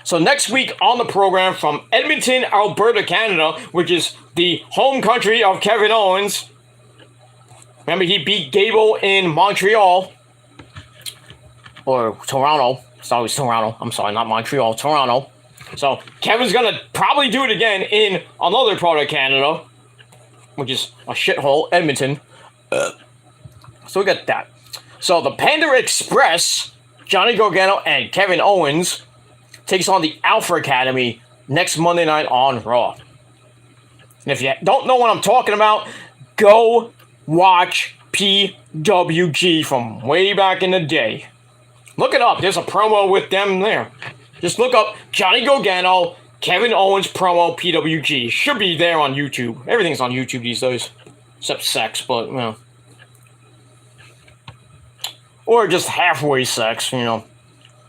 So next week on the program from Edmonton, Alberta, Canada, which is the home country of Kevin Owens. Remember, he beat Gable in Montreal. Or Toronto. It's always Toronto. I'm sorry, not Montreal, Toronto. So Kevin's going to probably do it again in another part of Canada, which is a shithole, Edmonton. So we got that. So the Panda Express, Johnny Gargano and Kevin Owens, takes on the Alpha Academy next Monday night on Raw. And if you don't know what I'm talking about, go watch PWG from way back in the day. Look it up. There's a promo with them there. Just look up Johnny Gargano, Kevin Owens promo PWG. Should be there on YouTube. Everything's on YouTube these days. Except sex, but, you know. Or just halfway sex, you know.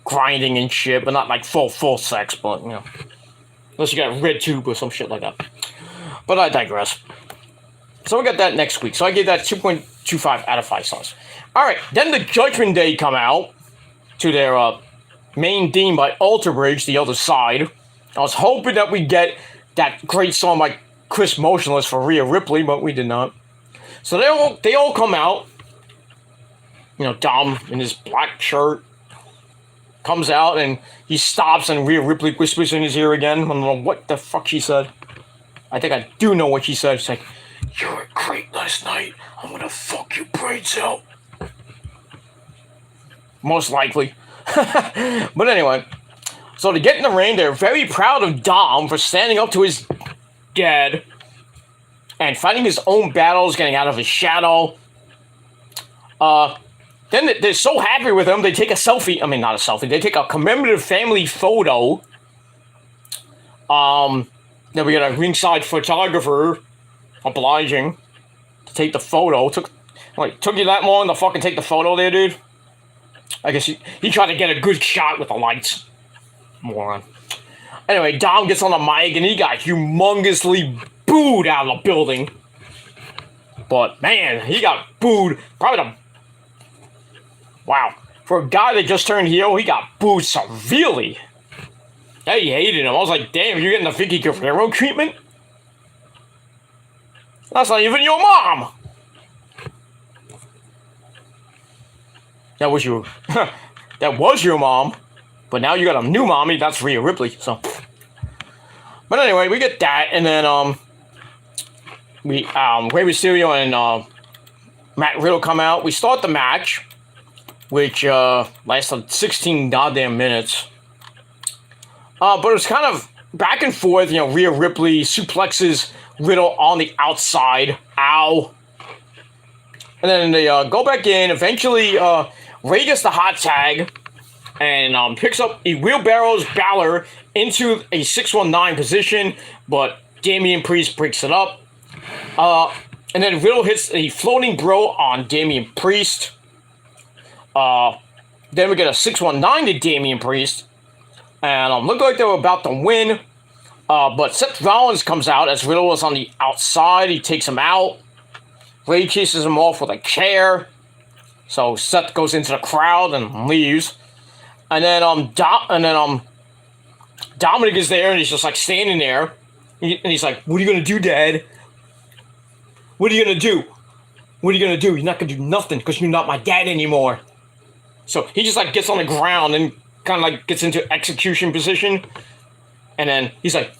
Grinding and shit, but not like full sex, but, you know. Unless you got a red tube or some shit like that. But I digress. So we got that next week. So I gave that 2.25 out of 5 stars. Alright, then the Judgment Day come out to their main theme by Alter Bridge, The Other Side. I was hoping that we'd get that great song by Chris Motionless for Rhea Ripley, but we did not. So they all come out. You know, Dom in his black shirt comes out and he stops and Rhea Ripley whispers in his ear again. I don't know what the fuck she said. I think I do know what she said. She's like, "You were great last night. I'm gonna fuck your brains out." Most likely. But anyway. So to get in the ring, they're very proud of Dom for standing up to his dad. and fighting his own battles, getting out of his shadow. Then they're so happy with him, they take a selfie. I mean, not a selfie. They take a commemorative family photo. Then we got a ringside photographer, obliging, to take the photo. Took you that long to fucking take the photo there, dude? I guess he tried to get a good shot with the lights. Moron. Anyway, Dom gets on the mic and he got humongously booed out of the building. But man, he got booed. Probably the... Wow. For a guy that just turned heel, he got booed severely. They hated him. I was like, damn, you're getting the Vicky Guerrero treatment? That's not even your mom! That was your... that was your mom. But now you got a new mommy. That's Rhea Ripley, so... But anyway, we get that, and then, Rey Mysterio and, Matt Riddle come out. We start the match, which, lasted 16 goddamn minutes. But it was kind of back and forth, you know, Rhea Ripley suplexes Riddle on the outside. Ow. And then they, go back in. Eventually, Rey gets the hot tag and, picks up, he wheelbarrows Balor into a 619 position, but Damian Priest breaks it up. And then Riddle hits a floating bro on Damian Priest. Then we get a 619 to Damian Priest. And looked like they were about to win. But Seth Rollins comes out as Riddle was on the outside. He takes him out. Rey chases him off with a chair. So Seth goes into the crowd and leaves. And then Dominic is there and he's just like standing there. And he's like, "What are you gonna do, Dad? What are you gonna do? What are you gonna do? You're not gonna do nothing because you're not my dad anymore." So he just like gets on the ground and kind of like gets into execution position. And then he's like,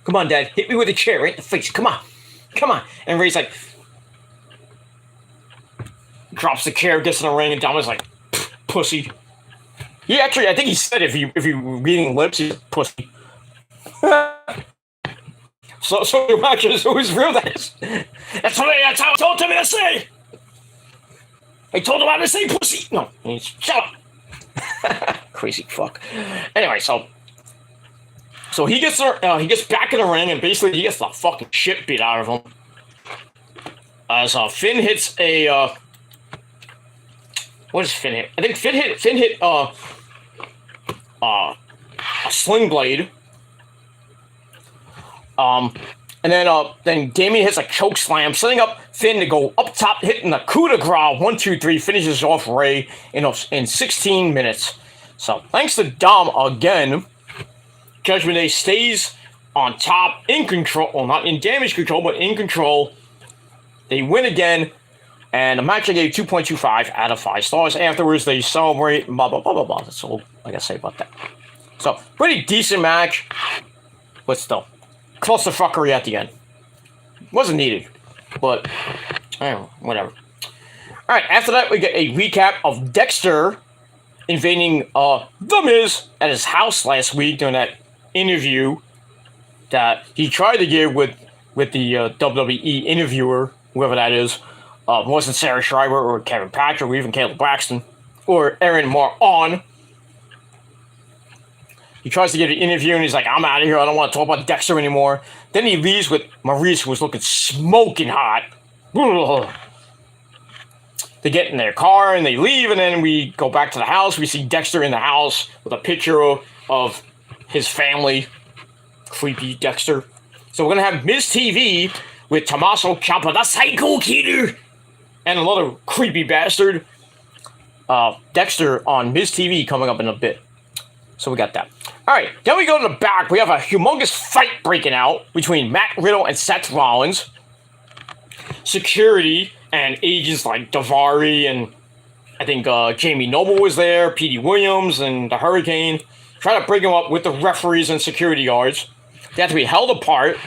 "Come on, Dad, hit me with a chair right in the face. Come on. Come on." And Ray's like, drops the chair, gets in the ring, and Dominic's like, "Pussy." He actually, I think he said if you reading lips, he's pussy. so your match is who's real that is. That's how I told him to say. I told him how to say pussy. No, shut up. Crazy fuck. Anyway, so he gets back in the ring and basically he gets the fucking shit beat out of him. As Finn hits a what does Finn hit? I think Finn hit a sling blade. And then Damian hits a choke slam, setting up Finn to go up top, hitting the coup de grace. 1, 2, 3, finishes off Rey in 16 minutes. So thanks to Dom again, Judgment Day stays on top, in control. Well, not in damage control, but in control. They win again, and the match I gave 2.25 out of 5 stars. Afterwards, they celebrate. Blah blah blah blah blah. That's all I gotta say about that. So pretty decent match, but still. Clusterfuckery at the end. Wasn't needed, but I don't know, whatever. Alright, after that we get a recap of Dexter invading The Miz at his house last week during that interview that he tried to give with the WWE interviewer, whoever that is. It wasn't Sarah Schreiber or Kevin Patrick or even Caleb Braxton or Aaron Moran. He tries to get an interview and he's like, "I'm out of here. I don't want to talk about Dexter anymore." Then he leaves with Maurice, who was looking smoking hot. They get in their car and they leave, and then we go back to the house. We see Dexter in the house with a picture of his family. Creepy Dexter. So we're going to have Miz TV with Tommaso Ciampa, the Psycho Killer, and another creepy bastard. Dexter on Miz TV coming up in a bit. So we got that. Alright, then we go to the back. We have a humongous fight breaking out between Matt Riddle and Seth Rollins. Security and agents like Daivari and I think Jamie Noble was there, Petey Williams and the Hurricane. Try to break him up with the referees and security guards. They have to be held apart.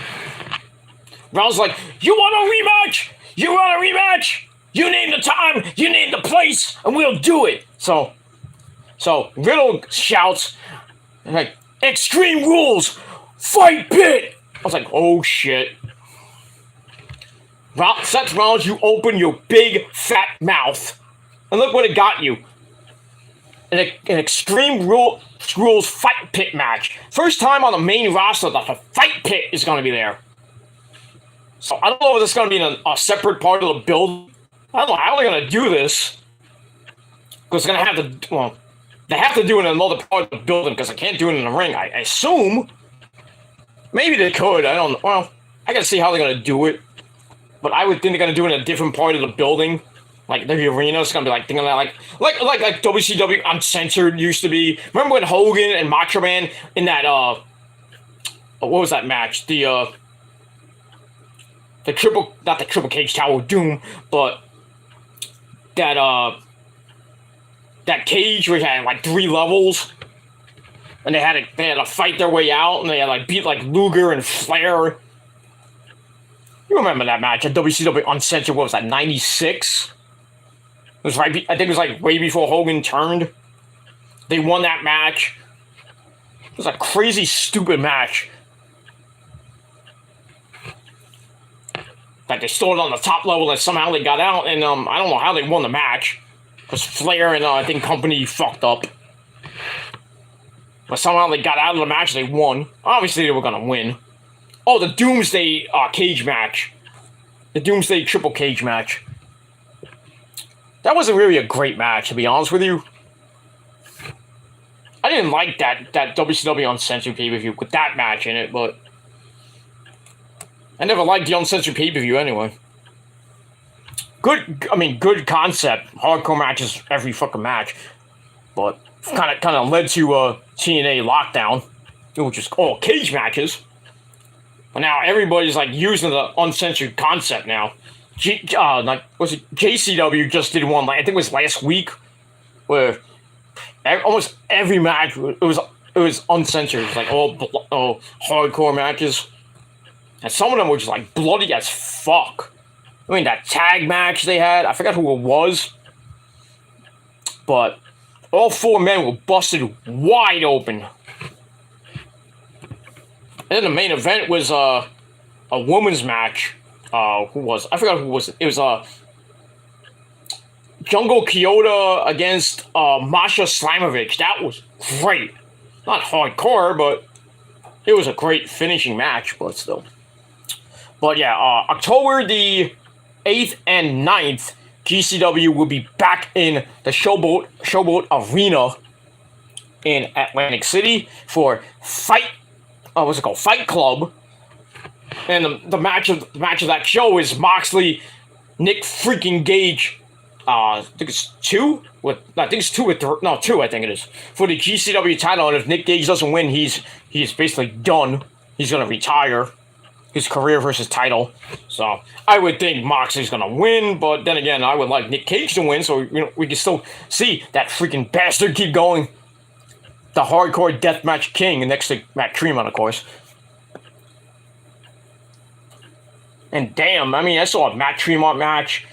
Rollins like, "You want a rematch? You want a rematch? You name the time, you name the place, and we'll do it." So Riddle shouts, like, "Extreme Rules, fight pit!" I was like, oh shit. Seth Rollins, you open your big fat mouth, and look what it got you. An Extreme Rules Fight Pit match. First time on the main roster that the Fight Pit is going to be there. So I don't know if it's going to be in a separate part of the build. I don't know how they're going to do this. Because they're going to have to, well, they have to do it in another part of the building because they can't do it in the ring. I assume. Maybe they could. I don't know. Well, I got to see how they're going to do it. But I would think they're going to do it in a different part of the building. Like the arena is gonna be like thinking that like WCW Uncensored used to be. Remember when Hogan and Macho Man in that what was that match? The triple, not the Triple Cage Tower of Doom, but that cage where you had like 3 levels, and they had to fight their way out, and they had like beat like Luger and Flair. You remember that match at WCW Uncensored? What was that? 96. It was right. I think it was like way before Hogan turned. They won that match. It was a crazy, stupid match. Like they started on the top level and somehow they got out, and I don't know how they won the match because Flair and I think company fucked up. But somehow they got out of the match. They won. Obviously, they were gonna win. Oh, the Doomsday cage match. The Doomsday Triple Cage match. That wasn't really a great match, to be honest with you. I didn't like that WCW Uncensored pay-per-view with that match in it, but I never liked the Uncensored pay-per-view anyway. Good concept. Hardcore matches every fucking match, but kind of led to TNA Lockdown, which is all cage matches. But now everybody's like using the Uncensored concept now. JCW just did one, I think it was last week, where almost every match it was uncensored. It was like all hardcore matches, and some of them were just like bloody as fuck. I mean, that tag match they had, I forgot who it was, but all 4 men were busted wide open. And then the main event was a women's match. I forgot who was it. It was Jungle Kyoto against Masha Slamovich. That was great. Not hardcore, but it was a great finishing match, but still. But yeah, October the 8th and 9th, GCW will be back in the Showboat Arena in Atlantic City for Fight Club. And the match of that show is Moxley, Nick freaking Gage. I think it's 2. I think it's 2 or 3. No, 2. I think it is for the GCW title. And if Nick Gage doesn't win, he's basically done. He's gonna retire his career versus title. So I would think Moxley's gonna win, but then again, I would like Nick Cage to win, so we can still see that freaking bastard keep going. The hardcore deathmatch king, next to Matt Tremont, of course. And damn, I mean, I saw a Matt Tremont match.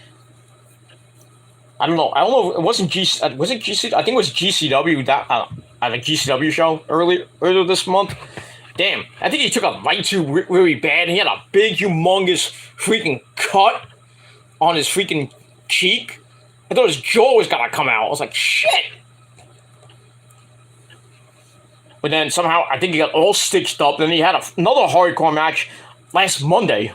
I don't know. It wasn't GC. I think it was GCW at a GCW show earlier this month. Damn, I think he took a light to really bad. He had a big, humongous freaking cut on his freaking cheek. I thought his jaw was gonna come out. I was like, shit. But then somehow I think he got all stitched up. Then he had another hardcore match last Monday.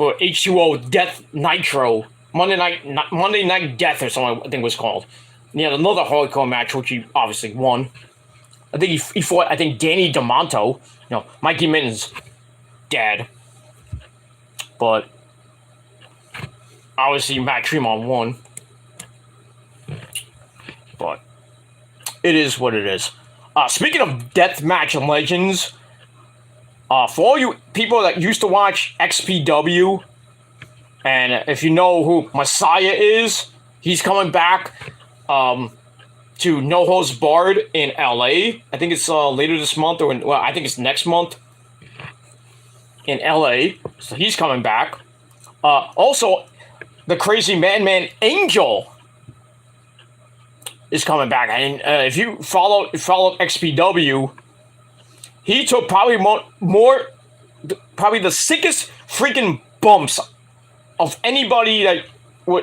Or H2O Death Nitro, Monday Night Death or something, I think it was called. And he had another hardcore match, which he obviously won. I think he fought, Danny DeMonto. Mikey Mitten's dad. But obviously Matt Tremont won. But it is what it is. Speaking of Deathmatch Legends, for all you people that used to watch XPW, and if you know who Messiah is, he's coming back to No Holds Barred in LA. I think it's later this month, I think it's next month in LA. So he's coming back. Also, the crazy Madman Angel is coming back. And if you follow XPW, he took probably the sickest freaking bumps of anybody that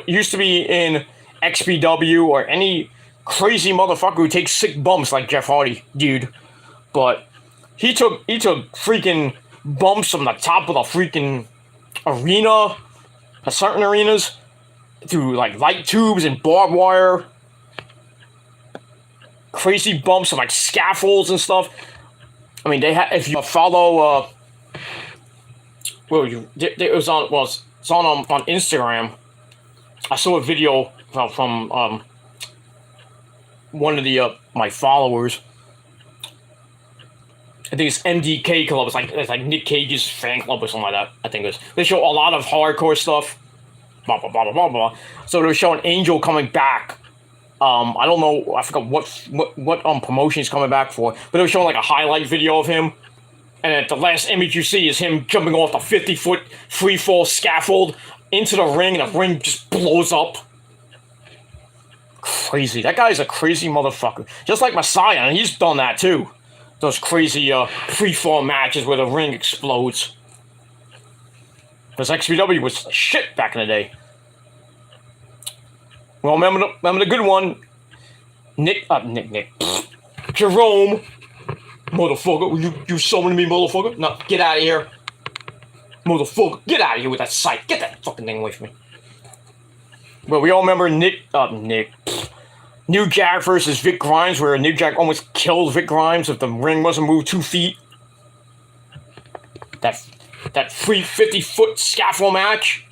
used to be in XPW or any crazy motherfucker who takes sick bumps like Jeff Hardy, dude. But he took freaking bumps from the top of the freaking arena, certain arenas, through like light tubes and barbed wire. Crazy bumps from like scaffolds and stuff. I mean, if you follow, it was on Instagram. I saw a video from one of the my followers. I think it's MDK Club. It's like Nick Cage's fan club or something like that. I think it was. They show a lot of hardcore stuff. Blah blah blah blah blah blah. So they were showing Angel coming back. I don't know. I forgot what promotion he's coming back for. But they were showing like a highlight video of him. And at the last image you see is him jumping off the 50-foot free fall scaffold into the ring, and the ring just blows up. Crazy. That guy's a crazy motherfucker. Just like Messiah, and he's done that too. Those crazy free fall matches where the ring explodes. Because XPW was shit back in the day. Well, remember the good one? Nick. Jerome. Motherfucker, you summoning me, motherfucker? No, get out of here. Motherfucker, get out of here with that sight. Get that fucking thing away from me. Well, we all remember New Jack versus Vic Grimes, where New Jack almost killed Vic Grimes if the ring wasn't moved 2 feet. That free 50-foot scaffold match,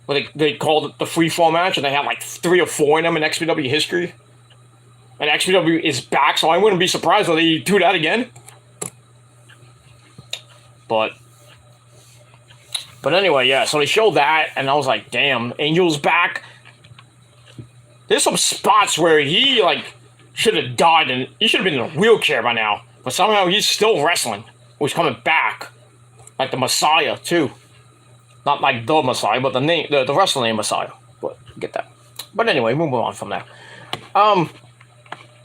where they called it the free fall match, and they had like 3 or 4 in them in XPW history. And XPW is back, so I wouldn't be surprised if they do that again. But anyway, yeah, so they showed that, and I was like, damn, Angel's back. There's some spots where he, like, should have died, and he should have been in a wheelchair by now. But somehow he's still wrestling. He's coming back. Like the Messiah, too. Not like the Messiah, but the wrestler name Messiah. But, get that. But anyway, we'll move on from that.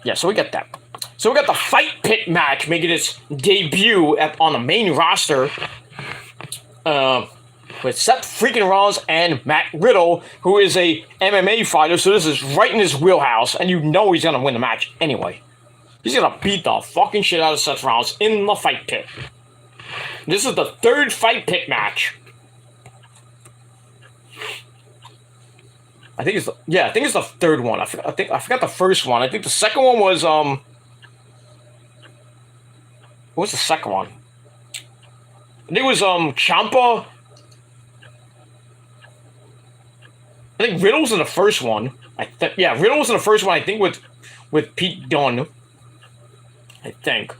Yeah, so we get that. So we got the Fight Pit match making its debut on the main roster with Seth freaking Rollins and Matt Riddle, who is a MMA fighter, so this is right in his wheelhouse, and you know he's going to win the match anyway. He's going to beat the fucking shit out of Seth Rollins in the Fight Pit. This is the 3rd Fight Pit match. I think it's the 3rd one. I forgot the first one. I think the second one was what was the second one? I think it was Ciampa. I think Riddle was in the first one. Riddle was in the first one. I think with Pete Dunne. I think.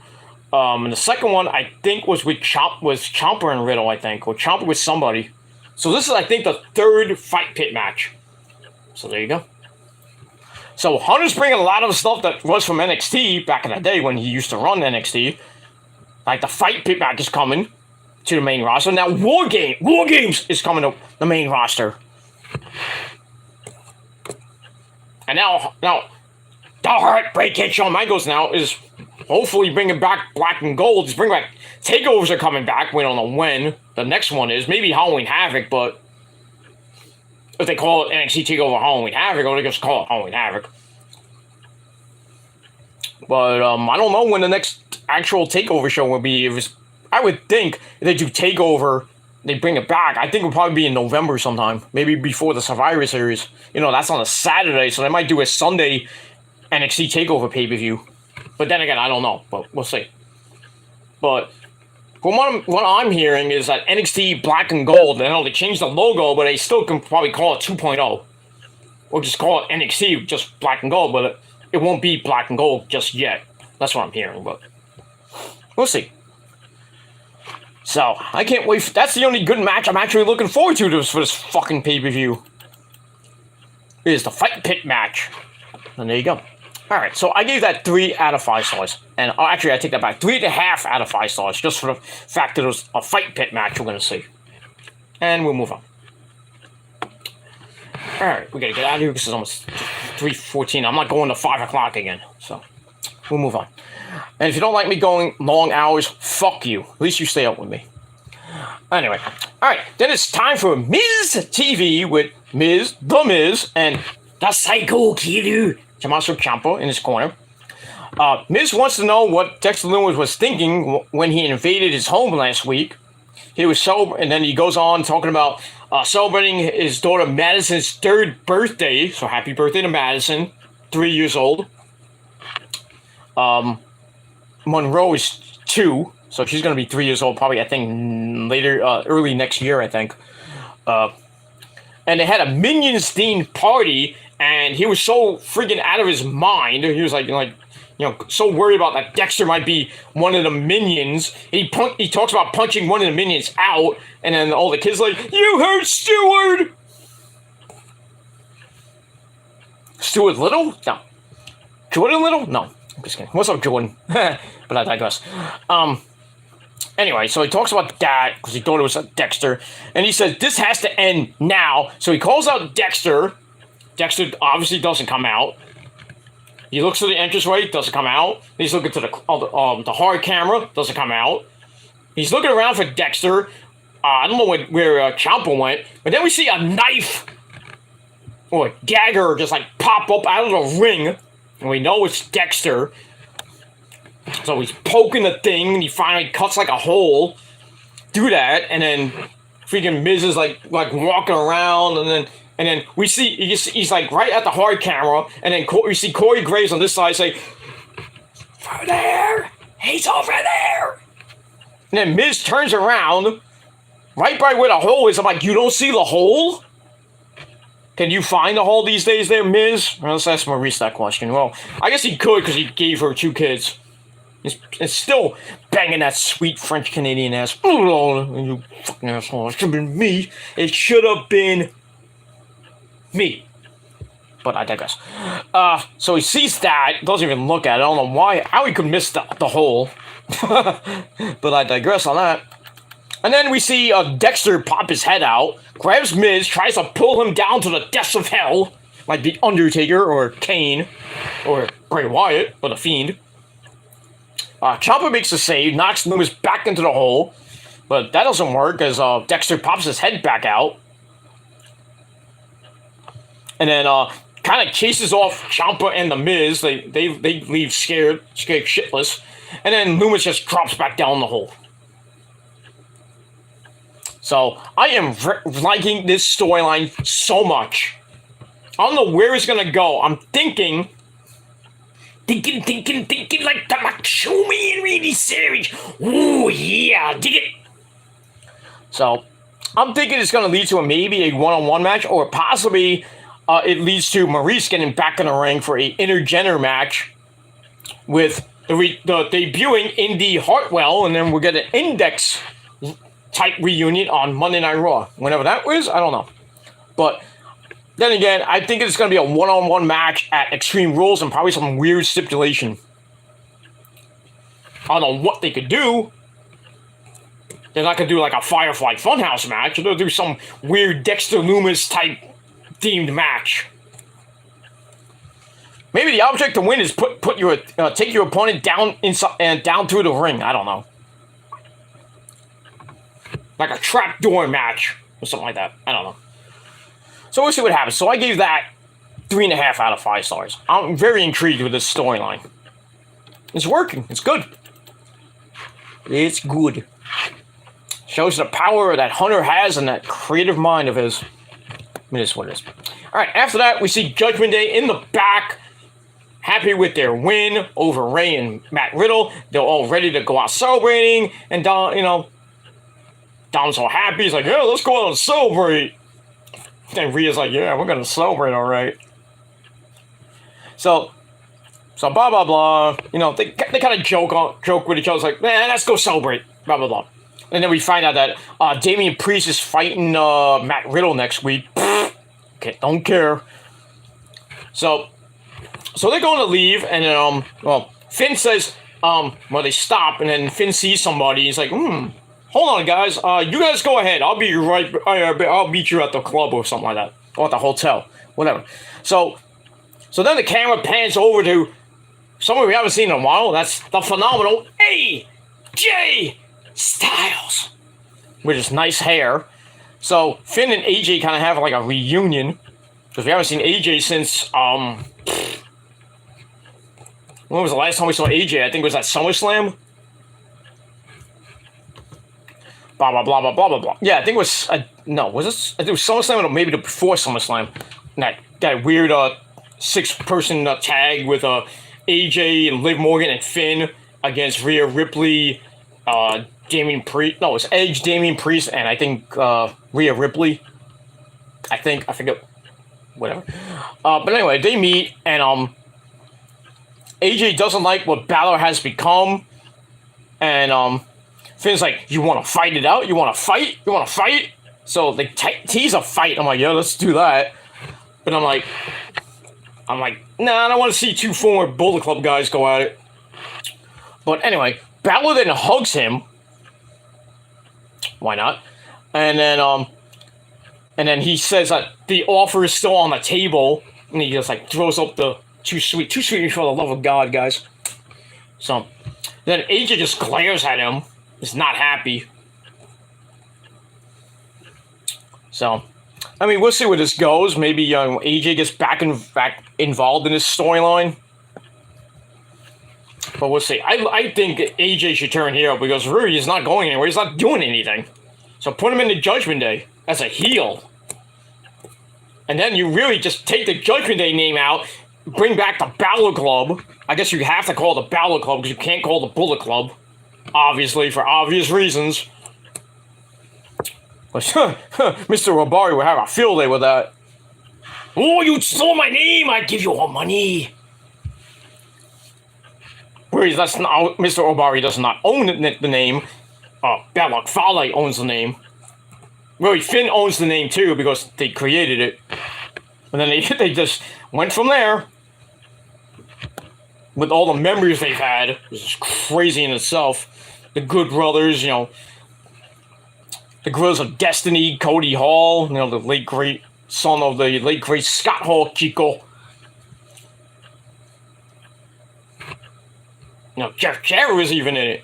And the second one I think was with Ciampa and Riddle. I think, or Ciampa with somebody. So this is, I think, the 3rd Fight Pit match. So there you go. So Hunter's bringing a lot of stuff that was from NXT back in the day when he used to run NXT. Like the Fight Pit match is coming to the main roster. Now War Games is coming to the main roster. And now the Heartbreak Kid Shawn Michaels now is hopefully bringing back Black and Gold. He's bringing back takeovers are coming back. We don't know when the next one is. Maybe Halloween Havoc, but if they call it NXT TakeOver Halloween Havoc, or they just call it Halloween Havoc. But I don't know when the next actual TakeOver show will be. I would think if they do TakeOver, they bring it back. I think it will probably be in November sometime. Maybe before the Survivor Series. You know, that's on a Saturday, so they might do a Sunday NXT TakeOver pay-per-view. But then again, I don't know. But we'll see. But from what I'm hearing is that NXT Black and Gold, I know they changed the logo, but they still can probably call it 2.0. Or just call it NXT, just Black and Gold, but it won't be Black and Gold just yet. That's what I'm hearing, but we'll see. So, I can't wait. That's the only good match I'm actually looking forward to for this fucking pay-per-view. Is the Fight Pit match. And there you go. Alright, so I gave that 3 out of 5 stars. And actually, I take that back. 3.5 out of 5 stars. Just for the fact that it was a Fight Pit match we're going to see. And we'll move on. Alright, we got to get out of here because it's almost 3:14. I'm not going to 5 o'clock again. So, we'll move on. And if you don't like me going long hours, fuck you. At least you stay up with me. Anyway, all right. Then it's time for Ms. TV with The Miz, and the Psycho Killer, Tommaso Ciampa in his corner. Miz wants to know what Dexter Lumis was thinking when he invaded his home last week. He was sober, and then he goes on talking about celebrating his daughter Madison's 3rd birthday. So happy birthday to Madison, 3 years old. Monroe is 2, so she's going to be 3 years old probably, I think, later, early next year, I think. And they had a Minions-themed party, and he was so freaking out of his mind. He was like, so worried about that Dexter might be one of the Minions. He talks about punching one of the Minions out, and then all the kids like, "You hurt Stewart!" Stewart Little? No. Jordan Little? No. I'm just kidding. What's up, Jordan? But I digress. Anyway, so he talks about that because he thought it was Dexter, and he says this has to end now. So he calls out Dexter. Dexter obviously doesn't come out. He looks to the entranceway, doesn't come out. He's looking to the hard camera, doesn't come out. He's looking around for Dexter. I don't know where Ciampa went, but then we see a knife or a dagger just like pop up out of the ring, and we know it's Dexter. So he's poking the thing, and he finally cuts like a hole through that, and then freaking Miz is like walking around, and then we see he's like right at the hard camera, and then we see Corey Graves on this side say, "Over there, he's over there." And then Miz turns around, right by where the hole is. I'm like, you don't see the hole? Can you find the hole these days there, Miz? Well, let's ask Maurice that question. Well, I guess he could because he gave her 2 kids. It's still banging that sweet French Canadian ass. Oh, you fucking asshole. It should have been me. It should have been me. But I digress. So he sees that, doesn't even look at it. I don't know how he could miss the hole. But I digress on that. And then we see Dexter pop his head out, grabs Miz, tries to pull him down to the depths of hell, like the Undertaker or Kane or Bray Wyatt or the Fiend. Ciampa makes a save, knocks Lumis back into the hole, but that doesn't work as Dexter pops his head back out. And then kind of chases off Ciampa and the Miz. They leave scared shitless. And then Lumis just drops back down the hole. So I am liking this storyline so much. I don't know where it's going to go. I'm thinking like the Macho Man Randy Savage. Ooh, yeah, dig it. So, I'm thinking it's going to lead to maybe a one-on-one match, or possibly it leads to Maurice getting back in the ring for a intergender match with the debuting Indy Hartwell, and then we'll get an Index type reunion on Monday Night Raw. Whenever that is, I don't know. But then again, I think it's going to be a one-on-one match at Extreme Rules and probably some weird stipulation. I don't know what they could do. They're not going to do like a Firefly Funhouse match. They'll do some weird Dexter Lumis type themed match. Maybe the object to win is take your opponent down inside and down through the ring. I don't know. Like a trapdoor match or something like that. I don't know. So we'll see what happens. So I gave that 3.5 out of 5 stars. I'm very intrigued with this storyline. It's working. It's good. It's good. Shows the power that Hunter has and that creative mind of his. I mean, it's what it is. All right, after that, we see Judgment Day in the back, happy with their win over Ray and Matt Riddle. They're all ready to go out celebrating, and Dom's all happy. He's like, "Yeah, let's go out and celebrate." And Rhea's like, "Yeah, we're gonna celebrate, all right." So blah blah blah. They kind of joke with each other. It's like, "Man, let's go celebrate." Blah blah blah. And then we find out that Damian Priest is fighting Matt Riddle next week. Okay, don't care. So they're going to leave, and then Finn says, they stop, and then Finn sees somebody. He's like, hold on, guys. You guys go ahead. I'll be right. I'll meet you at the club or something like that, or at the hotel, whatever. So then the camera pans over to someone we haven't seen in a while. That's the phenomenal AJ Styles. with his nice hair. So Finn and AJ kind of have like a reunion, because we haven't seen AJ since when was the last time we saw AJ? I think it was at SummerSlam. Blah blah blah blah blah blah blah. Yeah, I think it was no, was this? I think it was SummerSlam or maybe the before SummerSlam. That weird 6-person tag with AJ and Liv Morgan and Finn against Rhea Ripley, Damian Priest. No, it was Edge, Damian Priest, and I think Rhea Ripley. I forget. Whatever. But anyway, they meet, and AJ doesn't like what Balor has become, and Finn's like, "You want to fight it out? You want to fight? You want to fight?" So they tease a fight. I'm like, "Yeah, let's do that." But I'm like, nah, I don't want to see two former Bullet Club guys go at it. But anyway, Balor then hugs him. Why not? And then he says that the offer is still on the table, and he just like throws up the too sweet for the love of God, guys. So then AJ just glares at him. Is not happy. So, I mean, we'll see where this goes. Maybe AJ gets back involved in this storyline. But we'll see. I think AJ should turn heel because really he's not going anywhere. He's not doing anything. So put him in the Judgment Day as a heel. And then you really just take the Judgment Day name out, bring back the Balor Club. I guess you have to call it the Balor Club because you can't call it the Bullet Club. Obviously, for obvious reasons. But Mr. Robari would have a field day with that. Oh, you stole my name! I give you all money! Whereas that's not, Mr. Obari does not own the name. Balak Fale owns the name. Really, Finn owns the name too because they created it. And then they just went from there. With all the memories they've had, which is crazy in itself. The Good Brothers, the Guerrillas of Destiny, Cody Hall, the late great son of the late great Scott Hall, Chico. Jeff Jarrett was even in it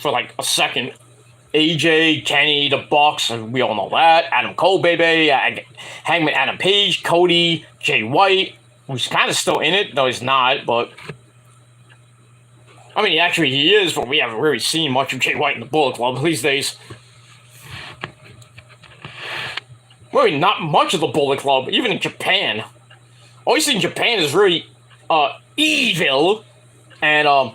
for like a second. AJ, Kenny, the Bucks, we all know that. Adam Cole, baby, Hangman Adam Page, Cody, Jay White, who's kind of still in it, though he's not, but I mean, actually he is, but we haven't really seen much of Jay White in the Bullet Club these days. Really not much of the Bullet Club, even in Japan. All you see in Japan is really Evil and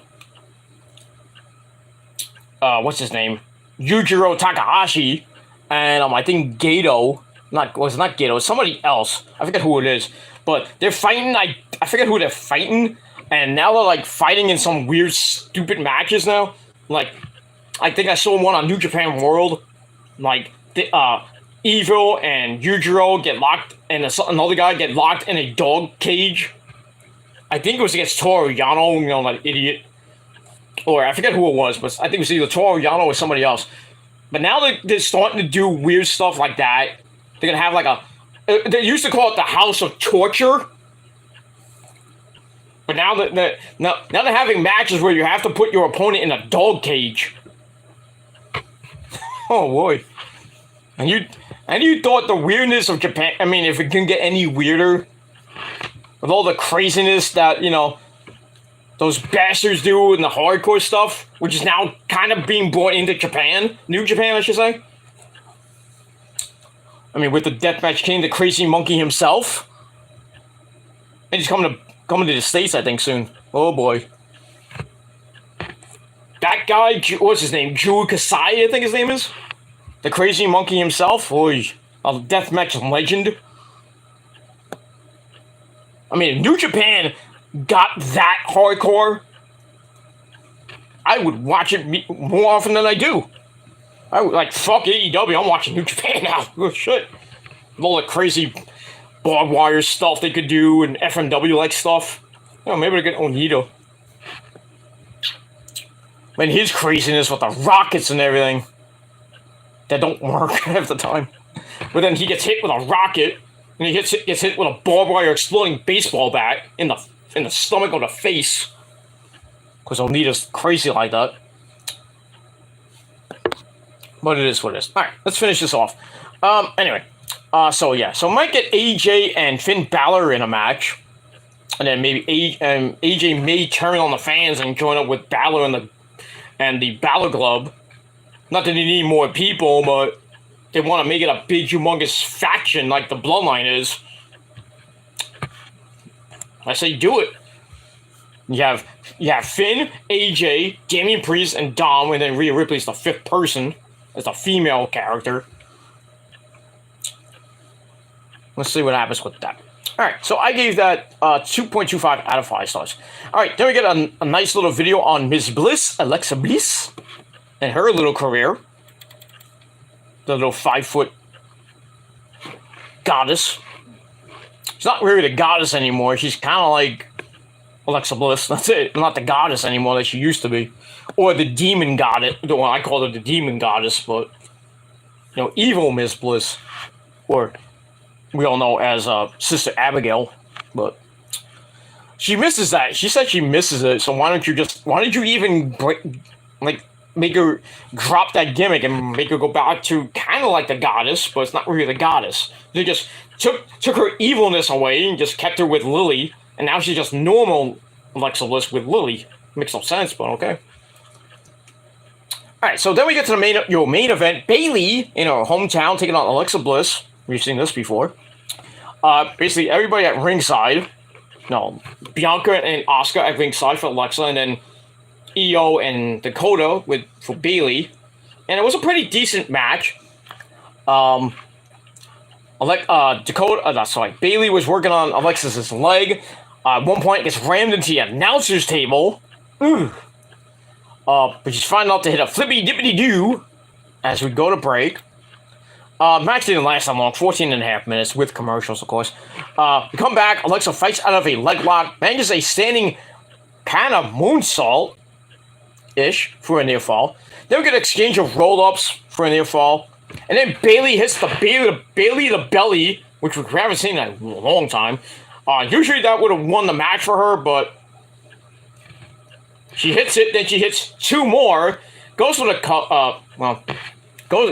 what's his name? Yujiro Takahashi and I think Gato. Not Gato, somebody else. I forget who it is. But they're fighting, I forget who they're fighting. And now they're like fighting in some weird, stupid matches now. Like, I think I saw one on New Japan World. Like, Evil and Yujiro get locked, and another guy get locked in a dog cage. I think it was against Toru Yano, that idiot. Or I forget who it was, but I think it was either Toru Yano or somebody else. But now they're starting to do weird stuff like that. They're going to have like they used to call it the House of Torture. But now they're having matches where you have to put your opponent in a dog cage. Oh boy. And you thought the weirdness of Japan, I mean, if it can get any weirder, with all the craziness that, those bastards do and the hardcore stuff, which is now kind of being brought into Japan, New Japan, I should say. I mean, with the Deathmatch King, the crazy monkey himself. And he's coming to the States, I think, soon. Oh boy. That guy, what's his name? Drew Kasai, I think his name is. The crazy monkey himself. Oy. A deathmatch legend. I mean, if New Japan got that hardcore, I would watch it more often than I do. I would, like, fuck AEW, I'm watching New Japan now. Oh, shit. All the crazy barbed wire stuff they could do and FMW-like stuff. Maybe they get Onita. And his craziness with the rockets and everything that don't work half the time. But then he gets hit with a rocket, and he gets hit with a barbed wire exploding baseball bat in the stomach or the face. Because Onita's crazy like that. But it is what it is. All right, let's finish this off. Anyway, so might get AJ and Finn Balor in a match, and then maybe AJ may turn on the fans and join up with Balor and the Balor Club. Not that they need more people, but they want to make it a big, humongous faction like the Bloodline is. I say do it. You have Finn, AJ, Damian Priest, and Dom, and then Rhea Ripley's the fifth person as a female character. Let's see what happens with that. Alright, so I gave that 2.25 out of 5 stars. Alright, then we get a nice little video on Ms. Bliss, Alexa Bliss, and her little career. The little 5-foot goddess. She's not really the goddess anymore. She's kind of like Alexa Bliss. That's it. Not the goddess anymore that she used to be. Or the demon goddess. Well, I call her the demon goddess, but, evil Ms. Bliss. Or we all know as Sister Abigail. But she misses that. She said she misses it, so why don't you even make her drop that gimmick and make her go back to kind of like the goddess, but it's not really the goddess. They just took her evilness away and just kept her with Lily, and now she's just normal Alexa Bliss with Lily. Makes no sense, but okay. Alright, so then we get to the main event. Bayley in her hometown taking on Alexa Bliss. We've seen this before. Basically, everybody at ringside. No, Bianca and Asuka at ringside for Alexa, and then Io and Dakota for Bayley, and it was a pretty decent match. Bayley was working on Alexis's leg. At one point, gets rammed into the announcer's table. But she's fine enough to hit a flippy dippity doo as we go to break. Match didn't last that long, 14.5 minutes with commercials, of course. We come back. Alexa fights out of a leg lock, manages a standing kind of moonsault. Ish for a near fall. Then we get an exchange of roll-ups for a near fall. And then Bayley hits the Bayley the belly, which we haven't seen in a long time. Usually that would have won the match for her, but she hits it, then she hits 2 more, goes for the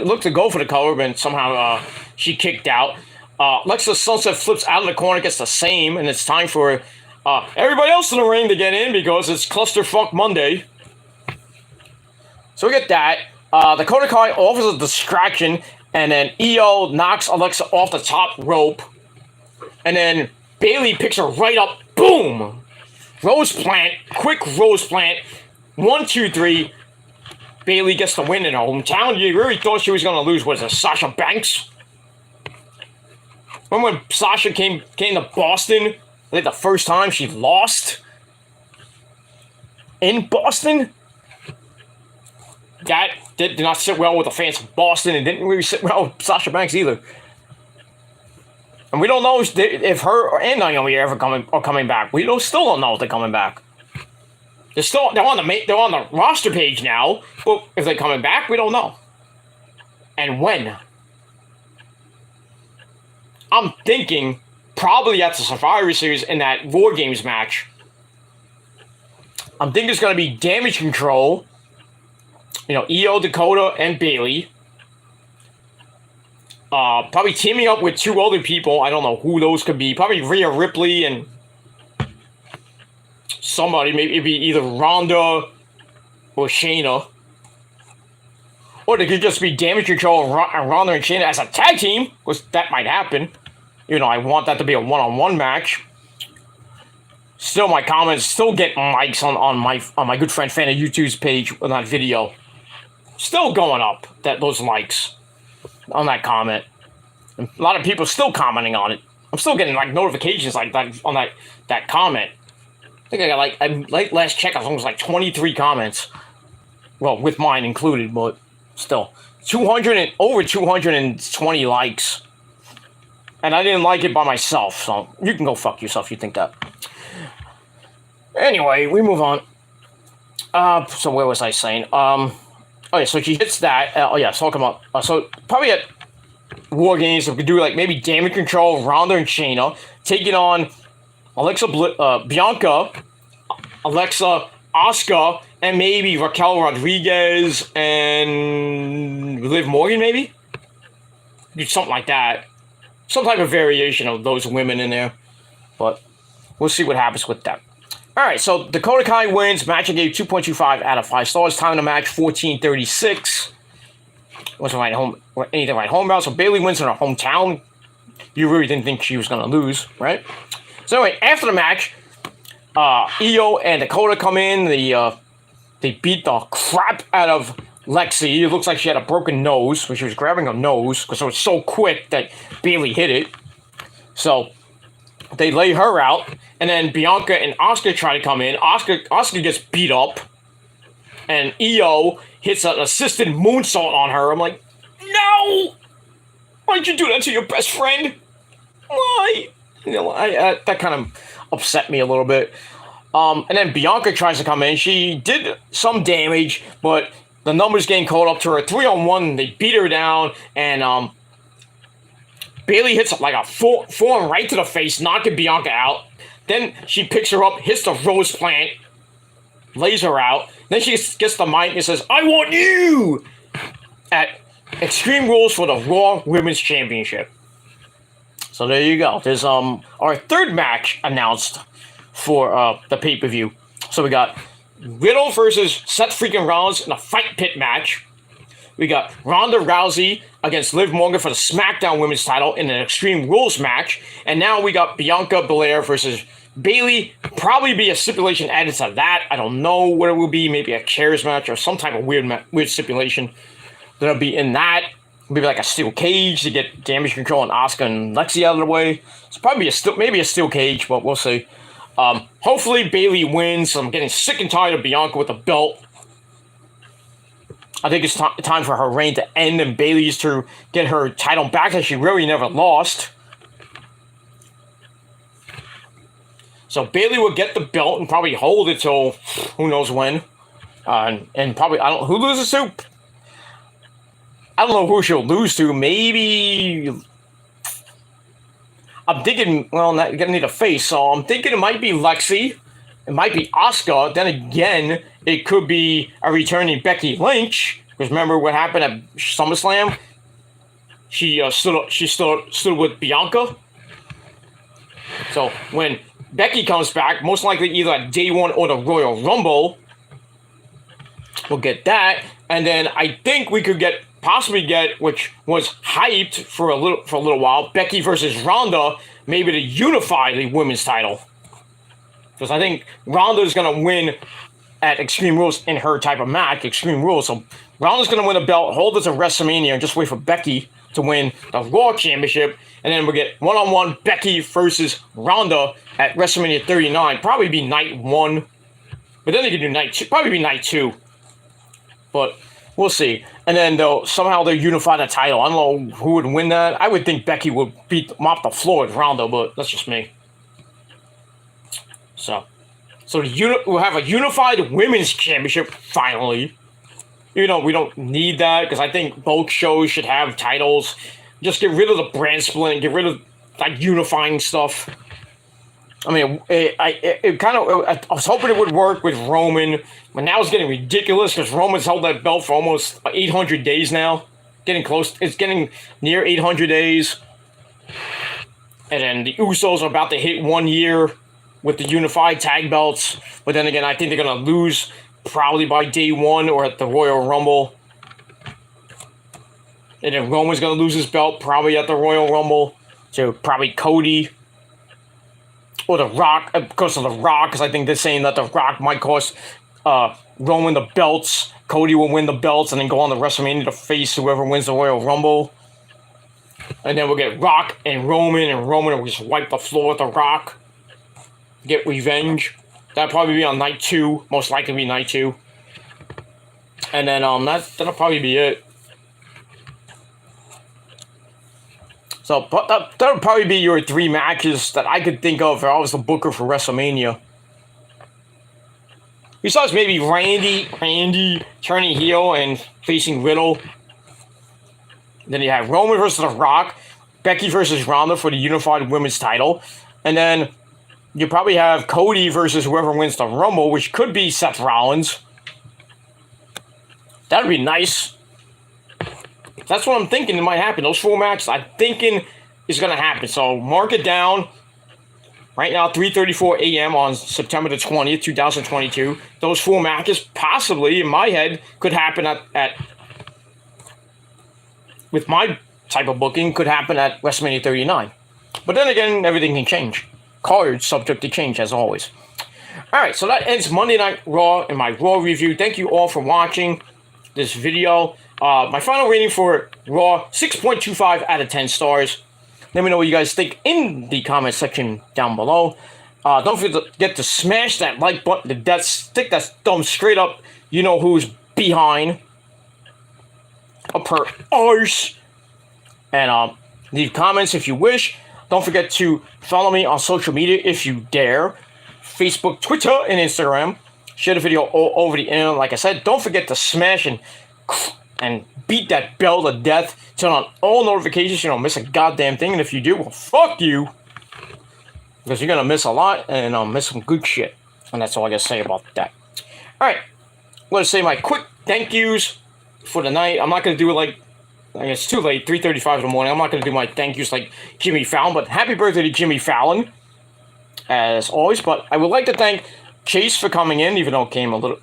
looks to go for the cover, but somehow she kicked out. Alexa Sunset flips out of the corner, gets the same, and it's time for everybody else in the ring to get in because it's Clusterfuck Monday. So we get that. Dakota Kai offers a distraction, and then Io knocks Alexa off the top rope. And then Bayley picks her right up. Boom! Rose plant. Quick rose plant. 1, 2, 3. Bayley gets the win in her hometown. You really thought she was going to lose. Was it Sasha Banks? Remember when Sasha came to Boston? I think the first time she lost? In Boston? That did not sit well with the fans of Boston, and didn't really sit well with Sasha Banks either. And we don't know if her and Naomi are coming back. We still don't know if they're coming back. They're on the roster page now, but if they're coming back, we don't know. And when? I'm thinking probably at the Survivor Series in that War Games match. I'm thinking it's going to be Damage Control. Io, Dakota, and Bayley. Probably teaming up with 2 other people. I don't know who those could be. Probably Rhea Ripley and somebody. Maybe it'd be either Ronda or Shayna. Or they could just be Damage Control and Ronda and Shayna as a tag team, which that might happen. I want that to be a one-on-one match. Still, my comments still get likes on my good friend Fan of YouTube's page on that video. Still going up, those likes on that comment. And a lot of people still commenting on it. I'm still getting notifications like that on that comment. I think I got last check I was almost 23 comments. Well, with mine included, but still. Over 220 likes. And I didn't like it by myself, so you can go fuck yourself if you think that. Anyway, we move on. So where was I saying? So she hits that. Talking about. So probably at War Games, we could do maybe Damage Control, Ronda and Shayna, taking on Bianca, Alexa, Asuka, and maybe Raquel Rodriguez and Liv Morgan, maybe? Do something like that. Some type of variation of those women in there. But we'll see what happens with that. All right, so Dakota Kai wins. Match I gave 2.25 out of 5 stars. Time of the match, 14:36. Wasn't right home, anything right home about. So Bayley wins in her hometown. You really didn't think she was going to lose, right? So anyway, after the match, Io and Dakota come in. They beat the crap out of Lexi. It looks like she had a broken nose when she was grabbing her nose because it was so quick that Bayley hit it. So they lay her out, and then Bianca and Asuka try to come in. Asuka gets beat up, and Io hits an assisted moonsault on her. I'm like, no! Why'd you do that to your best friend? Why? You know, that kind of upset me a little bit. And then Bianca tries to come in. She did some damage, but the numbers getting called up to her. 3-on-1, they beat her down, and Bayley hits like a forearm right to the face, knocking Bianca out. Then she picks her up, hits the rose plant, lays her out. Then she gets the mic and says, "I want you!" at Extreme Rules for the Raw Women's Championship. So there you go. There's our third match announced for the pay-per-view. So we got Riddle versus Seth freaking Rollins in a fight pit match. We got Ronda Rousey against Liv Morgan for the SmackDown Women's title in an Extreme Rules match. And now we got Bianca Belair versus Bayley. Probably be a stipulation added to that. I don't know what it will be. Maybe a chairs match or some type of weird stipulation that'll be in that. Maybe like a steel cage to get damage control on Asuka and Lexi out of the way. It's probably maybe a steel cage, but we'll see. Hopefully Bayley wins. I'm getting sick and tired of Bianca with the belt. I think it's time for her reign to end and Bayley's to get her title back that she really never lost. So Bayley will get the belt and probably hold it till who knows when. And probably, who loses to? I don't know who she'll lose to. Maybe, I'm thinking, well, you're going to need a face. So I'm thinking it might be Lexi. It might be Asuka. Then again, it could be a returning Becky Lynch. Because remember what happened at SummerSlam? She stood with Bianca. So when Becky comes back, most likely either at Day 1 or the Royal Rumble, we'll get that. And then I think we could possibly get, which was hyped for a little while, Becky versus Ronda, maybe to unify the women's title. Because I think Ronda's going to win at Extreme Rules in her type of match, Extreme Rules. So Ronda's going to win the belt, hold it to WrestleMania, and just wait for Becky to win the Raw Championship. And then we'll get one-on-one Becky versus Ronda at WrestleMania 39. Probably be night 1. But then they could do night 2. Probably be night 2. But we'll see. And then somehow they'll unify the title. I don't know who would win that. I would think Becky would mop the floor with Ronda, but that's just me. So we'll have a unified women's championship finally. You know, we don't need that because I think both shows should have titles. Just get rid of the brand split and get rid of like unifying stuff. I mean, I was hoping it would work with Roman, but now it's getting ridiculous because Roman's held that belt for almost 800 days now. Getting close. It's getting near 800 days. And then the Usos are about to hit 1 year with the unified tag belts. But then again, I think they're going to lose probably by Day 1 or at the Royal Rumble. And then Roman's going to lose his belt probably at the Royal Rumble. So probably Cody. Or The Rock, because of The Rock, because I think they're saying that The Rock might cost Roman the belts. Cody will win the belts and then go on to WrestleMania to face whoever wins the Royal Rumble. And then we'll get Rock and Roman will just wipe the floor with The Rock. Get revenge. That'll probably be on night 2. Most likely be night 2. And then that'll probably be it. So that'll probably be your 3 matches that I could think of if I was the booker for WrestleMania. Besides maybe Randy turning heel and facing Riddle. Then you have Roman versus The Rock, Becky versus Ronda for the unified women's title. And then you probably have Cody versus whoever wins the Rumble, which could be Seth Rollins. That'd be nice. That's what I'm thinking it might happen. Those 4 matches I'm thinking is going to happen. So mark it down. Right now, 3:34 a.m. on September the 20th, 2022. Those 4 matches possibly, in my head, could happen at with my type of booking, could happen at WrestleMania 39. But then again, everything can change. Cards subject to change, as always. All right, so that ends Monday Night Raw and my Raw review. Thank you all for watching this video. My final rating for Raw, 6.25 out of 10 stars. Let me know what you guys think in the comment section down below. Don't forget to smash that like button. Stick that thumb straight up. You know who's behind. Up her arse. And leave comments if you wish. Don't forget to follow me on social media if you dare. Facebook, Twitter, and Instagram. Share the video all over the internet. Like I said, don't forget to smash and beat that bell to death. Turn on all notifications so you don't miss a goddamn thing. And if you do, well, fuck you. Because you're going to miss a lot and miss some good shit. And that's all I got to say about that. Alright. I'm going to say my quick thank yous for the night. I'm not going to do it like, I guess it's too late, 3:35 in the morning. I'm not going to do my thank yous like Jimmy Fallon. But happy birthday to Jimmy Fallon. As always. But I would like to thank Chase for coming in, even though it came a little,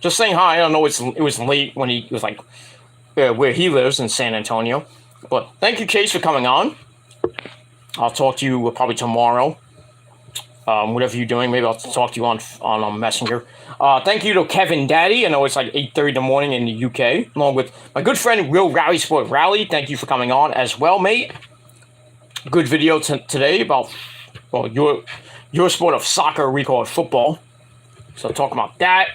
just saying hi. I don't know, it was late when he was like, where he lives in San Antonio. But thank you, Chase, for coming on. I'll talk to you probably tomorrow. Whatever you're doing, maybe I'll talk to you on Messenger. Thank you to Kevin Daddy. I know it's like 8:30 in the morning in the UK. Along with my good friend, Real Rally Sport Rally. Thank you for coming on as well, mate. Good video today about, well, your sport of soccer, we call it football. So talk about that.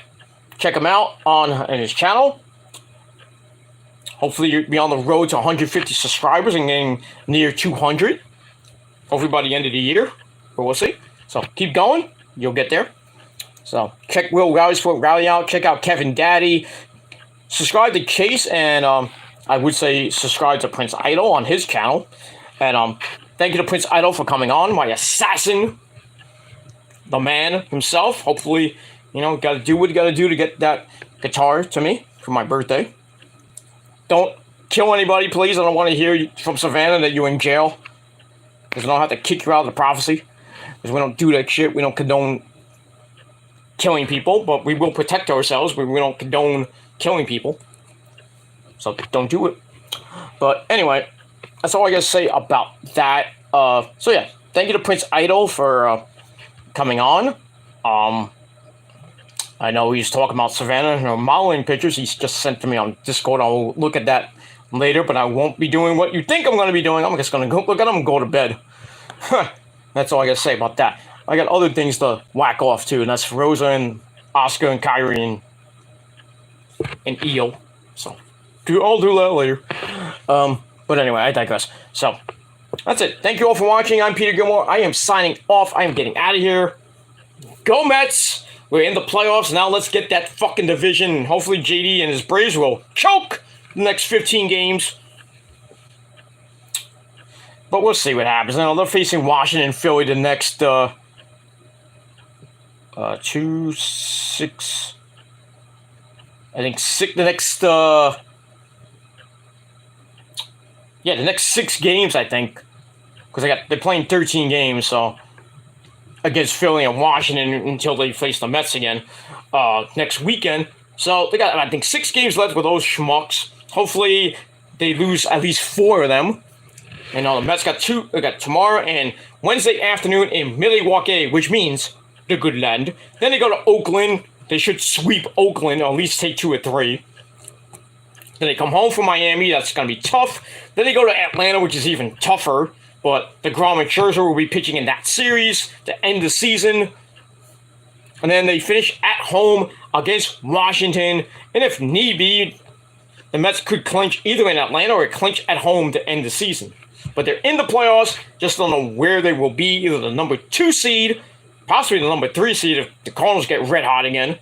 Check him out on his channel. Hopefully you'll be on the road to 150 subscribers and getting near 200. Hopefully by the end of the year. But we'll see. So keep going. You'll get there. So check Will Rally Sport Rally out. Check out Kevin Daddy. Subscribe to Chase. And I would say subscribe to Prince Idol on his channel. And thank you to Prince Idol for coming on. My assassin. The man himself. Hopefully, gotta do what you gotta do to get that guitar to me for my birthday. Don't kill anybody, please. I don't want to hear from Savannah that you're in jail. Because I don't have to kick you out of the prophecy. Because we don't do that shit. We don't condone killing people. But we will protect ourselves. But we don't condone killing people. So don't do it. But anyway, that's all I gotta say about that. So yeah, thank you to Prince Idol for coming on. I know he's talking about Savannah, modeling pictures. He's just sent to me on Discord. I'll look at that later, but I won't be doing what you think I'm going to be doing. I'm just going to go look at them and go to bed. That's all I got to say about that. I got other things to whack off too, and that's Rosa and Oscar and Kyrie and Eel. So I'll do that later. But anyway, I digress. So that's it. Thank you all for watching. I'm Peter Gilmore. I am signing off. I am getting out of here. Go Mets! We're in the playoffs. Now let's get that fucking division. Hopefully JD and his Braves will choke the next 15 games. But we'll see what happens. Now they're facing Washington and Philly the next the next 6 games, I think. Because they're playing 13 games, so against Philly and Washington until they face the Mets again next weekend. So they got, I think, 6 games left with those schmucks. Hopefully they lose at least 4 of them. And the Mets got 2. They got tomorrow and Wednesday afternoon in Milwaukee, which means the good land. Then they go to Oakland. They should sweep Oakland, or at least take 2 or 3. Then they come home from Miami. That's going to be tough. Then they go to Atlanta, which is even tougher. But DeGrom and Scherzer will be pitching in that series to end the season. And then they finish at home against Washington. And if need be, the Mets could clinch either in Atlanta or clinch at home to end the season. But they're in the playoffs. Just don't know where they will be. Either the number 2 seed, possibly the number 3 seed if the Cardinals get red hot again.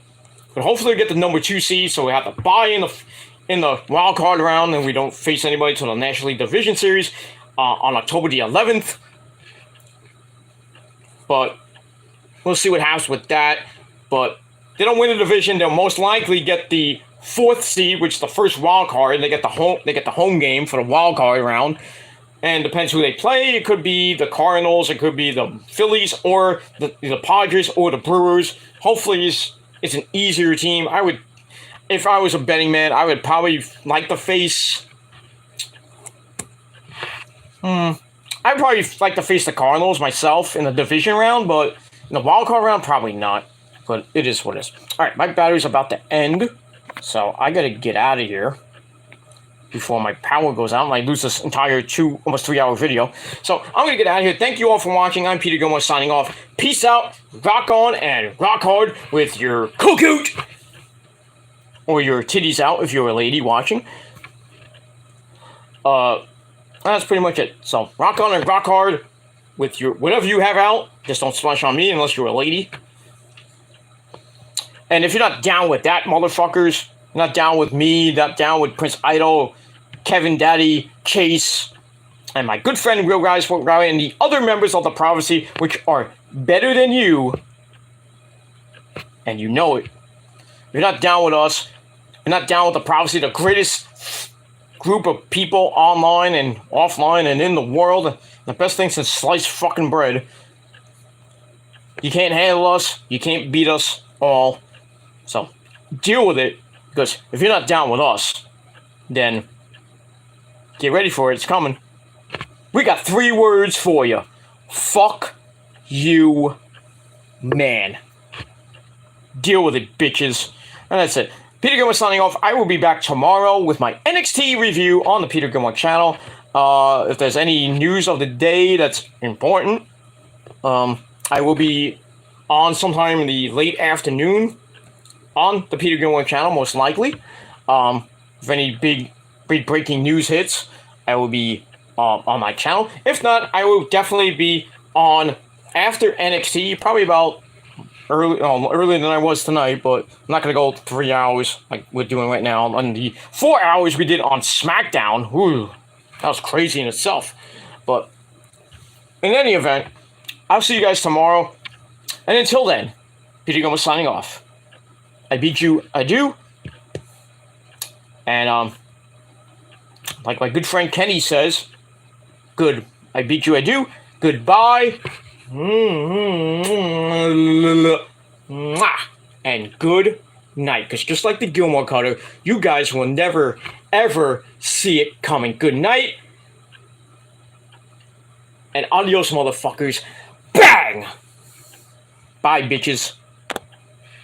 But hopefully we get the number 2 seed, so we have to buy in the wild card round and we don't face anybody until the National League Division Series on October the 11th. But we'll see what happens with that. But they don't win the division, they'll most likely get the 4th seed, which is the first wild card, and they get the home game for the wild card round. And depends who they play. It could be the Cardinals, it could be the Phillies, or the Padres, or the Brewers. Hopefully, it's an easier team. If I was a betting man, I would probably like to face. I'd probably like to face the Cardinals myself in the division round, but in the wild card round, probably not. But it is what it is. All right, my battery's about to end, so I gotta get out of here before my power goes out and I lose this entire almost 3 hour video. So I'm gonna get out of here. Thank you all for watching. I'm Peter Gilmore signing off. Peace out, rock on, and rock hard with your coot or your titties out if you're a lady watching. That's pretty much it. So rock on and rock hard with your whatever you have out. Just don't splash on me unless you're a lady. And if you're not down with that, motherfuckers, not down with me, not down with Prince Idol, Kevin Daddy, Chase, and my good friend Real Guys for Rowdy, and the other members of the Prophecy, which are better than you, and you know it. You're not down with us. You're not down with the Prophecy, the greatest group of people online and offline and in the world. The best thing since sliced fucking bread. You can't handle us. You can't beat us all. So, deal with it. Because if you're not down with us, then get ready for it. It's coming. We got 3 words for you. Fuck you, man. Deal with it, bitches. And that's it. Peter Gilmore signing off. I will be back tomorrow with my NXT review on the Peter Gilmore channel. If there's any news of the day that's important, I will be on sometime in the late afternoon on the Peter Gilmore channel, most likely. If any big breaking news hits, I will be on my channel. If not, I will definitely be on after NXT, probably about earlier than I was tonight, but I'm not going to go 3 hours like we're doing right now. On the 4 hours we did on SmackDown, whew, that was crazy in itself. But in any event, I'll see you guys tomorrow. And until then, Peter Gilmore signing off. I beat you, I do. And, like my good friend Kenny says, good, I beat you, I do. Goodbye. And good night. Because just like the Gilmore Cutter, you guys will never, ever see it coming. Good night. And adios, motherfuckers. Bang! Bye, bitches.